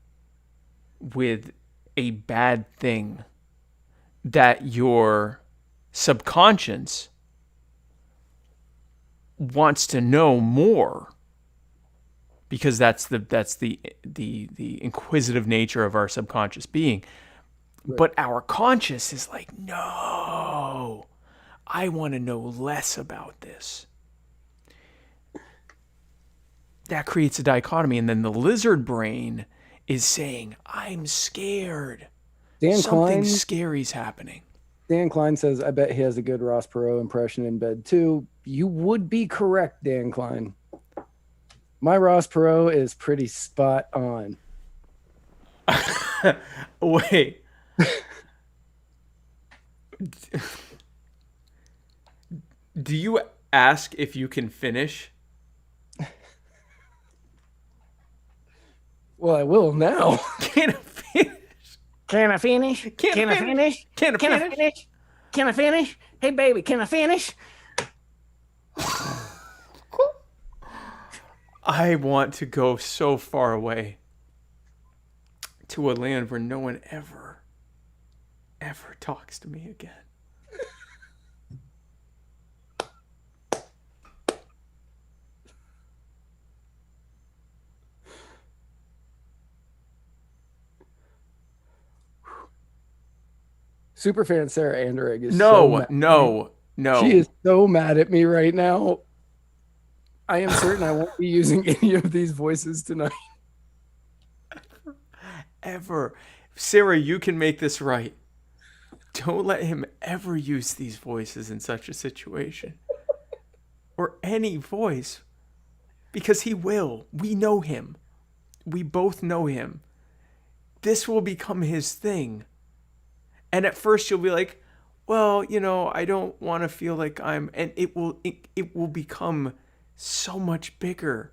with a bad thing that your subconscious wants to know more, because that's the inquisitive nature of our subconscious being. Right. But our conscious is like, no, I want to know less about this. That creates a dichotomy. And then the lizard brain is saying, I'm scared.
Dan
something
Klein,
scary's happening.
Dan Klein says, I bet he has a good Ross Perot impression in bed too. You would be correct, Dan Klein. My Ross Perot is pretty spot on.
Wait. Do you ask if you can finish?
Well, I will now.
Can I finish?
Can I finish? Can I finish?
Can I
Can I
finish?
finish? Can I finish? Hey, baby, can I finish?
I want to go so far away to a land where no one ever talks to me again.
Superfan Sarah Anderegg is
No.
She is so mad at me right now. I am certain I won't be using any of these voices tonight.
Ever. Sarah, you can make this right. Don't let him ever use these voices in such a situation. Or any voice. Because he will. We know him. We both know him. This will become his thing. And at first you'll be like, well, I don't want to feel like I'm... And it will become so much bigger.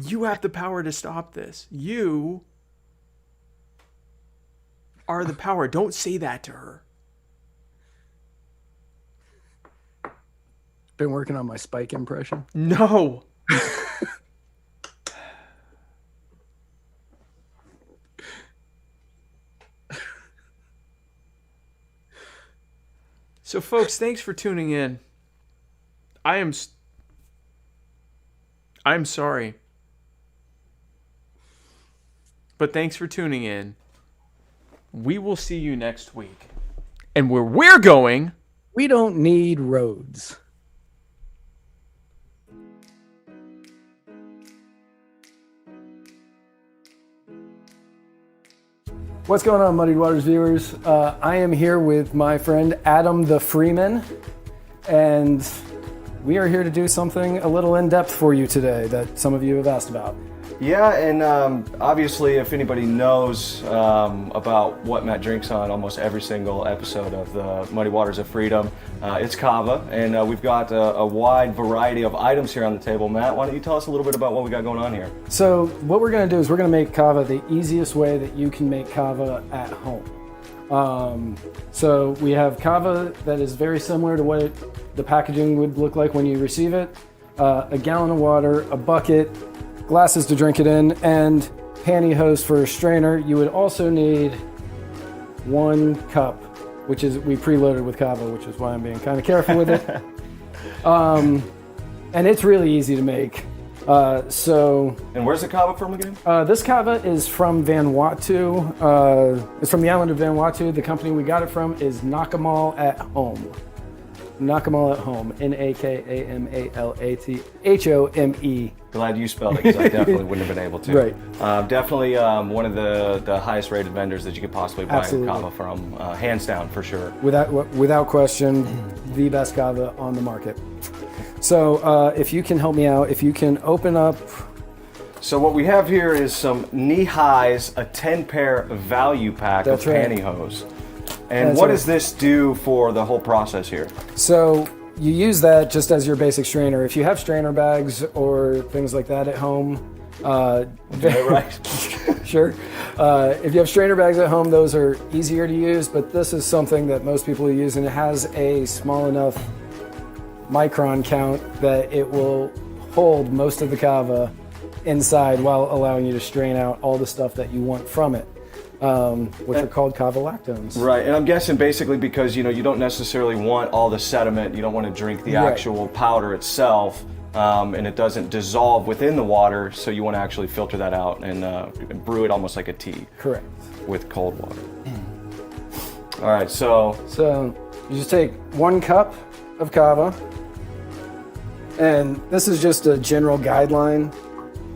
You have the power to stop this. You are the power. Don't say that to her.
Been working on my Spike impression.
No. So, folks, thanks for tuning in. I'm sorry. But thanks for tuning in. We will see you next week. And where we're going...
We don't need roads. What's going on, Muddied Waters viewers? I am here with my friend Adam the Freeman, and we are here to do something a little in-depth for you today that some of you have asked about.
Yeah, and obviously if anybody knows about what Matt drinks on almost every single episode of the Muddy Waters of Freedom, it's Kava, and we've got a wide variety of items here on the table. Matt, why don't you tell us a little bit about what we got going on here?
So what we're going to do is we're going to make Kava the easiest way that you can make Kava at home. So we have Kava that is very similar to what the packaging would look like when you receive it. A gallon of water, a bucket, glasses to drink it in, and pantyhose for a strainer. You would also need 1 cup, which is we preloaded with Kava, which is why I'm being kind of careful with it. And it's really easy to make.
And where's the Kava from again?
This Kava is from Vanuatu. It's from the island of Vanuatu. The company we got it from is Nakamal at Home. Nakamal at Home. Nakamalate.
Glad you spelled it, because I definitely wouldn't have been able to.
Right.
Definitely one of the highest rated vendors that you could possibly buy a Kava from. Hands down, for sure.
Without question, the best Kava on the market. So if you can help me out, if you can open up...
So what we have here is some knee-highs, a 10-pair value pack of pantyhose. And what does this do for the whole process here?
So you use that just as your basic strainer. If you have strainer bags or things like that at home,
right?
Sure. If you have strainer bags at home, those are easier to use, but this is something that most people use, and it has a small enough micron count that it will hold most of the Kava inside while allowing you to strain out all the stuff that you want from it. Which are called Kava lactones.
Right, and I'm guessing basically because you don't necessarily want all the sediment, you don't want to drink the actual powder itself, and it doesn't dissolve within the water, so you want to actually filter that out and brew it almost like a tea.
Correct.
With cold water. All right, so
you just take 1 cup of Kava, and this is just a general guideline.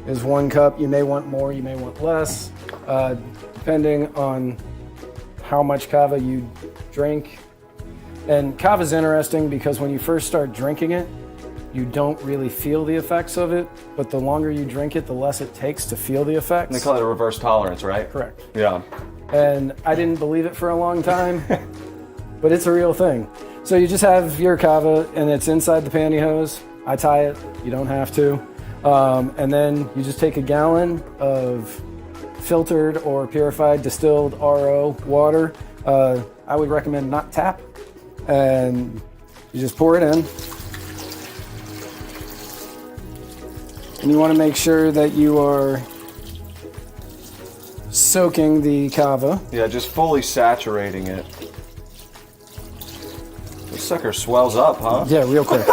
Is 1 cup. You may want more, you may want less. depending on how much kava you drink. And kava is interesting because when you first start drinking it, you don't really feel the effects of it, but the longer you drink it, the less it takes to feel the effects.
And they call it a reverse tolerance, right?
Correct.
Yeah.
And I didn't believe it for a long time, but it's a real thing. So you just have your kava, and it's inside the pantyhose. I tie it. You don't have to. And then you just take a gallon of filtered or purified distilled RO water. I would recommend not tap. And you just pour it in. And you want to make sure that you are soaking the kava.
Yeah, just fully saturating it. This sucker swells up, huh?
Yeah, real quick.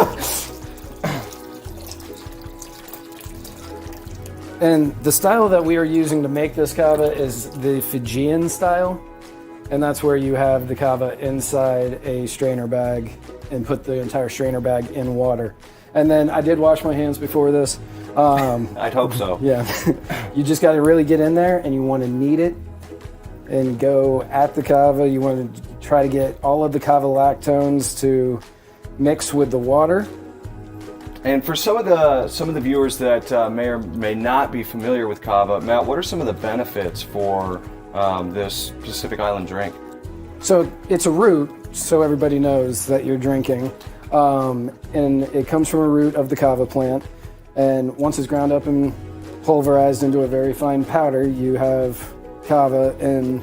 And the style that we are using to make this kava is the Fijian style. And that's where you have the kava inside a strainer bag and put the entire strainer bag in water. And then I did wash my hands before this.
I'd hope so.
Yeah. You just got to really get in there, and you want to knead it and go at the kava. You want to try to get all of the kava lactones to mix with the water.
And for some of the viewers that may or may not be familiar with kava, Matt, what are some of the benefits for this Pacific Island drink?
So it's a root, so everybody knows that you're drinking. And it comes from a root of the kava plant. And once it's ground up and pulverized into a very fine powder, you have kava. And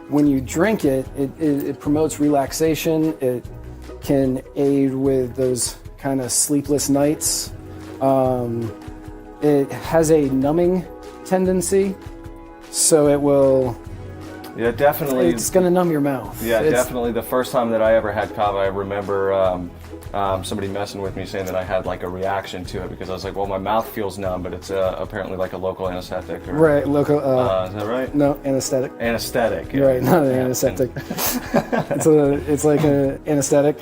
when you drink it, it promotes relaxation. It can aid with those kind of sleepless nights. It has a numbing tendency, so it will...
Yeah, definitely.
It's going to numb your mouth.
Yeah, definitely. The first time that I ever had kava, I remember somebody messing with me saying that I had like a reaction to it because I was like, well, my mouth feels numb, but it's apparently like a local anesthetic. Or,
right, local.
Is that right?
No, anesthetic.
Anesthetic. Yeah.
Right, not an anesthetic. It's like an anesthetic.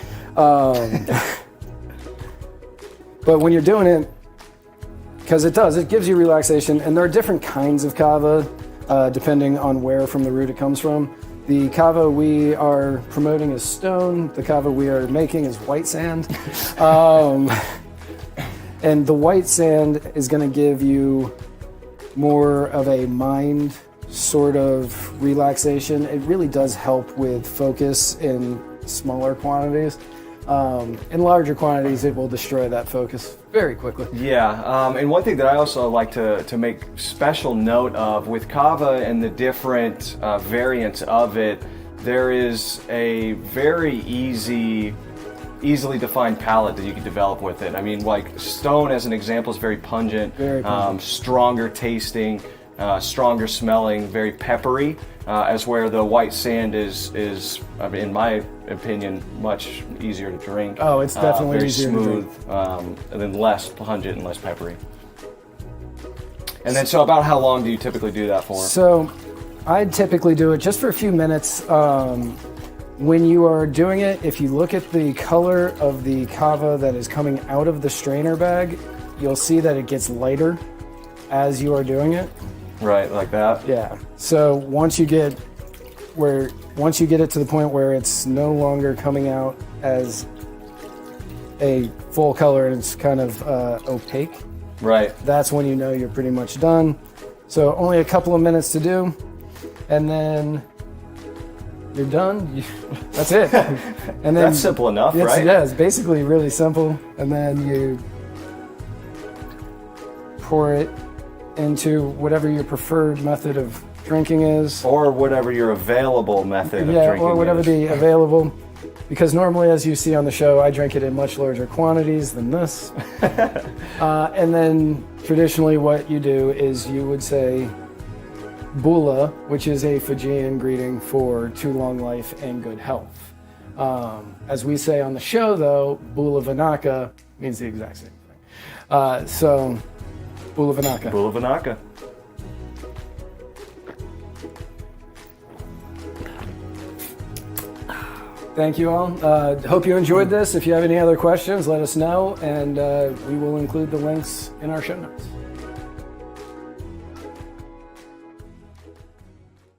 But when you're doing it, because it gives you relaxation, and there are different kinds of kava. Depending on where from the root it comes from. The kava we are promoting is stone. The kava we are making is white sand. And the white sand is going to give you more of a mind sort of relaxation. It really does help with focus in smaller quantities. In larger quantities, it will destroy that focus very quickly.
Yeah, and one thing that I also like to make special note of with kava and the different variants of it, there is a very easily defined palate that you can develop with it. I mean, like stone as an example is very pungent, stronger tasting, stronger smelling, very peppery, as where the white sand is I mean, in my opinion, much easier to drink.
Oh, it's definitely
very
easier
smooth,
to drink.
And then less pungent and less peppery. And then, so about how long do you typically do that for?
So, I typically do it just for a few minutes. When you are doing it, if you look at the color of the kava that is coming out of the strainer bag, you'll see that it gets lighter as you are doing it.
Right, like that?
Yeah. So once you get it to the point where it's no longer coming out as a full color and it's kind of opaque.
Right.
That's when you know you're pretty much done. So only a couple of minutes to do, and then you're done. That's it. And then
that's simple enough, right?
Yeah, it's basically really simple. And then you pour it into whatever your preferred method of drinking is.
Or whatever your available method of drinking is. Yeah,
or whatever the available. Because normally, as you see on the show, I drink it in much larger quantities than this. And then traditionally what you do is you would say bula, which is a Fijian greeting for to long life and good health. As we say on the show, though, bula vanaka means the exact same thing. So, bula vanaka.
Bula vanaka.
Thank you all. Hope you enjoyed this. If you have any other questions, let us know, and we will include the links in our show notes.